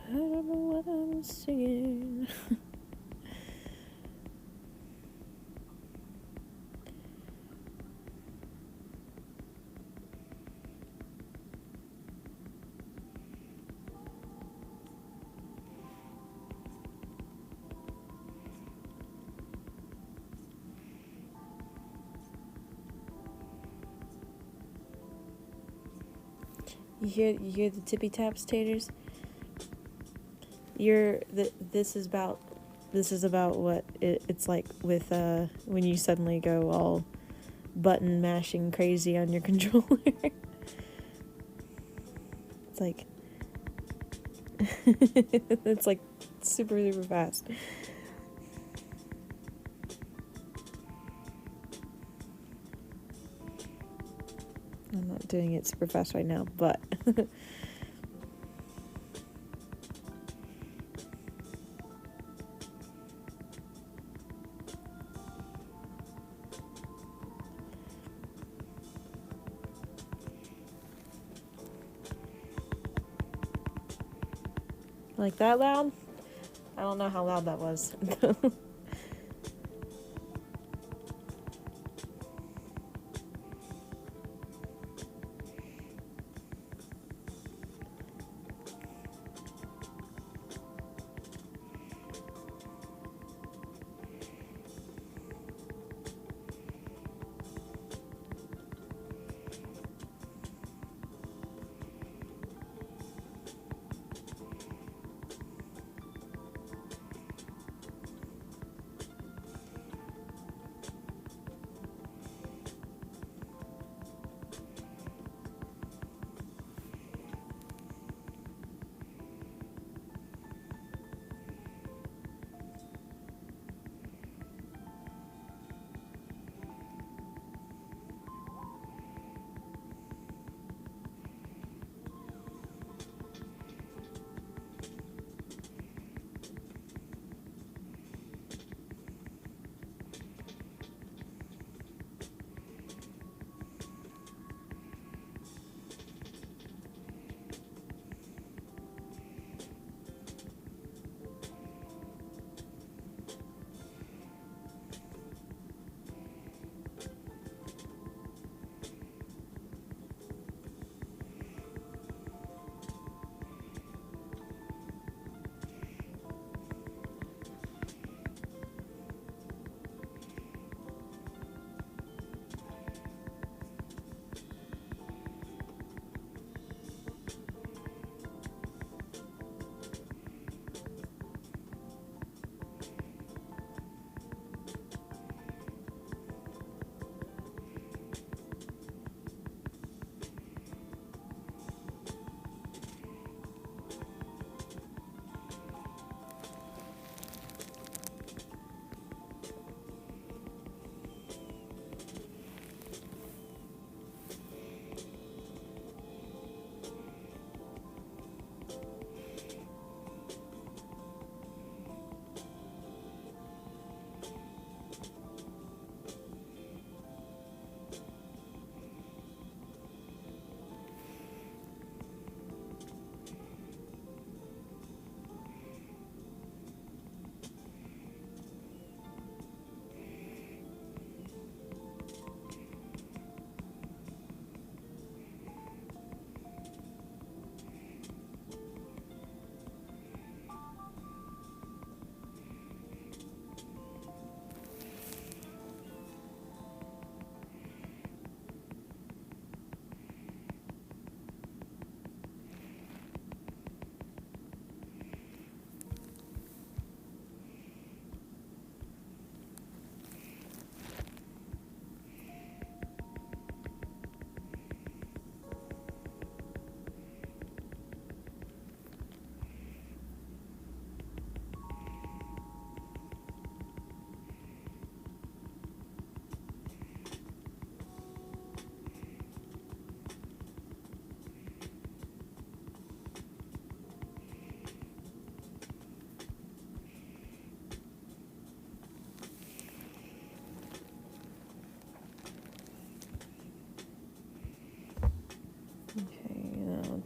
I don't know what I'm singing. You hear the tippy taps, taters? This is about what it's like with when you suddenly go all button mashing crazy on your controller. It's like it's like super super fast. I'm not doing it super fast right now, but like that loud? I don't know how loud that was.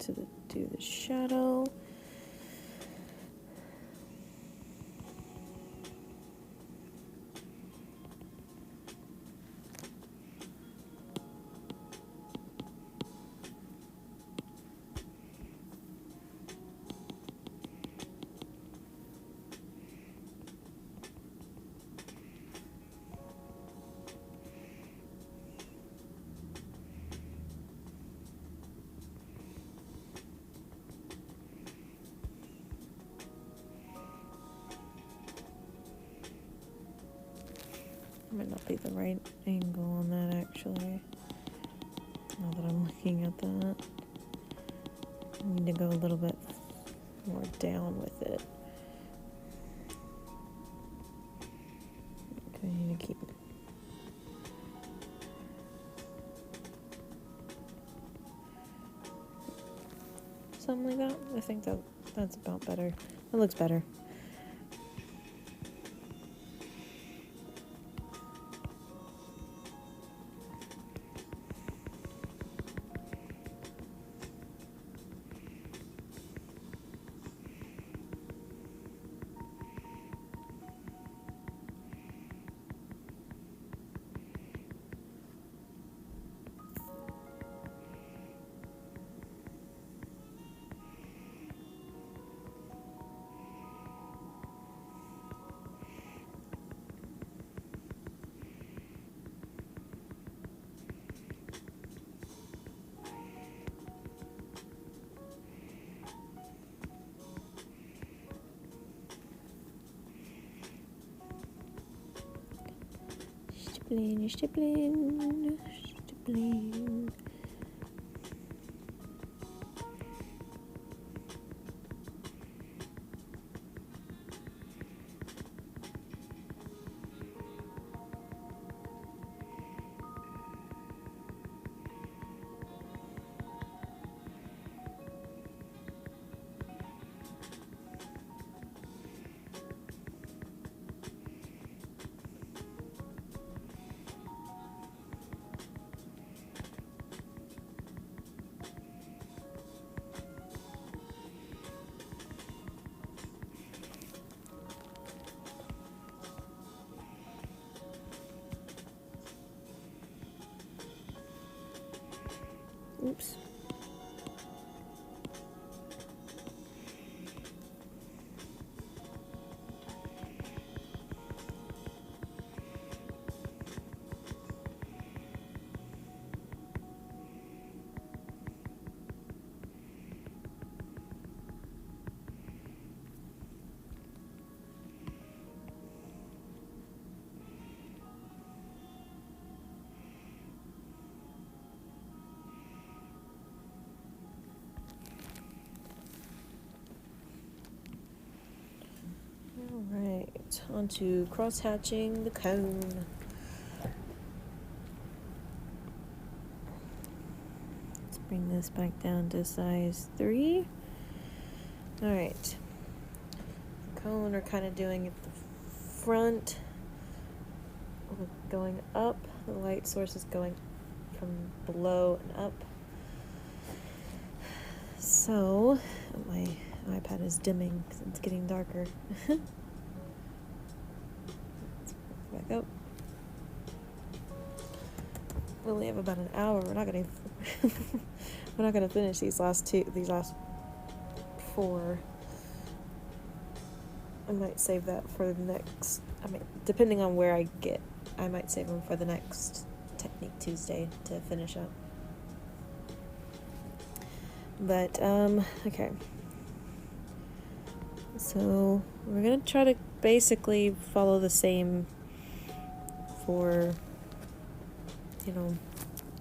to do the shadow. Might not be the right angle on that actually. Now that I'm looking at that, I need to go a little bit more down with it. Okay, I need to keep something like that. I think that's about better. That looks better. Stippling. Oops. Alright, on to cross-hatching the cone. Let's bring this back down to size 3. Alright. The cone we're kind of doing at the front. We're going up. The light source is going from below and up. So, my iPad is dimming because it's getting darker. Let's back up. We only have about an hour. We're not gonna finish these last 4. I might save that for the next. Depending on where I get, I might save them for the next Technique Tuesday to finish up. But okay. So we're gonna try to basically follow the same for,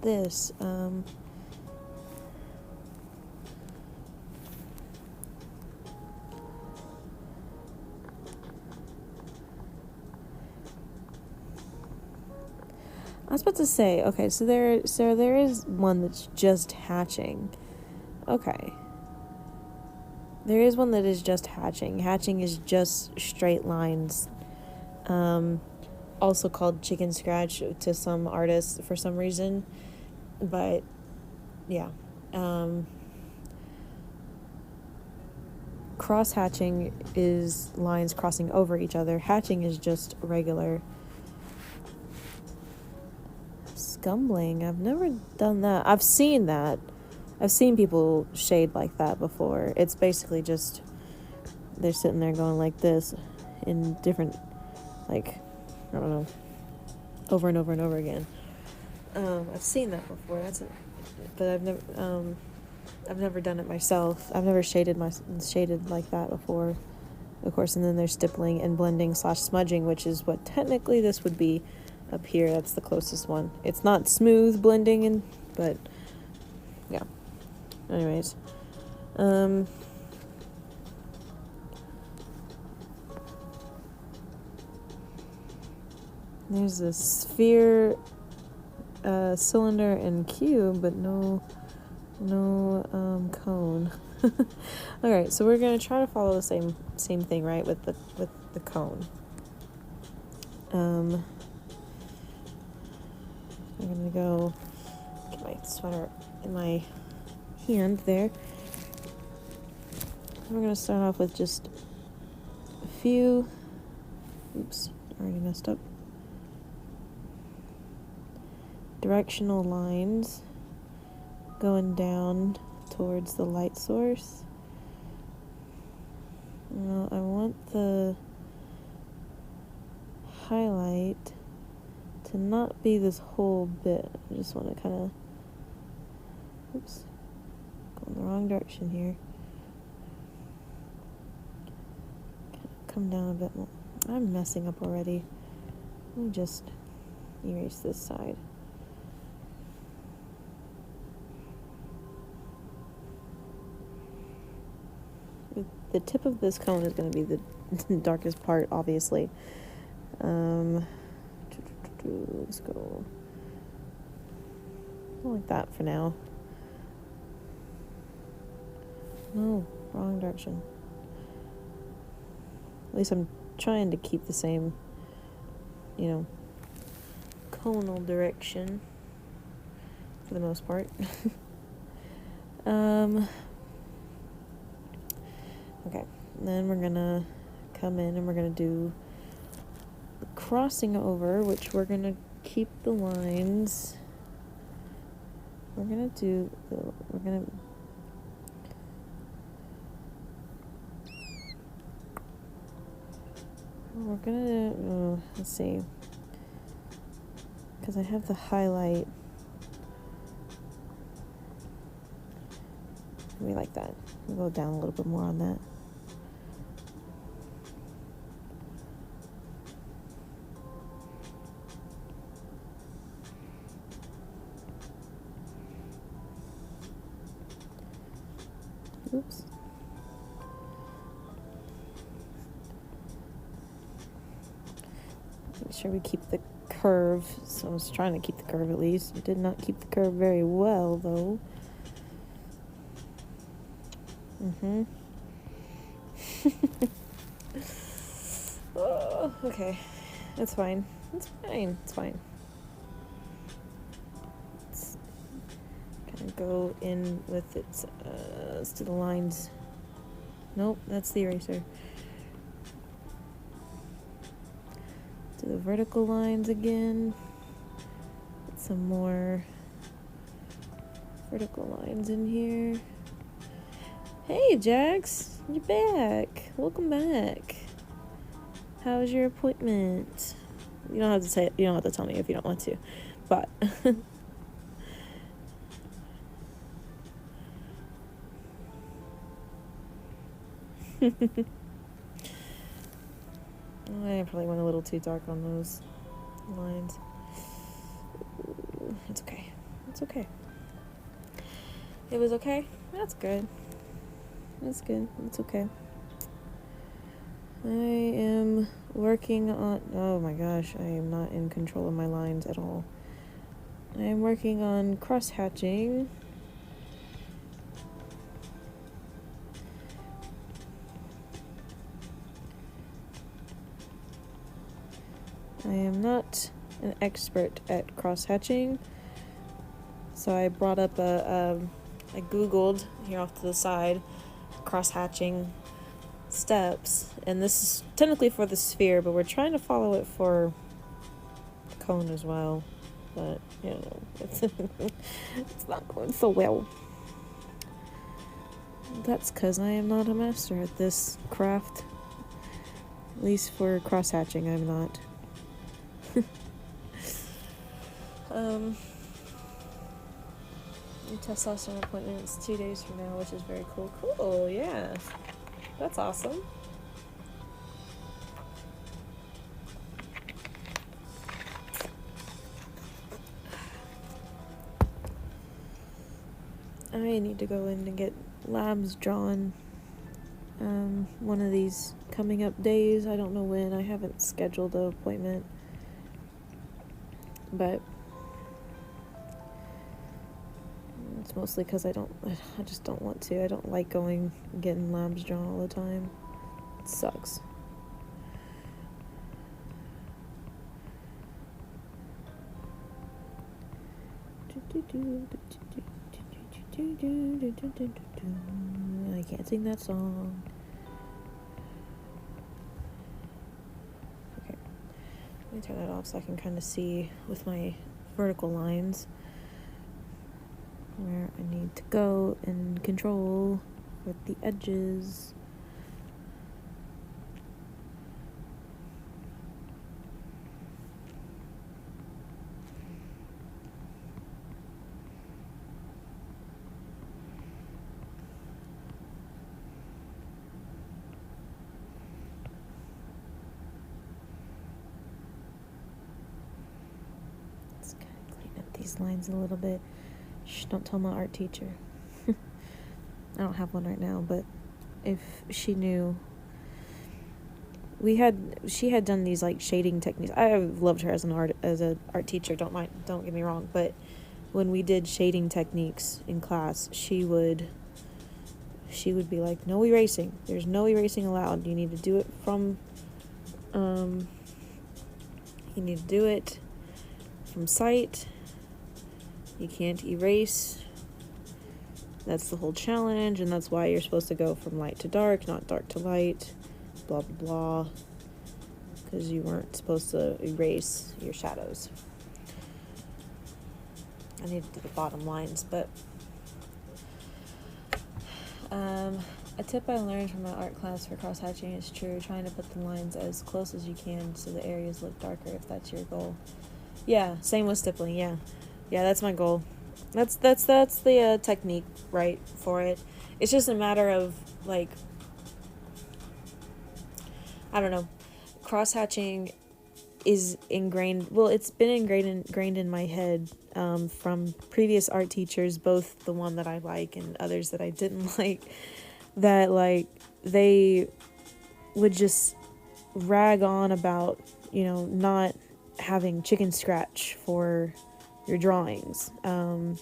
this. I was about to say, okay, so there is one that's just hatching. Okay. There is one that is just hatching. Hatching is just straight lines. Also called chicken scratch to some artists for some reason. But, yeah. cross hatching is lines crossing over each other. Hatching is just regular scumbling. I've never done that. I've seen that. I've seen people shade like that before. It's basically just they're sitting there going like this in different, like, I don't know, over and over and over again. I've seen that before. But I've never done it myself. I've never shaded like that before, of course. And then there's stippling and blending / smudging, which is what technically this would be up here. That's the closest one. It's not smooth blending, but yeah. Anyways, there's a sphere, cylinder, and cube, but no cone. All right, so we're gonna try to follow the same thing, right, with the cone. I'm gonna go get my sweater in my hand there. We're gonna start off with just a few. Oops, already messed up. Directional lines going down towards the light source. Now I want the highlight to not be this whole bit. I just want to kind of, oops, go in the wrong direction here. Come down a bit more. I'm messing up already. Let me just erase this side. The tip of this cone is going to be the darkest part, obviously. Let's go like that for now. No, wrong direction. At least I'm trying to keep the same, conal direction for the most part. Okay, and then we're gonna come in and we're gonna do the crossing over, which we're gonna keep the lines. We're gonna let's see, because I have the highlight. We like that. We'll go down a little bit more on that. Oops. Make sure we keep the curve. So I was trying to keep the curve at least. I did not keep the curve very well, though. Oh, okay. It's fine. It's fine. It's fine. Let's kind of go in with it. Let's do the lines. Nope, that's the eraser. Do the vertical lines again. Get some more vertical lines in here. Hey, Jax, you're back. Welcome back. How was your appointment? You don't have to say it. You don't have to tell me if you don't want to, but I probably went a little too dark on those lines. It's okay. It's okay. It was okay? That's good. That's good. It's okay. I am working on... Oh my gosh, I am not in control of my lines at all. I am working on cross-hatching. I am not an expert at cross-hatching, so I brought up I googled here off to the side cross-hatching steps, and this is technically for the sphere, but we're trying to follow it for cone as well. But you know, it's not going so well. That's because I am not a master at this craft. At least for cross hatching, I'm not. Your testosterone appointment is 2 days from now, which is very cool. Cool, yeah. That's awesome. I need to go in and get labs drawn one of these coming up days. I don't know when. I haven't scheduled an appointment. But it's mostly because I just don't want to. I don't like going and getting labs drawn all the time. It sucks. I can't sing that song. Okay. Let me turn that off so I can kind of see with my vertical lines where I need to go and control with the edges. Let's kind of clean up these lines a little bit. Shh, don't tell my art teacher. I don't have one right now, but if she knew, she had done these like shading techniques. I loved her as an art teacher. Don't get me wrong, but when we did shading techniques in class, she would be like, no erasing. There's no erasing allowed. You need to do it from sight. You can't erase. That's the whole challenge, and that's why you're supposed to go from light to dark, not dark to light, blah, blah, blah, because you weren't supposed to erase your shadows. I need to do the bottom lines, but a tip I learned from my art class for cross-hatching is trying to put the lines as close as you can so the areas look darker, if that's your goal. Yeah, same with stippling, yeah, that's my goal. That's the technique, right, for it. It's just a matter of, like, I don't know, cross-hatching is ingrained, well, it's been ingrained in my head from previous art teachers, both the one that I like and others that I didn't like, that, like, they would just rag on about, not having chicken scratch for your drawings, and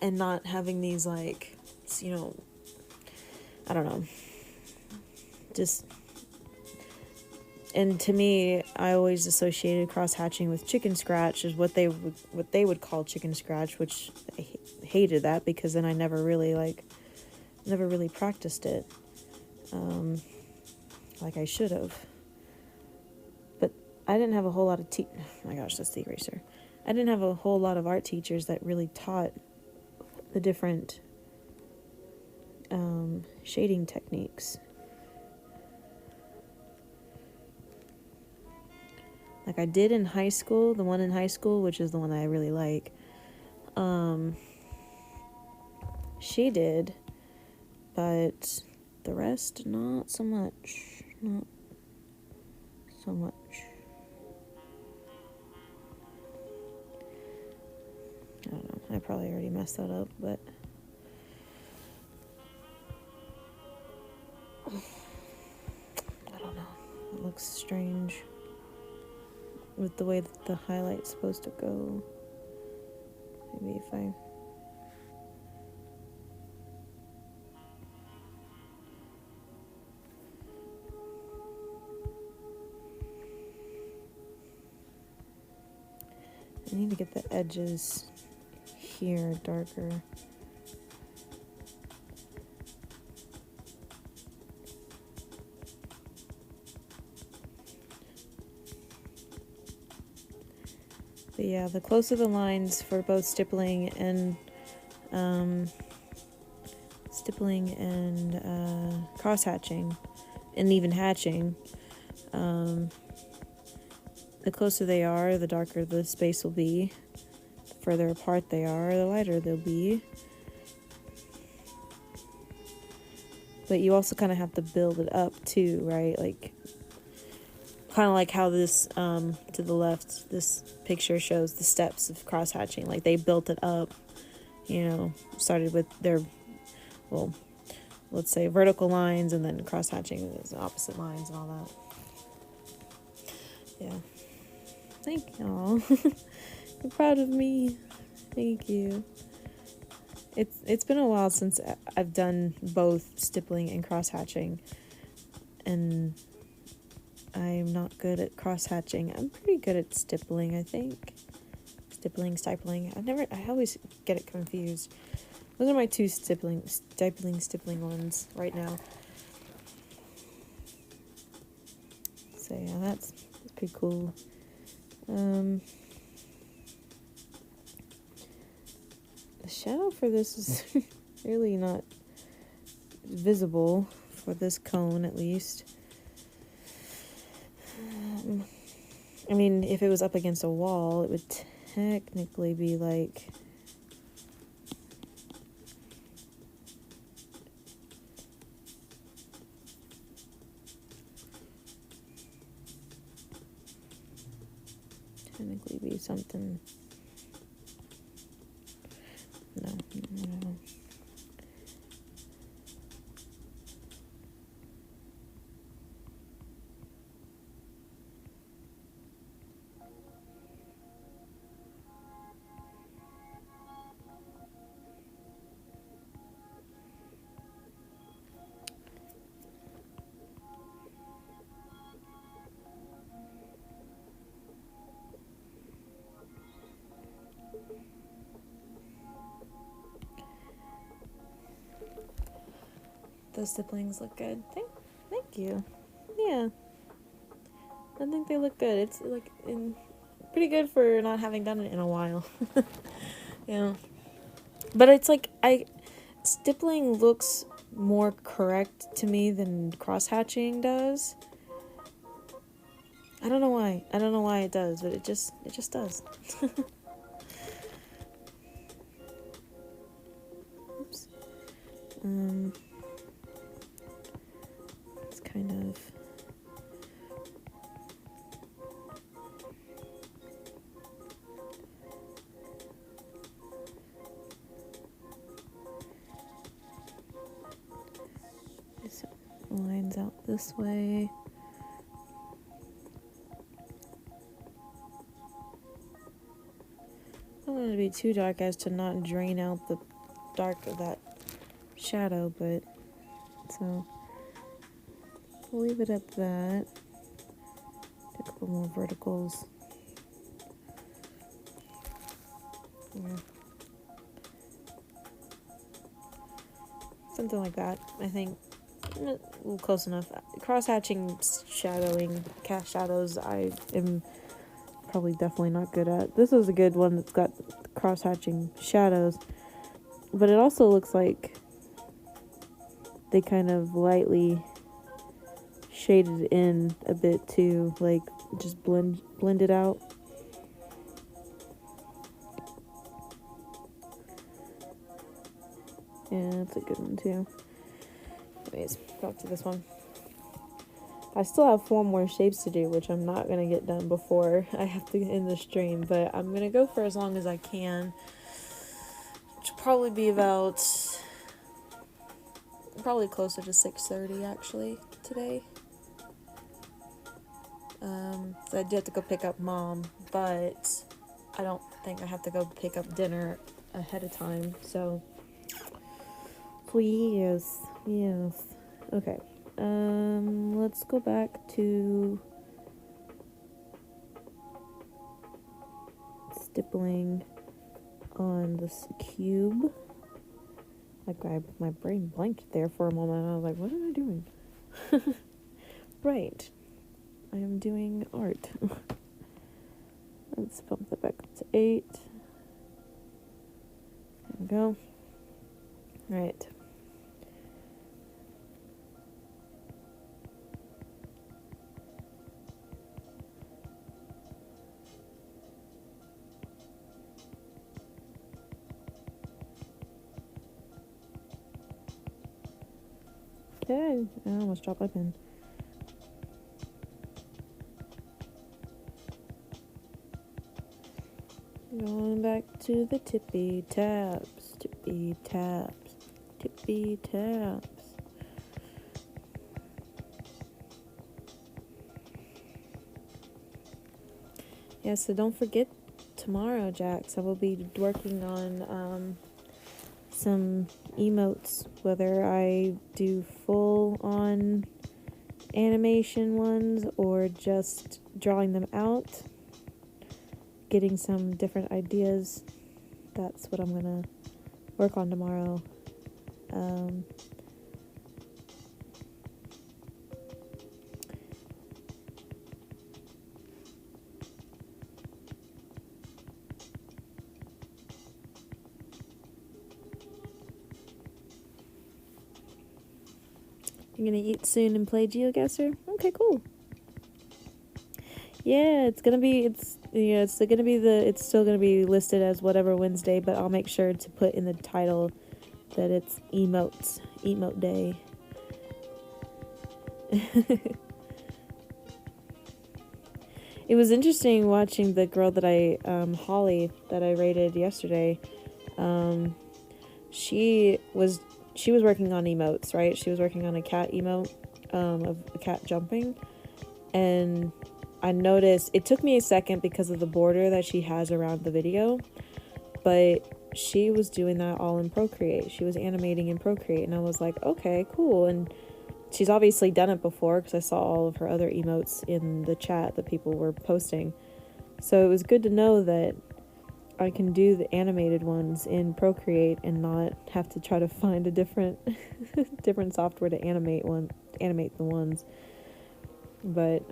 not having these, like, I don't know, just, and to me, I always associated cross-hatching with chicken scratch, is what they would call chicken scratch, which I hated that, because then I never really practiced it like I should have. But I didn't have a whole lot of oh my gosh, that's the eraser. I didn't have a whole lot of art teachers that really taught the different shading techniques. Like I did in high school, the one in high school, which is the one that I really like. She did, but the rest, not so much. Not so much. I don't know. I probably already messed that up, but I don't know. It looks strange with the way that the highlight's supposed to go. Maybe if I... I need to get the edges here darker. But yeah, the closer the lines for both stippling and cross hatching, and even hatching, the closer they are, the darker the space will be. The further apart they are, the lighter they'll be. But you also kind of have to build it up too, right? Like, kind of like how this, to the left, this picture shows the steps of cross hatching. Like, they built it up, started with their, well, let's say vertical lines, and then cross hatching is opposite lines and all that. Yeah. Thank y'all. You're proud of me. Thank you. It's been a while since I've done both stippling and cross hatching, and I'm not good at cross hatching. I'm pretty good at stippling, I think. Stippling. I always get it confused. Those are my two stippling ones right now. So yeah, that's pretty cool. The shadow for this is really not visible for this cone, at least. I mean, if it was up against a wall, it would technically be like... technically be something... No. Those siblings look good. Thank you. Yeah. I think they look good. It's like pretty good for not having done it in a while. Yeah. But it's like stippling looks more correct to me than cross hatching does. I don't know why. I don't know why it does, but it just does. Oops. It's kind of... This lines out this way. I don't want it to be too dark as to not drain out the dark of that shadow, but so we'll leave it at that. A couple more verticals. Yeah. Something like that, I think. Well, close enough. Cross-hatching shadowing, cast shadows, I am probably definitely not good at. This is a good one that's got cross-hatching shadows, but it also looks like they kind of lightly shaded in a bit too, like just blend it out. Yeah, that's a good one too. Anyways, back to this one. I still have 4 more shapes to do, which I'm not going to get done before I have to end the stream, but I'm going to go for as long as I can. Which will probably be about... probably closer to 6:30 actually today. So I do have to go pick up Mom, but I don't think I have to go pick up dinner ahead of time, so... Yes. Okay. Let's go back to stippling on this cube. Like my brain blanked there for a moment. I was like, what am I doing? Right. I am doing art. Let's bump that back up to 8. There we go. Right. Okay, I almost dropped my pen. Going back to the tippy taps, tippy taps, tippy taps. Yeah, so don't forget tomorrow, Jax. I will be working on some emotes, whether I do full on animation ones or just drawing them out, getting some different ideas. That's what I'm gonna work on tomorrow. You're gonna eat soon and play GeoGuessr? Okay, cool. Yeah, it's still gonna be listed as whatever Wednesday, but I'll make sure to put in the title that it's emote day. It was interesting watching the girl that Holly, that I rated yesterday. She was working on emotes, right? She was working on a cat emote, of a cat jumping, and I noticed, it took me a second because of the border that she has around the video, but she was doing that all in Procreate. She was animating in Procreate, and I was like, okay, cool. And she's obviously done it before because I saw all of her other emotes in the chat that people were posting. So it was good to know that I can do the animated ones in Procreate and not have to try to find a different different software to animate the ones. But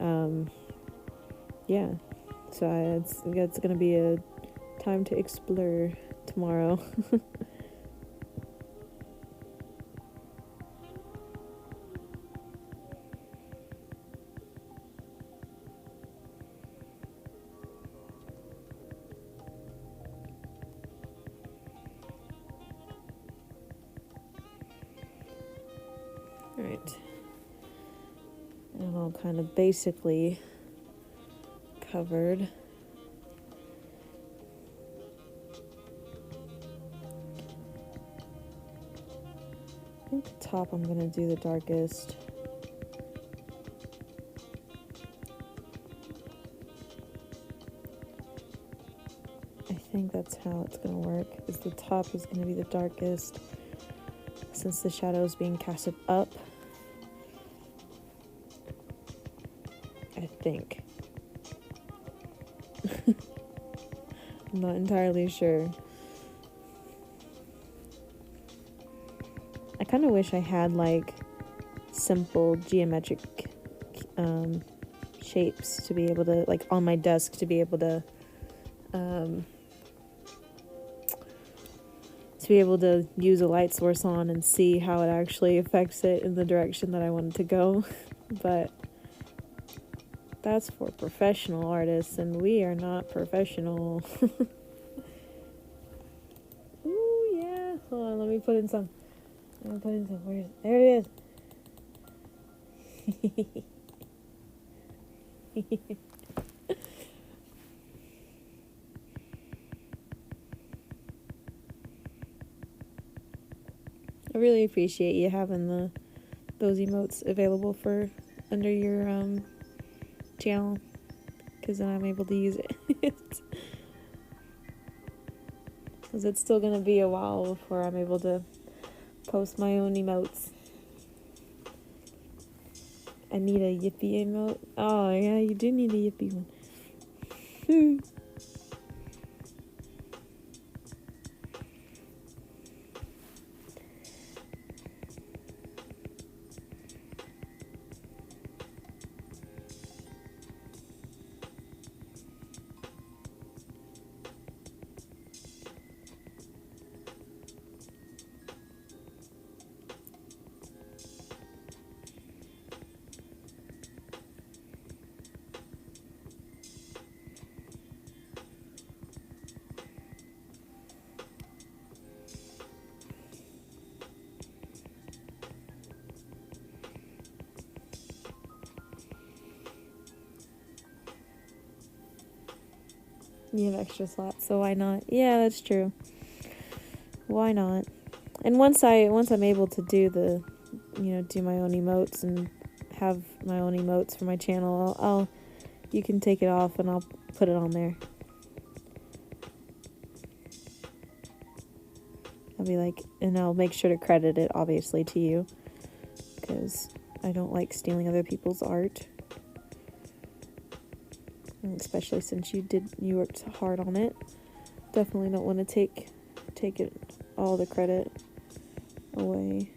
yeah, so it's gonna be a time to explore tomorrow. Alright. And all kind of basically covered. I think the top I'm gonna do the darkest. I think that's how it's gonna work, is the top is gonna be the darkest since the shadow is being casted up. I think. I'm not entirely sure. I kind of wish I had like simple geometric shapes to be able to, like on my desk, to be able to use a light source on and see how it actually affects it in the direction that I want it to go. But that's for professional artists, and we are not professional. Ooh, yeah. Hold on, let me put in some. Where is it? There it is. I really appreciate you having those emotes available for under your channel, because then I'm able to use it. Because it's still gonna be a while before I'm able to post my own emotes. I need a yippee emote. Oh yeah, you do need a yippee one. You have extra slots, so why not? Yeah, that's true. Why not? And once I'm able to do do my own emotes and have my own emotes for my channel, you can take it off and I'll put it on there. I'll be like, and I'll make sure to credit it obviously to you, because I don't like stealing other people's art. And especially since you worked hard on it. Definitely don't want to take it all the credit away.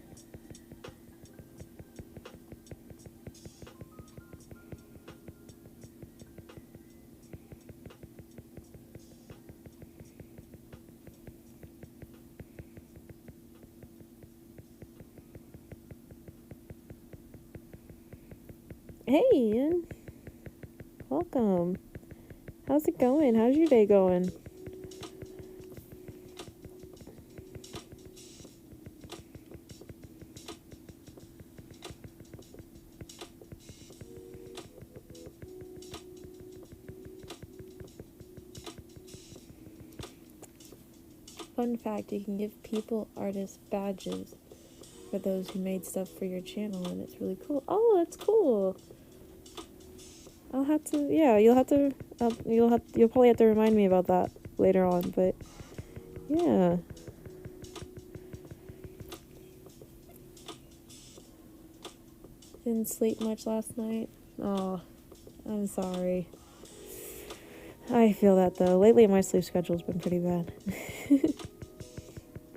Hey, Ian. Welcome. How's it going? How's your day going? Fun fact, you can give artist badges for those who made stuff for your channel, and it's really cool. Oh, that's cool. I'll have to, yeah, you'll probably have to remind me about that later on, but yeah. Didn't sleep much last night. Oh, I'm sorry. I feel that though. Lately my sleep schedule's been pretty bad.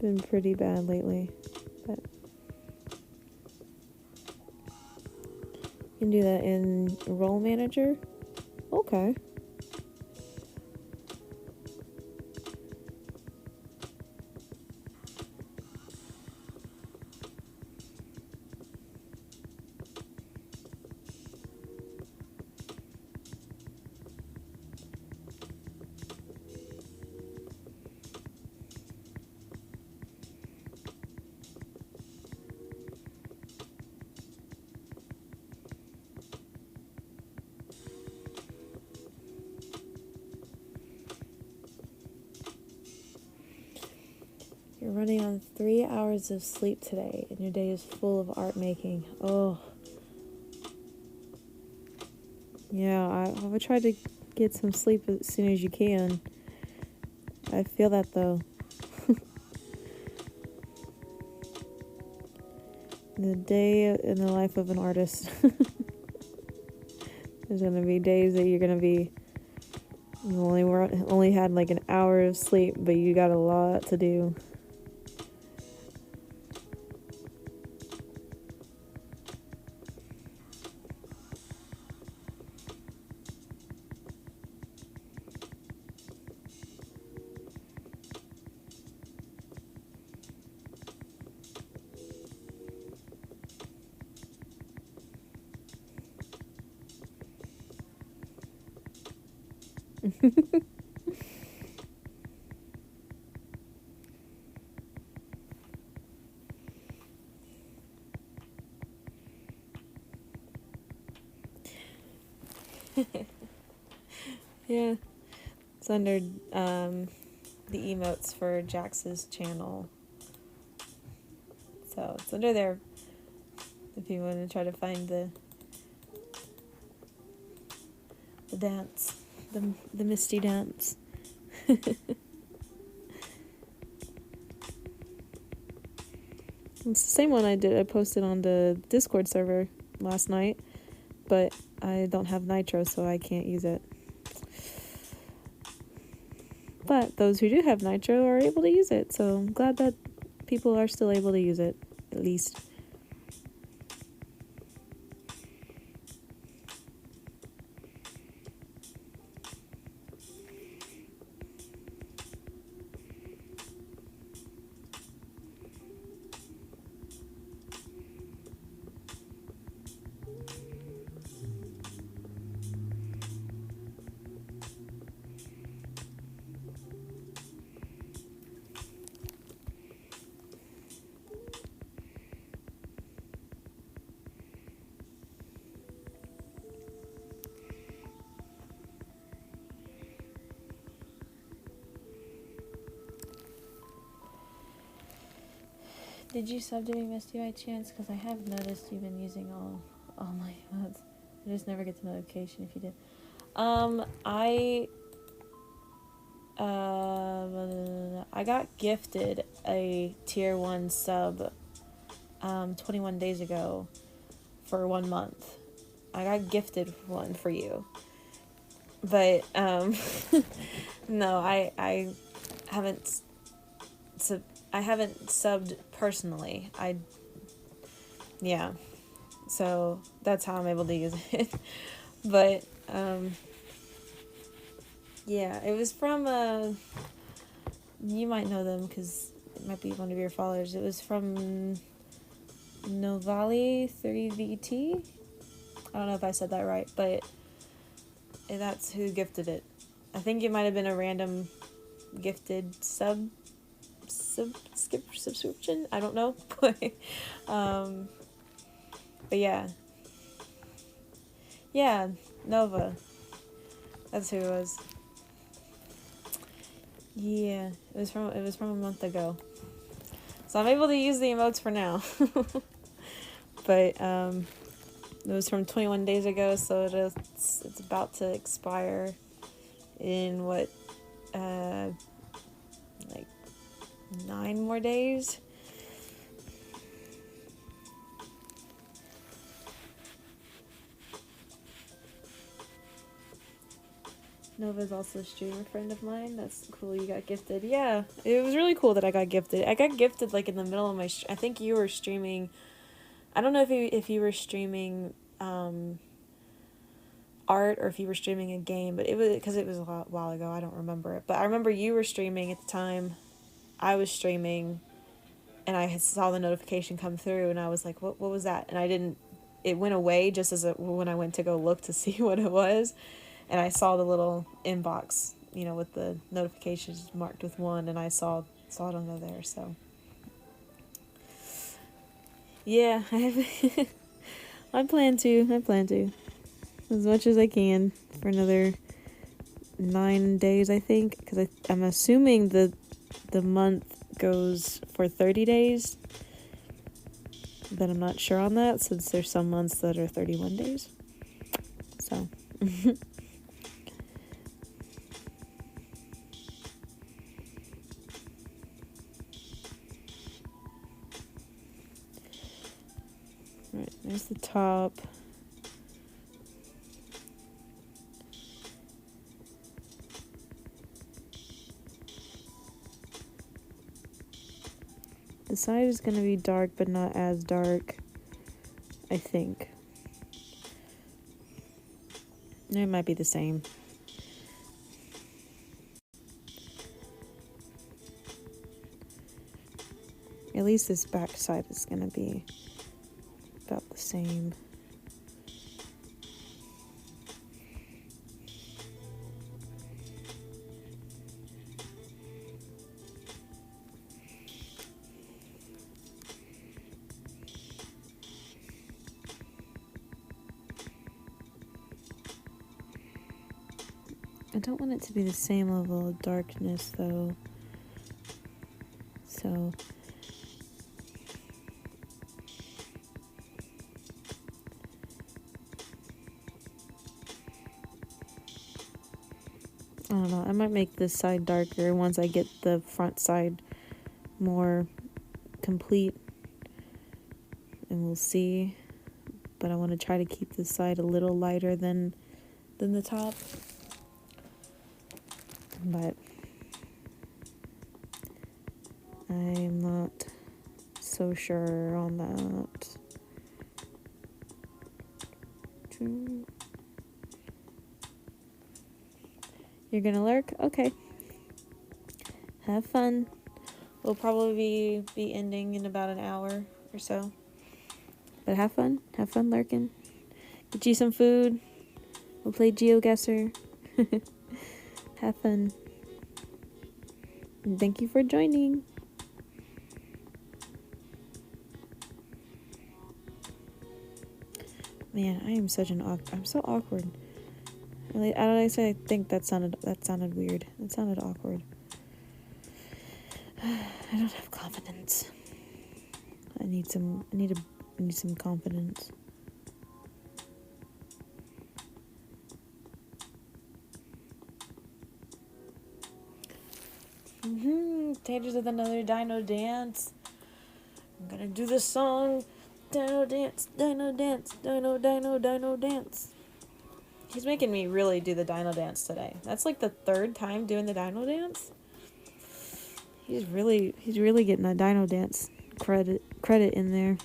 Been pretty bad lately. But you can do that in Role Manager? Okay. You're running on 3 hours of sleep today, and your day is full of art making. Oh. Yeah, I would try to get some sleep as soon as you can. I feel that though. The day in the life of an artist. There's gonna be days that you're gonna be you only had like an hour of sleep, but you got a lot to do. Yeah. It's under the emotes for Jax's channel. So it's under there if you want to try to find the dance, the Misty dance. It's the same one I posted on the Discord server last night, but I don't have Nitro, so I can't use it. But those who do have Nitro are able to use it, so I'm glad that people are still able to use it, at least. Did you sub to me, Misty, by chance? Because I have noticed you've been using all my emotes. I just never get the notification if you did. I got gifted a tier 1 sub 21 days ago for 1 month. I got gifted one for you. But no, I haven't I haven't subbed personally. Yeah. So that's how I'm able to use it. But yeah, it was from you might know them because it might be one of your followers. It was from Novali 3VT. I don't know if I said that right, but that's who gifted it. I think it might have been a random gifted subscription. I don't know. But yeah. Yeah, Nova. That's who it was. Yeah, it was from a month ago. So I'm able to use the emotes for now. But it was from 21 days ago, so it's about to expire in what like 9 more days. Nova's also a streamer friend of mine. That's cool. You got gifted. Yeah, it was really cool that I got gifted. I got gifted like in the middle of my. I think you were streaming. I don't know if you were streaming art or if you were streaming a game, but it was because it was a while ago. I don't remember it, but I remember you were streaming at the time. I was streaming, and I saw the notification come through, and I was like, "What was that?" And I didn't. It went away just when I went to go look to see what it was. And I saw the little inbox, with the notifications marked with 1, and I saw it under there, so. Yeah, I plan to. As much as I can for another 9 days, I think. Because I'm assuming the month goes for 30 days. But I'm not sure on that, since there's some months that are 31 days. So. Right, there's the top. The side is going to be dark, but not as dark, I think. It might be the same. At least this back side is going to be about the same. I don't want it to be the same level of darkness, though. So I don't know. I might make this side darker once I get the front side more complete, and we'll see. But I want to try to keep this side a little lighter than the top. But I'm not so sure on that. You're gonna lurk? Okay. Have fun. We'll probably be ending in about an hour or so. But have fun. Have fun lurking. Get you some food. We'll play GeoGuessr. Have fun. And thank you for joining. Man, I am such I'm so awkward. I don't say I think that sounded weird. That sounded awkward. I don't have confidence. I need some confidence. Taters with another dino dance. I'm gonna do the song. Dino dance, dino dance, dino, dino, dino dance. He's making me really do the dino dance today. That's like the third time doing the dino dance. He's really getting that dino dance credit in there.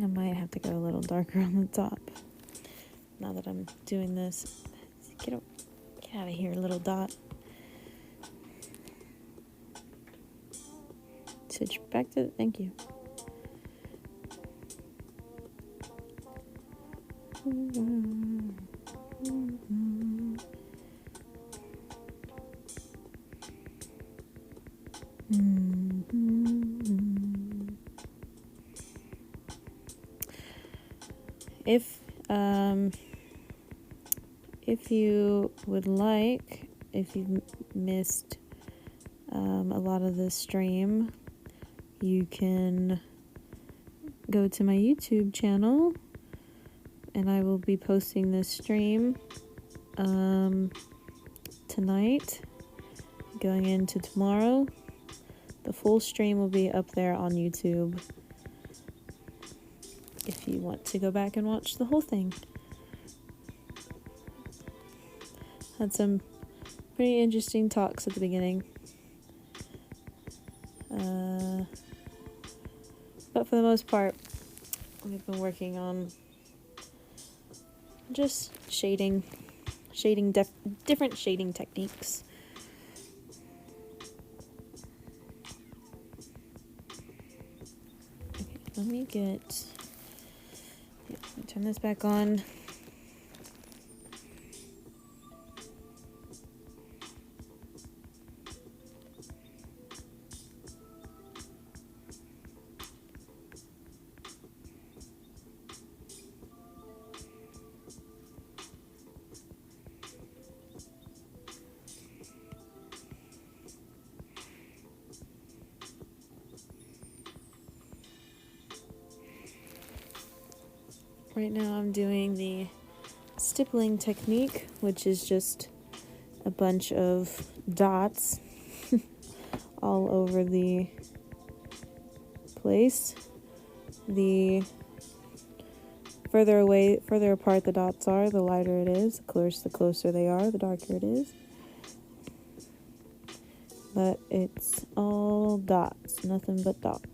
I might have to go a little darker on the top. Now that I'm doing this. Get out of here, little dot. Switch back to, thank you. If you would like, if you've missed a lot of the stream, you can go to my YouTube channel, and I will be posting this stream tonight, going into tomorrow. The full stream will be up there on YouTube if you want to go back and watch the whole thing. Had some pretty interesting talks at the beginning. But for the most part, we've been working on just different shading techniques. Okay, let me turn this back on. Right now I'm doing the stippling technique, which is just a bunch of dots all over the place. The further apart the dots are, the lighter it is. Of course, the closer they are, the darker it is. But it's all dots, nothing but dots.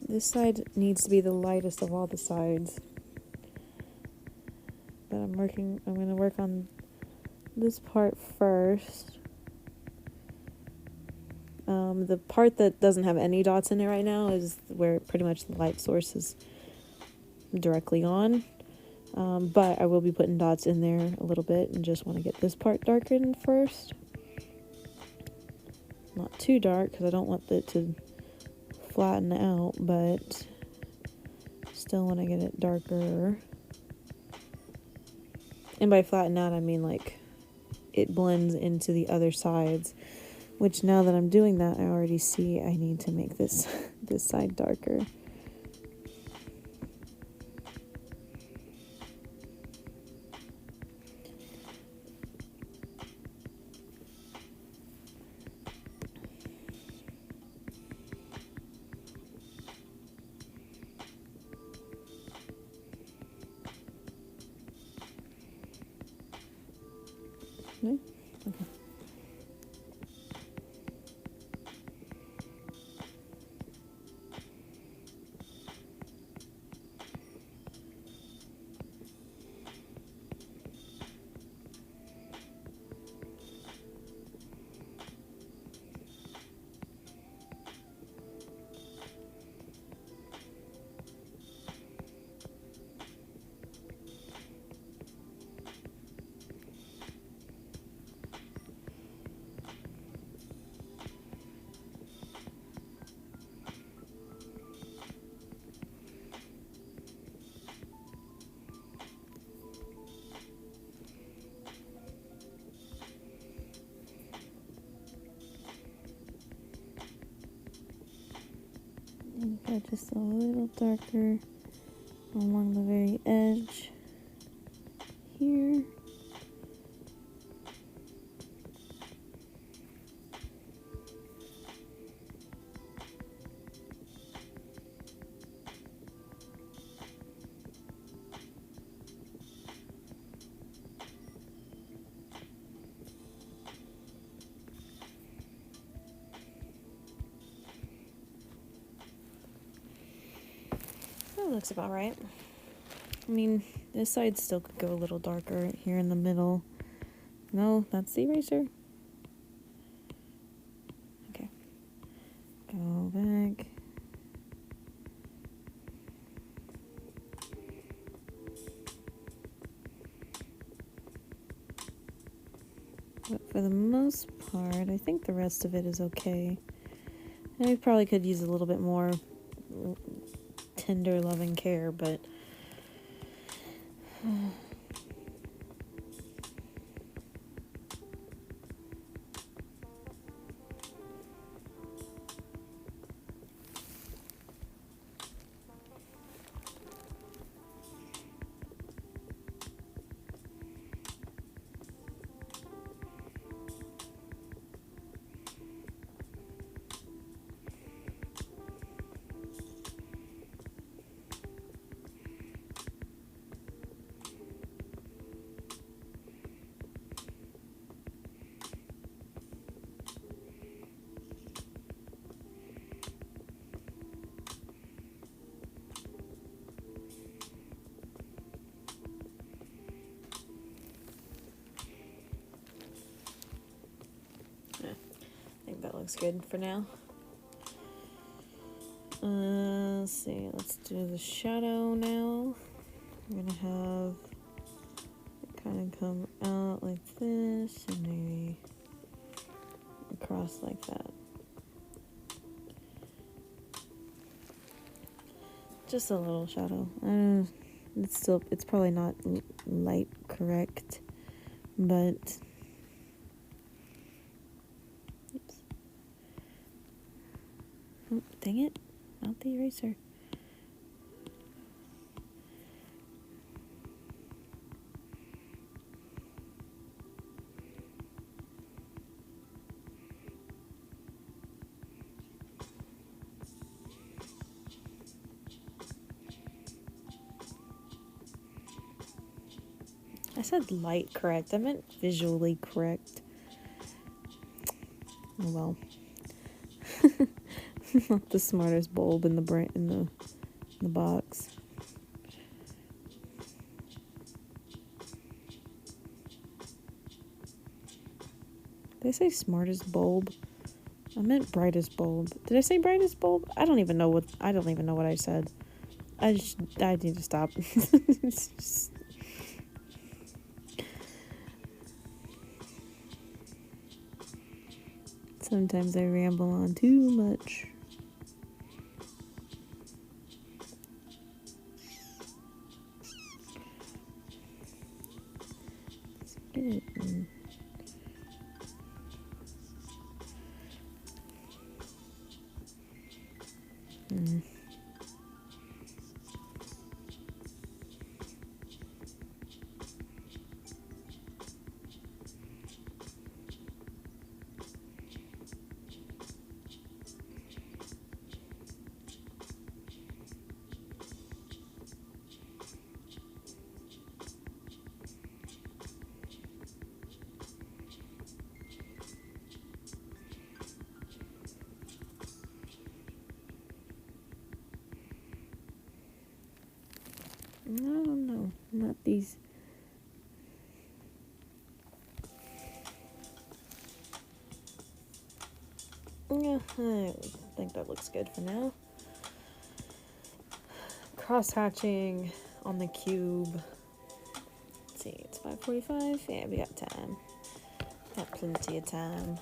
This side needs to be the lightest of all the sides. but I'm going to work on this part first. The part that doesn't have any dots in it right now is where pretty much the light source is directly on. But I will be putting dots in there a little bit and just want to get this part darkened first. Not too dark because I don't want it to flatten out, but still want to get it darker. And by flatten out, I mean like it blends into the other sides, which now that I'm doing that, I already see I need to make this side darker. Okay. Go just a little darker along the very edge here. That looks about right. I mean, this side still could go a little darker here in the middle. No, that's the eraser. Okay. Go back. But for the most part, I think the rest of it is okay. And we probably could use a little bit more tender loving care, but I think that looks good for now. Let's see, let's do the shadow now. We're gonna have it kind of come out like this and maybe across like that. Just a little shadow. It's probably not light correct, but oops. Oh, dang it, not the eraser. I said light correct. I meant visually correct. Oh well. Not the smartest bulb in the box. Did I say smartest bulb? I meant brightest bulb. Did I say brightest bulb? I don't even know what I said. I need to stop. It's just, sometimes I ramble on too much. Let's get it. No, not these. Yeah, I think that looks good for now. Cross-hatching on the cube. Let's see, it's 5:45. Yeah, we got time. Got plenty of time.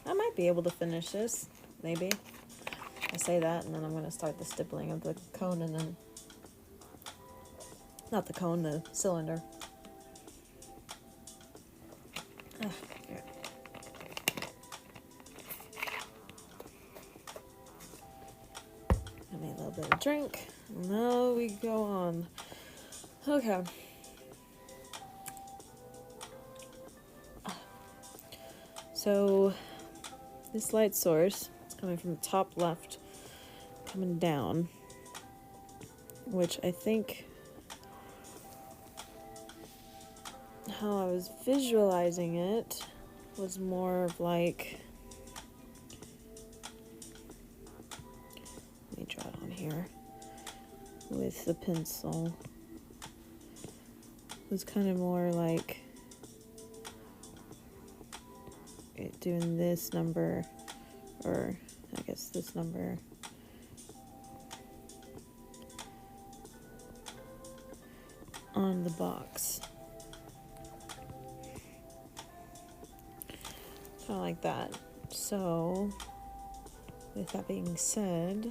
I might be able to finish this, maybe. I say that, and then I'm going to start the stippling of the cone, and then... Not the cone, the cylinder. Yeah. I made a little bit of drink. Now we go on. Okay. So, this light source is coming from the top left, coming down, which I think how I was visualizing it was more of like, let me draw it on here with the pencil. It was kind of more like it doing this number, or I guess this number, on the box. Kind of like that. So, with that being said,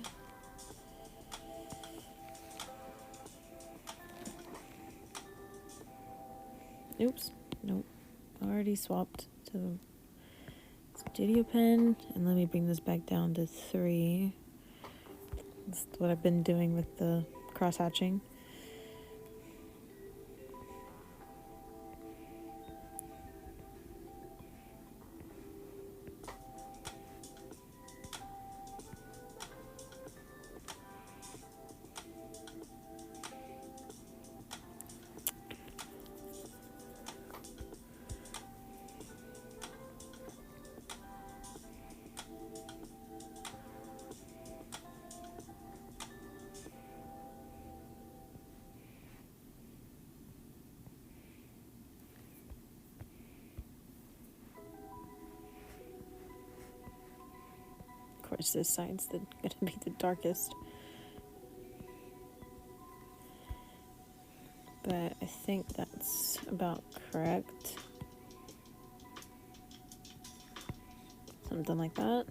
oops, nope, already swapped to the studio pen, and let me bring this back down to 3. That's what I've been doing with the cross-hatching. Of course, this side's gonna be the darkest. But I think that's about correct. Something like that.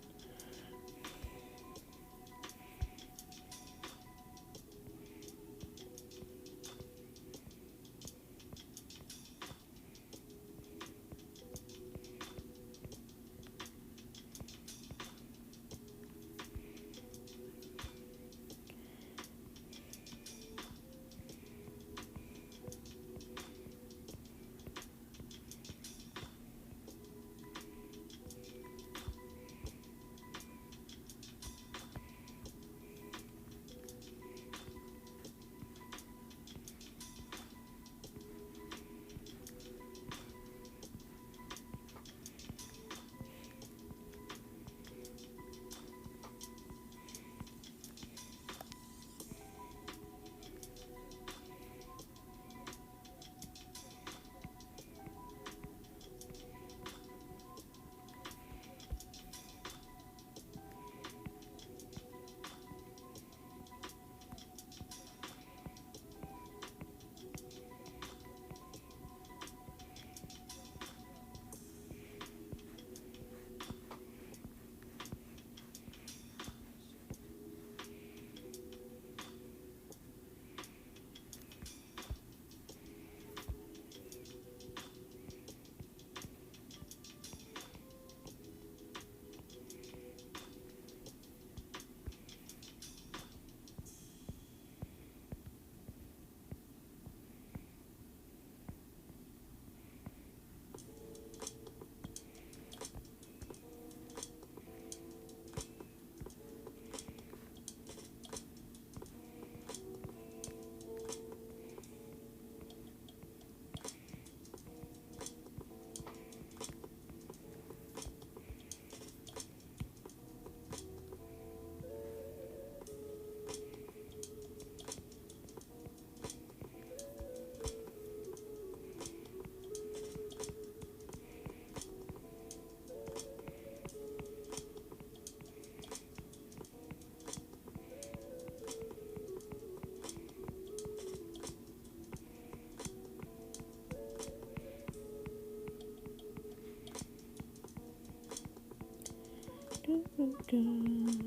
Clean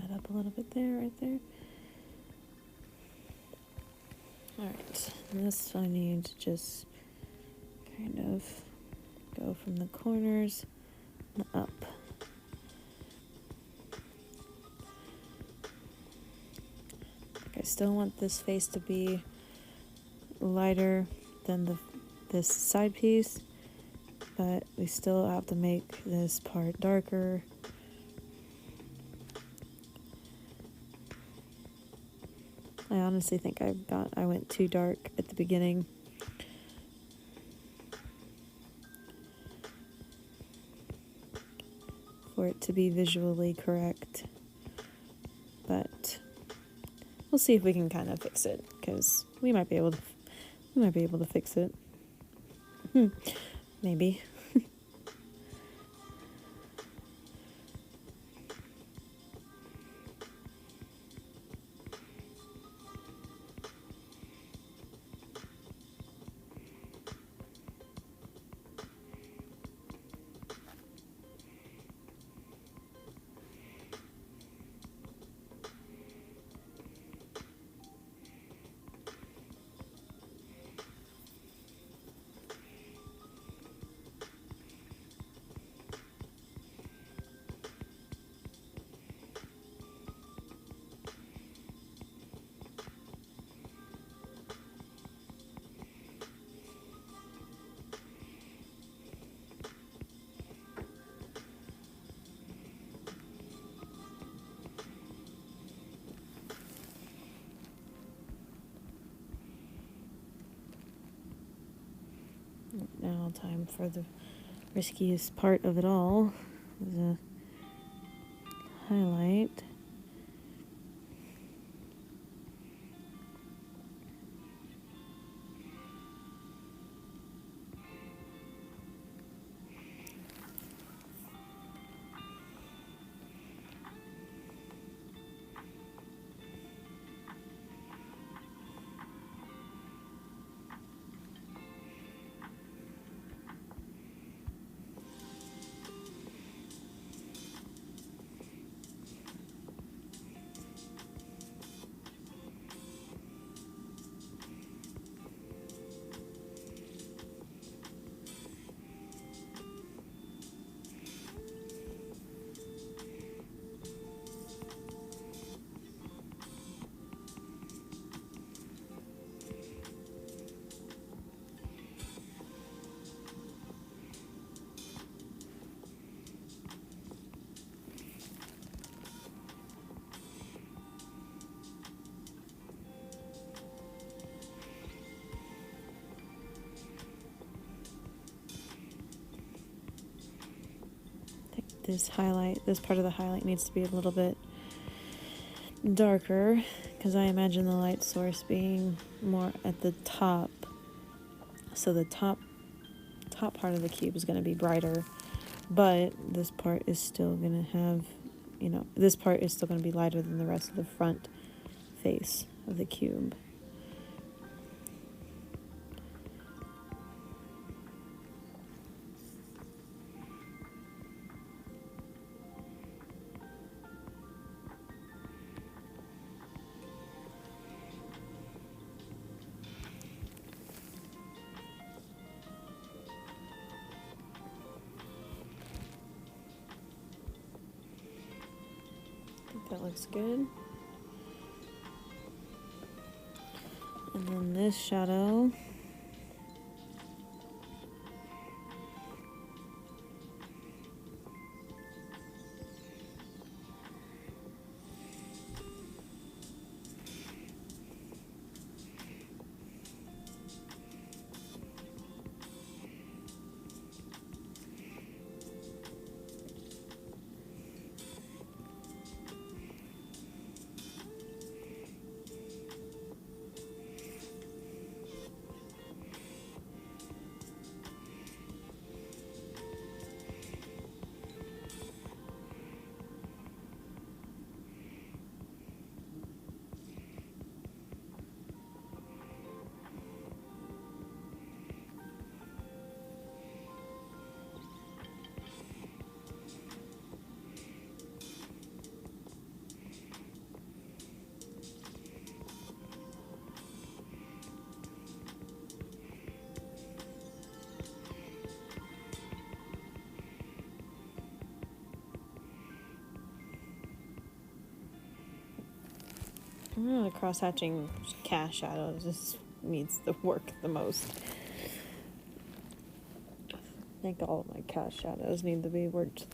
that up a little bit there, right there. Alright, this I need to just kind of go from the corners and up. I still want this face to be lighter than this side piece, but we still have to make this part darker. I honestly think I went too dark at the beginning. For it to be visually correct. But we'll see if we can kind of fix it, because we might be able to fix it. Maybe. Now time for the riskiest part of it all, the highlight. This part of the highlight needs to be a little bit darker, because I imagine the light source being more at the top. So the top part of the cube is going to be brighter, but this part is still going to have, this part is still going to be lighter than the rest of the front face of the cube. I think that looks good. And then this shadow. The cross-hatching cast shadows just needs the work the most. I think all of my cast shadows need to be worked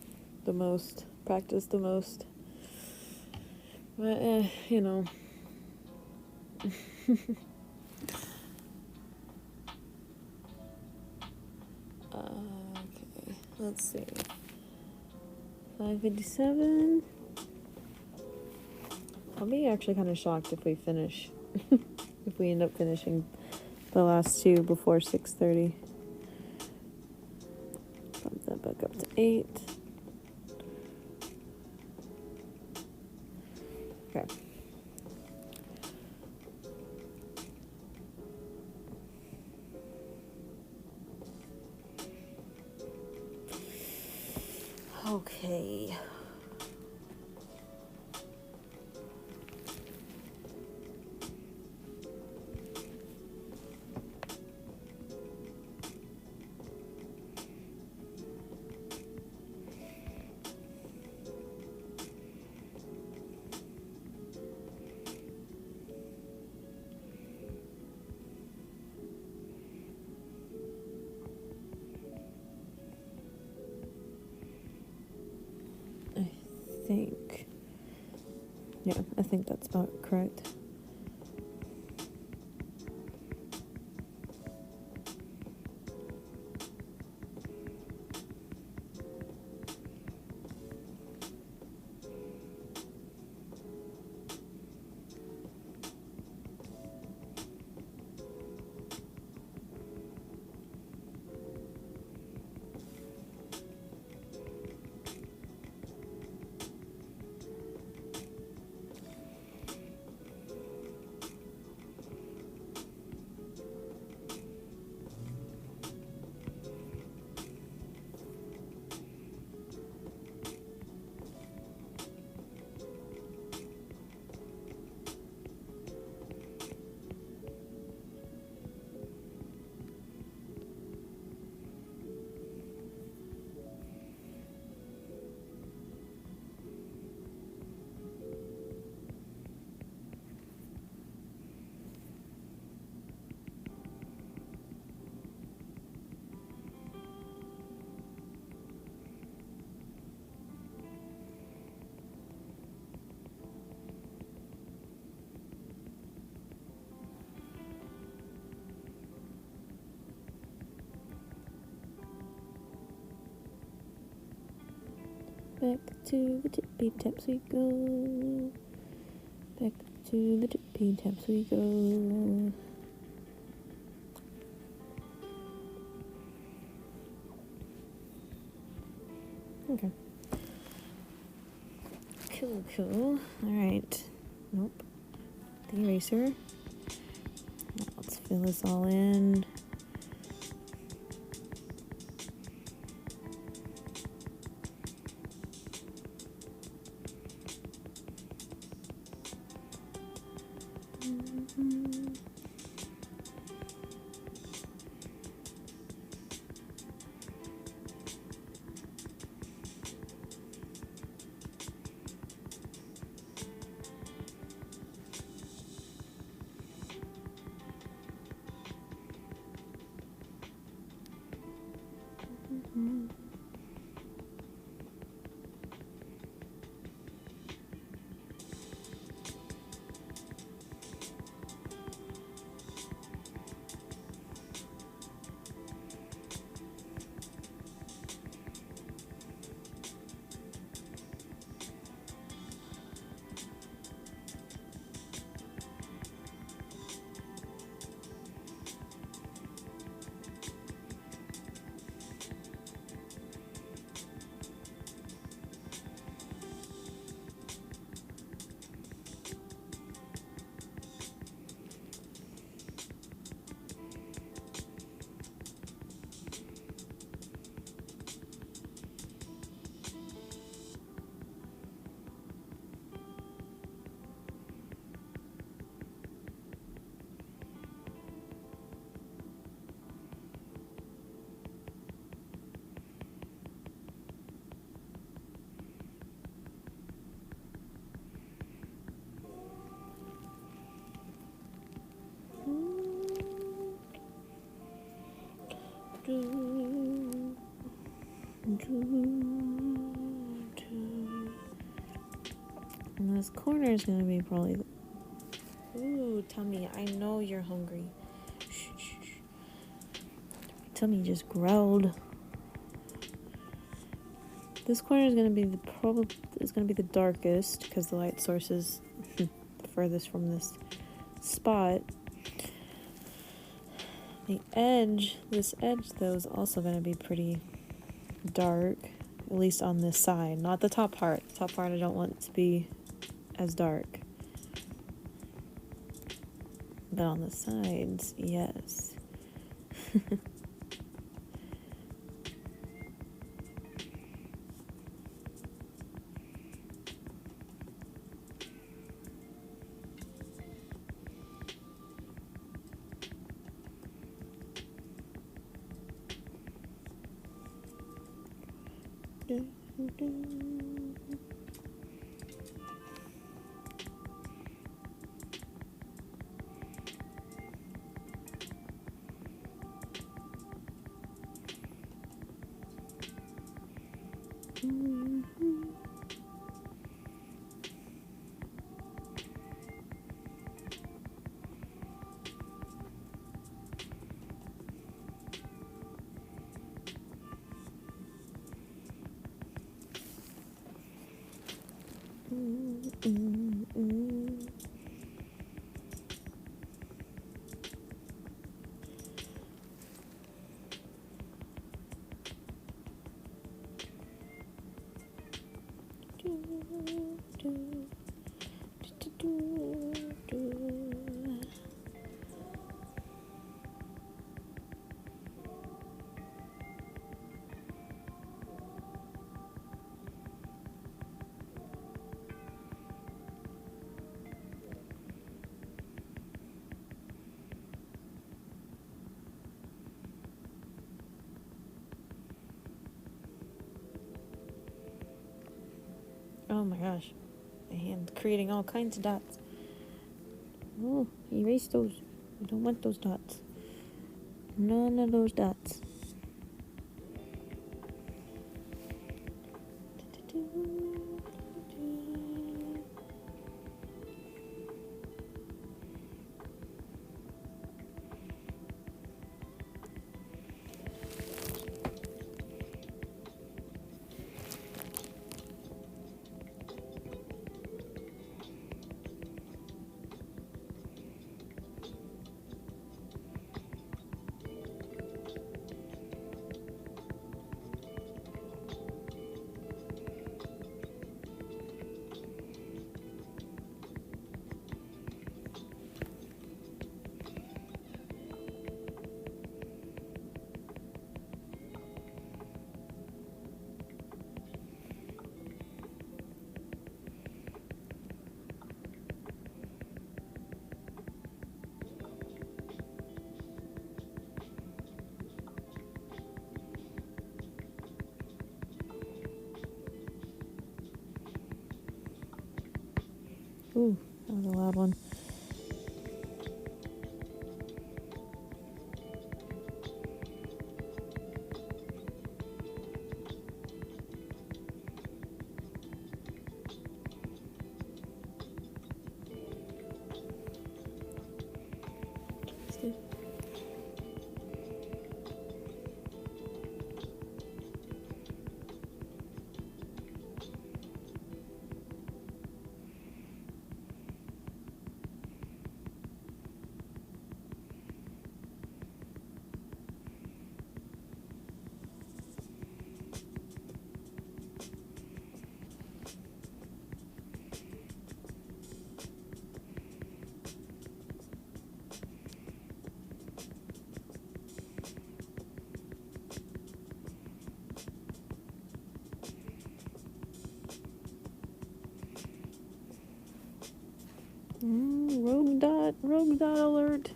the most, practiced the most. But, you know. Okay, let's see. 557. I'll be actually kind of shocked if we finish, if we end up finishing the last two before 6:30. Bump that back up to 8. Okay. Okay. I think that's about correct. Back to the tippy taps we go. Back to the tippy taps we go. Okay. Cool. Alright. Nope. the eraser. Let's fill this all in. And this corner is going to be probably... Ooh, tummy, I know you're hungry. Shh, shh, shh. Tummy just growled. This corner is going to be the darkest because the light source is the furthest from this spot. This edge though is also going to be pretty dark, at least on this side, not the top part. The top part I don't want to be as dark. But on the sides, yes. Oh my gosh. My hand's creating all kinds of dots. Oh, erase those. We don't want those dots. None of those dots. Ooh, that was a loud one. Rogue dot alert.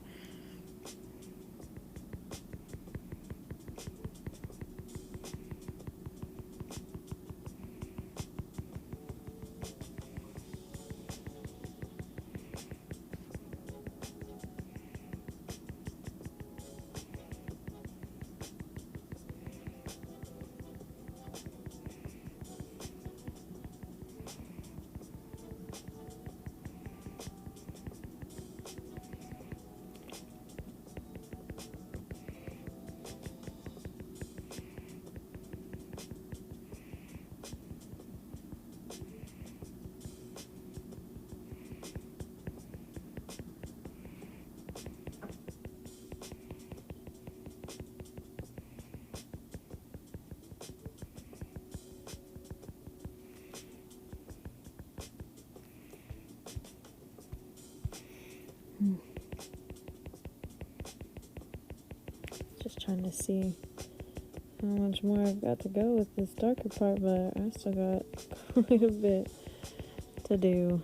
Just trying to see how much more I've got to go with this darker part, but I still got quite a bit to do.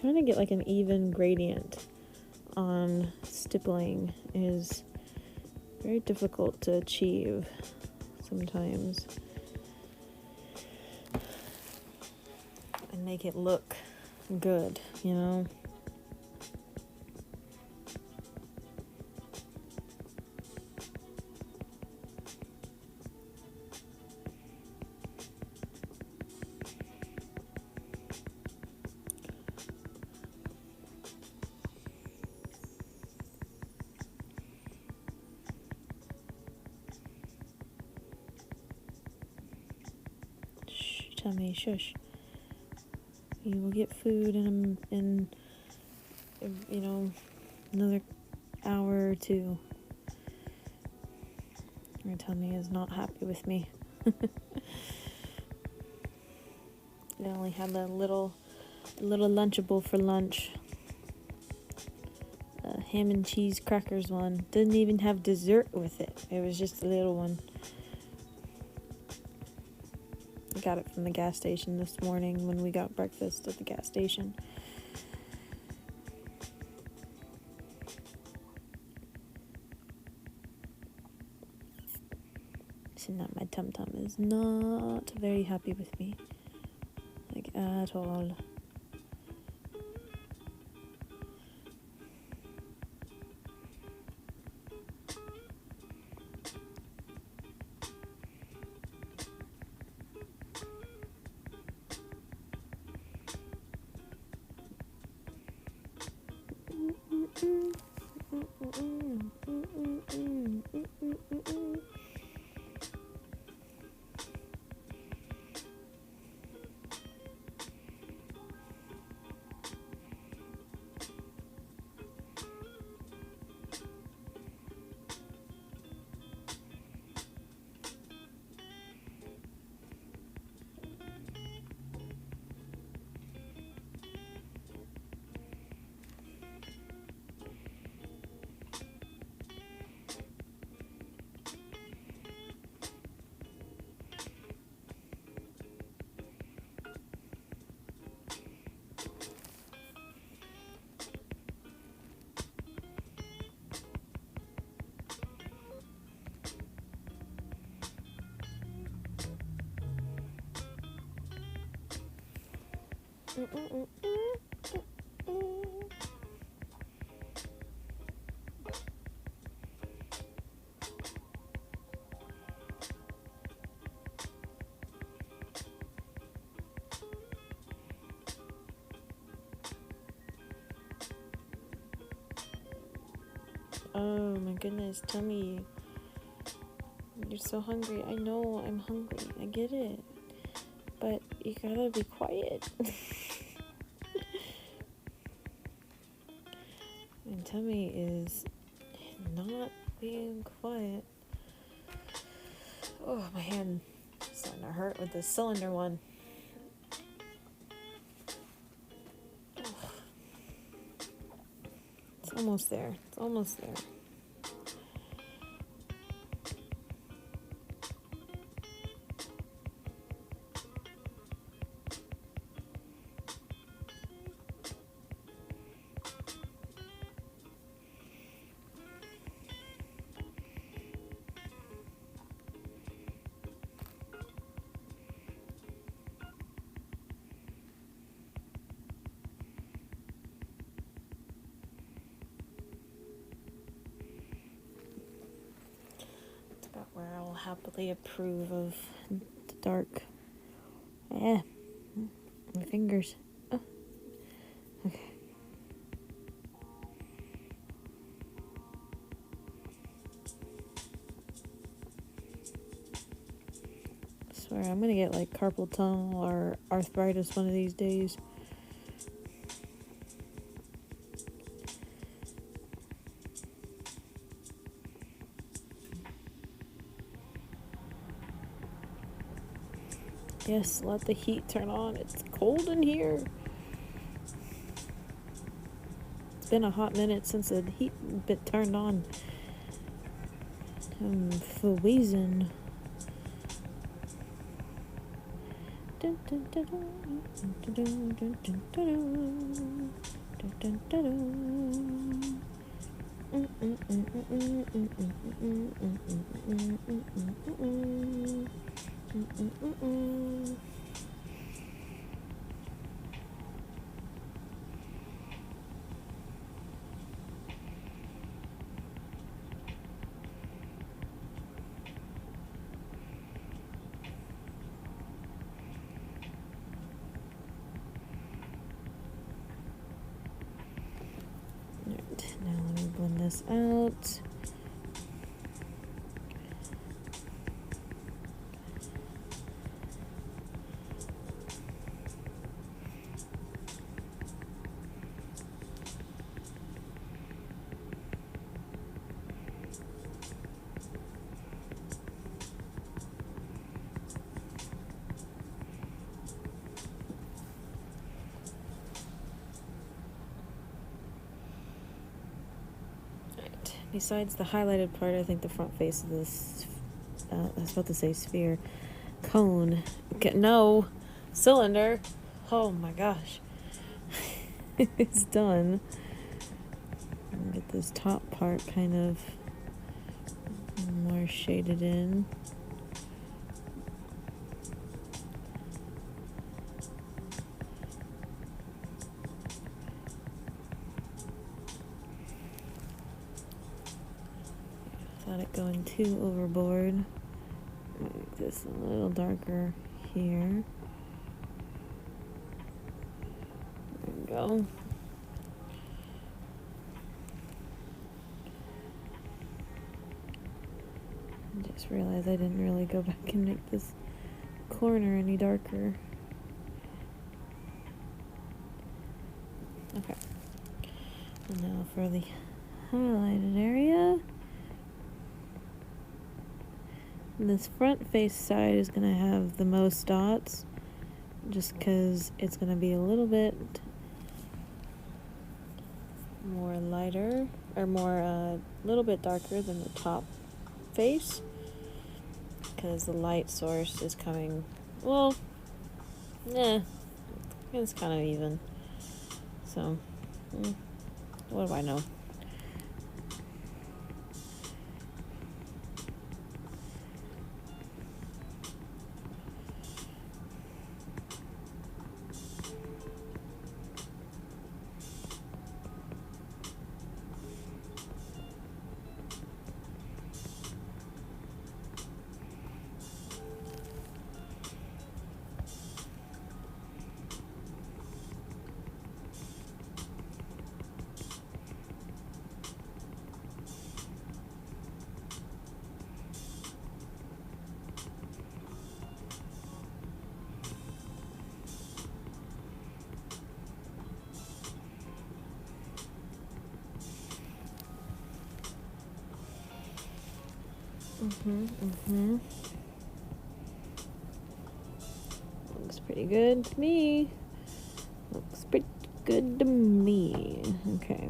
Trying to get like an even gradient on stippling is very difficult to achieve sometimes and make it look good, you know? Tummy, shush. You will get food in you know, another hour or two. Your tummy is not happy with me. I only had a little Lunchable for lunch. Ham and cheese crackers one. Didn't even have dessert with it. It was just a little one. I got it from the gas station this morning when we got breakfast at the gas station. So now my tum-tum is not very happy with me. Like, at all. Oh my goodness, tummy. You're so hungry. I know I'm hungry. I get it. But you gotta be quiet. And tummy is not being quiet. Oh, my hand is starting to hurt with this cylinder one. Oh. It's almost there. It's almost there. About where I will happily approve of the dark. Yeah, my fingers. Oh. Okay. I swear I'm gonna get like carpal tunnel or arthritis one of these days. Yes, let the heat turn on. It's cold in here. It's been a hot minute since the heat bit turned on. I'm freezing. Alright, now let me blend this out. Besides the highlighted part, I think the front face of this, I was about to say sphere, cone, no, cylinder, oh my gosh, it's done. Get this top part kind of more shaded in. Without it going too overboard. Make this a little darker here. There we go. I just realized I didn't really go back and make this corner any darker. Okay. And now for the highlighted area. This front face side is going to have the most dots just because it's going to be a little bit more lighter or more a little bit darker than the top face because the light source is coming, well, it's kind of even, so what do I know. Looks pretty good to me. Looks pretty good to me. Okay.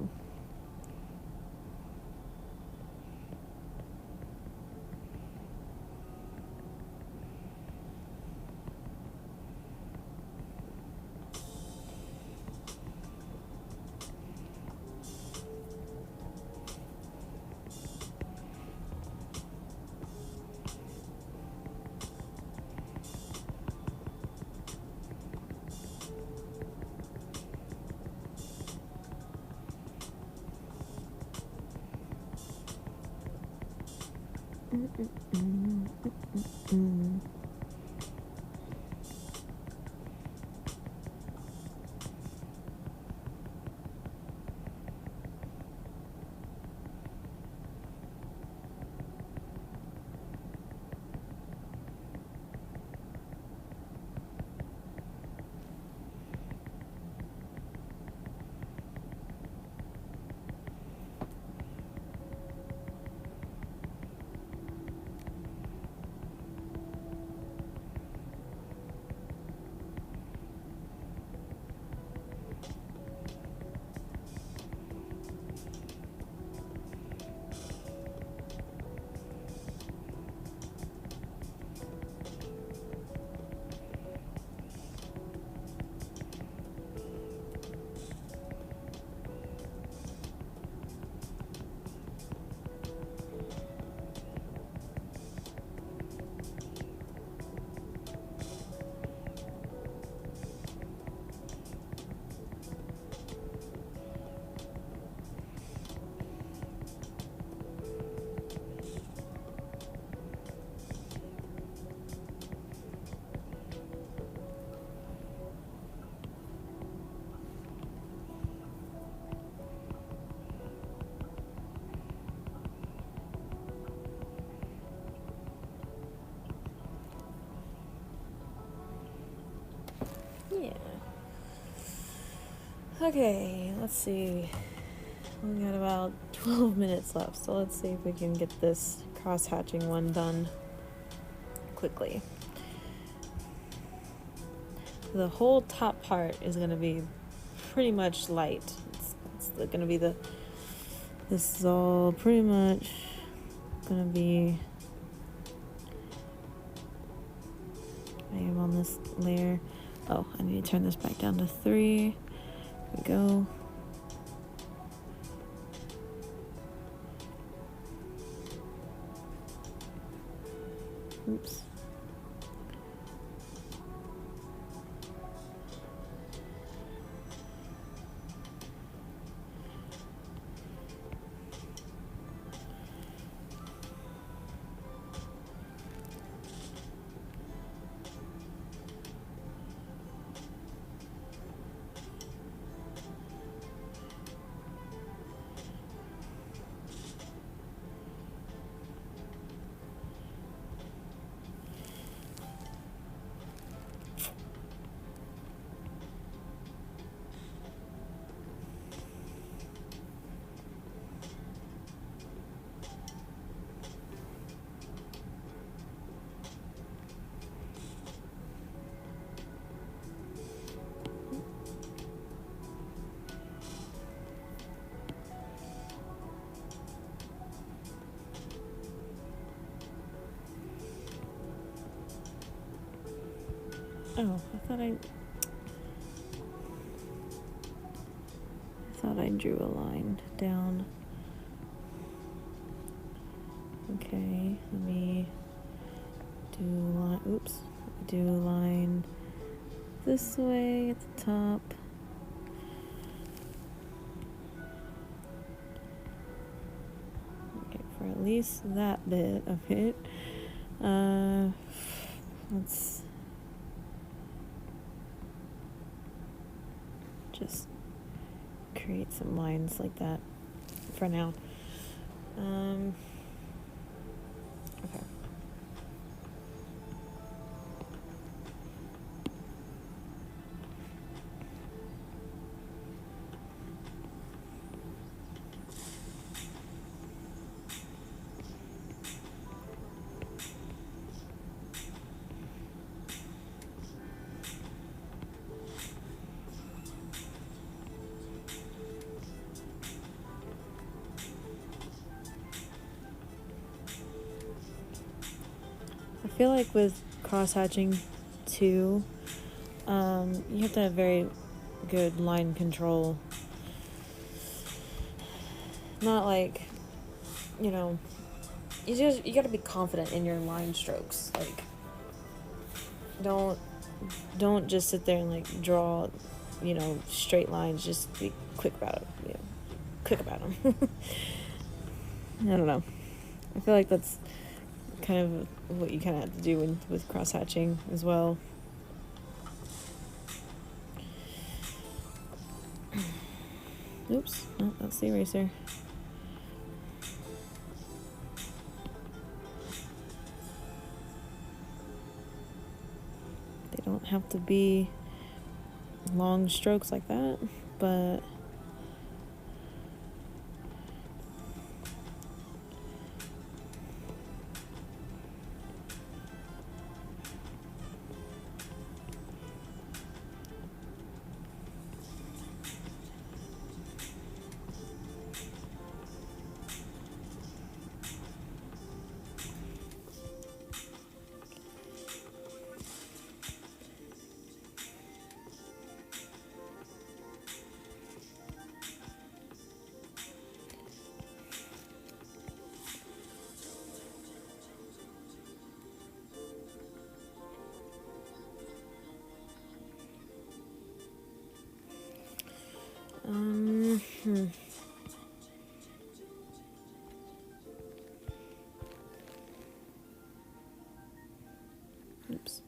Yeah. Okay, let's see. We got about 12 minutes left, so let's see if we can get this cross-hatching one done quickly. The whole top part is going to be pretty much light. It's going to be this is all pretty much going to be, I am on this layer. Oh, I need to turn this back down to 3. There we go. Oops. Oh, I thought I drew a line down. Okay, let me do line. Oops, do line this way at the top. Okay, for at least that bit of it. Let's just create some lines like that for now. Okay. feel like with cross-hatching too, you have to have very good line control. Not like, you know, you gotta be confident in your line strokes. Like, don't just sit there and like draw, straight lines. Just be quick about it. Quick about them. I don't know. I feel like that's kind of what you kind of have to do with cross hatching as well. Oops, no, that's the eraser. They don't have to be long strokes like that, but oops.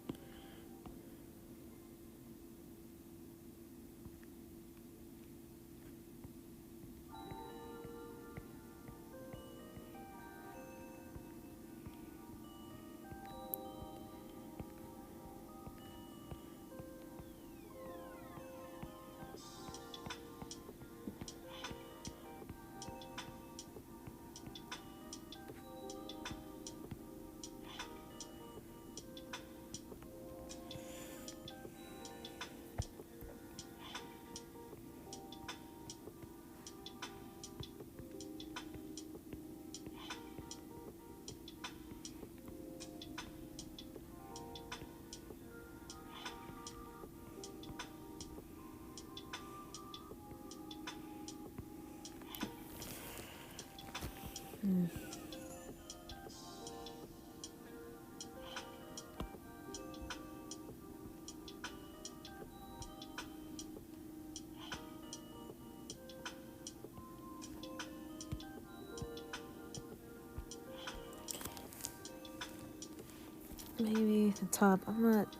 Maybe the top. I'm not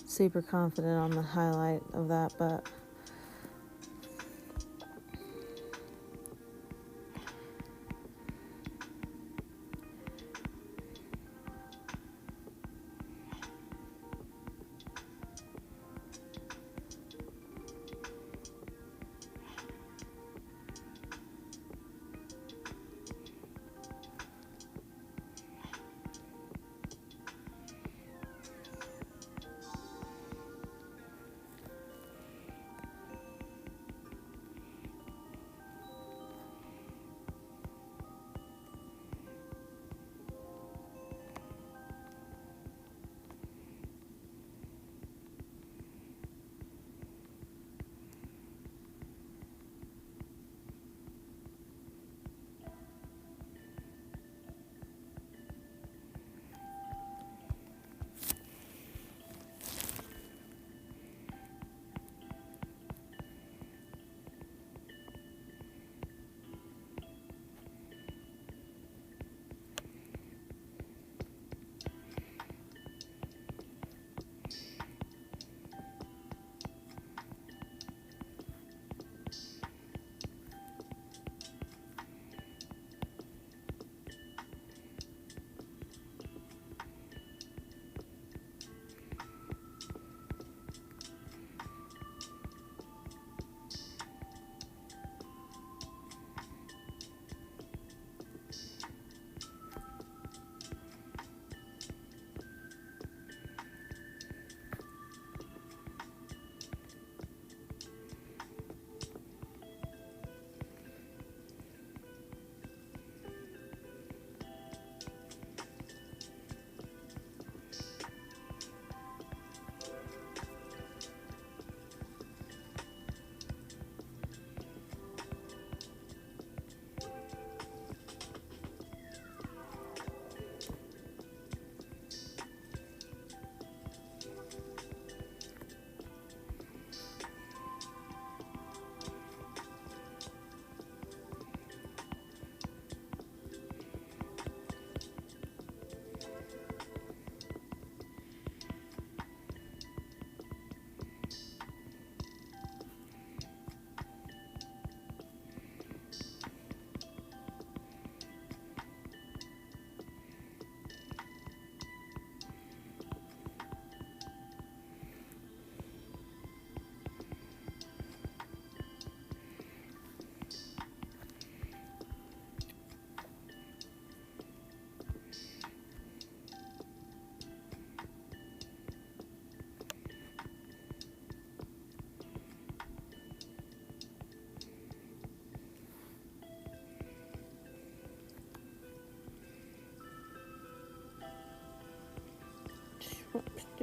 super confident on the highlight of that, but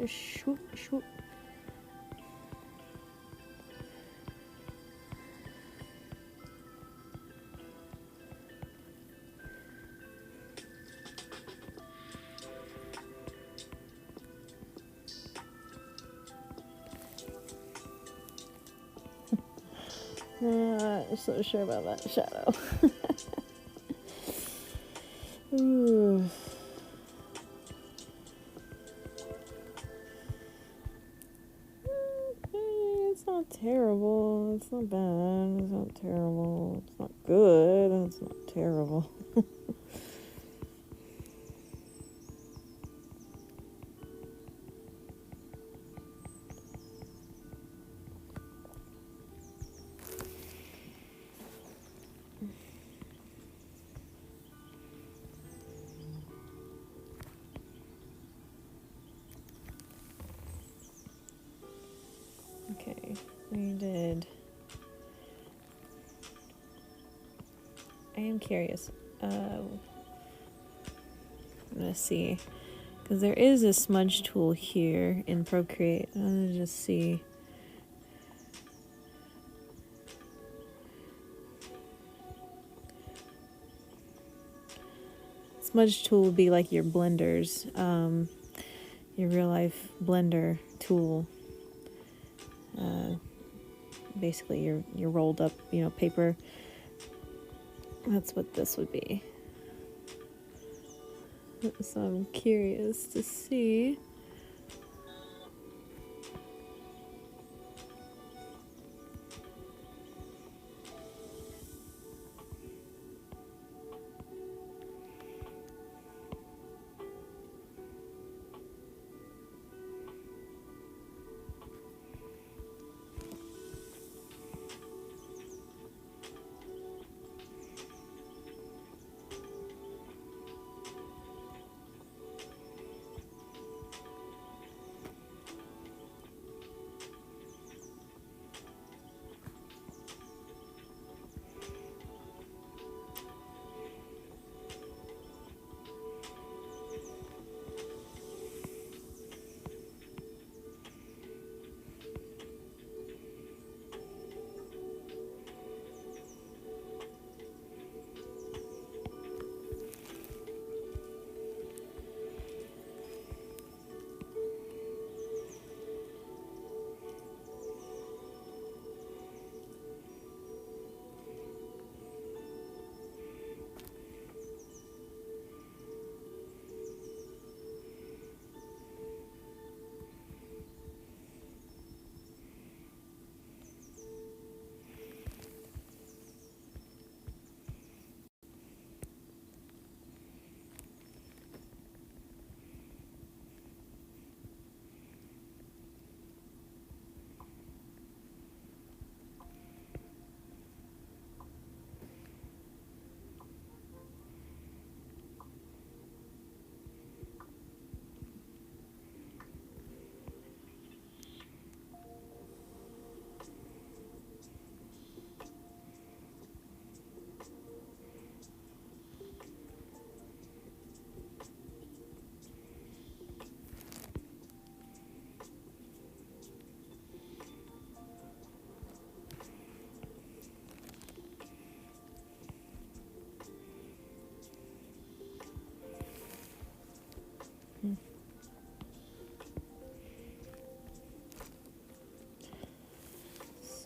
Just shoot, shoot. Not so sure about that shadow. Ooh. It's not terrible. It's not bad. It's not terrible. It's not good. And it's not terrible. Okay, we did. I am curious. I'm gonna see, because there is a smudge tool here in Procreate. I'm gonna just see. Smudge tool would be like your blenders, your real life blender tool. Basically your rolled up, paper. That's what this would be. So I'm curious to see.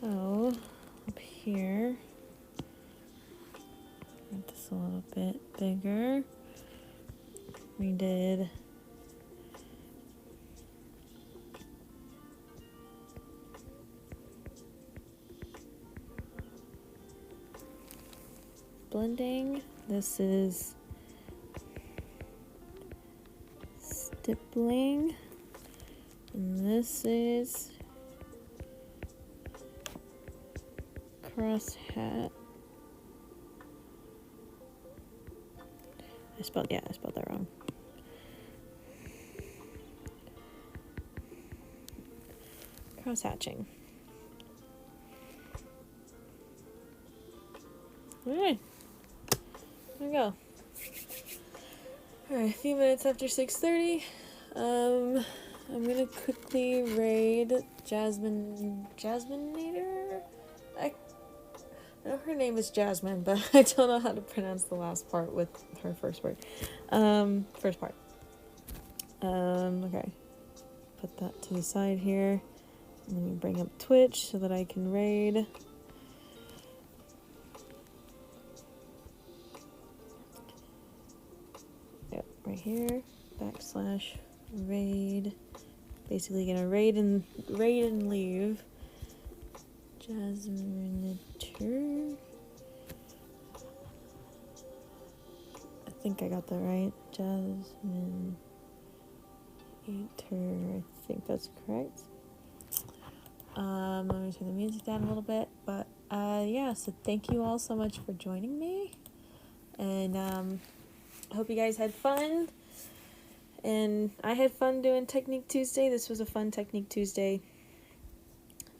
So, up here, make this a little bit bigger. We did blending. This is stippling. And this is cross hat. I spelled that wrong. Cross hatching. Alright. There we go. Alright, a few minutes after 6:30. I'm gonna quickly raid Jasmineator? I know her name is Jasmine, but I don't know how to pronounce the last part with her first word. First part. Okay. Put that to the side here. Let me bring up Twitch so that I can raid. Yep, right here. /raid. Basically gonna raid and leave. Jasmine. I think I got that right. Jasmine. I think that's correct. Let me turn the music down a little bit, but yeah, so thank you all so much for joining me, and I hope you guys had fun, and I had fun doing Technique Tuesday. This was a fun Technique Tuesday,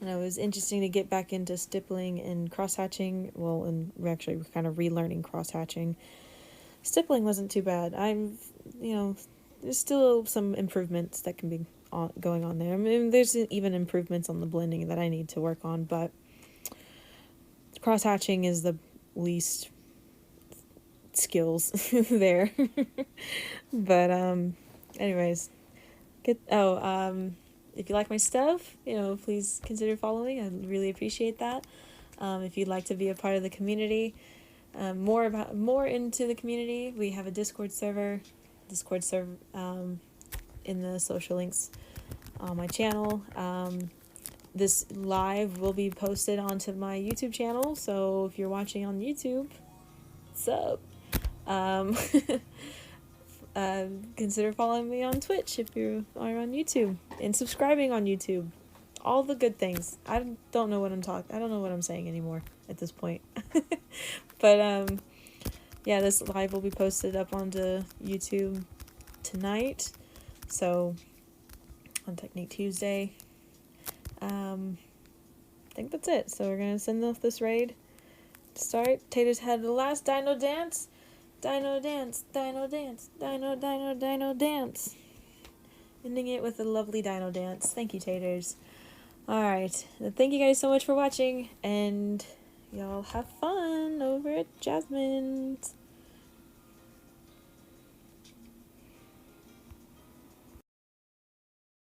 and it was interesting to get back into stippling and cross-hatching. Well, and we're actually kind of relearning cross-hatching. Stippling wasn't too bad. There's still some improvements that can be going on there. I mean, there's even improvements on the blending that I need to work on, but cross-hatching is the least skills there. But anyways, if you like my stuff, please consider following. I'd really appreciate that. If you'd like to be a part of the community, more into the community, we have a Discord server in the social links on my channel. This live will be posted onto my YouTube channel, so if you're watching on YouTube, what's up? Consider following me on Twitch if you are on YouTube, and subscribing on YouTube. All the good things. I don't know what I'm saying anymore at this point. But yeah, this live will be posted up onto YouTube tonight. So on Technique Tuesday. I think that's it. So we're gonna send off this raid to start. Taters had the last dino dance. Dino dance, dino dance, dino, dino, dino dance. Ending it with a lovely dino dance. Thank you, Taters. Alright. Thank you guys so much for watching, and y'all have fun over at Jasmine's.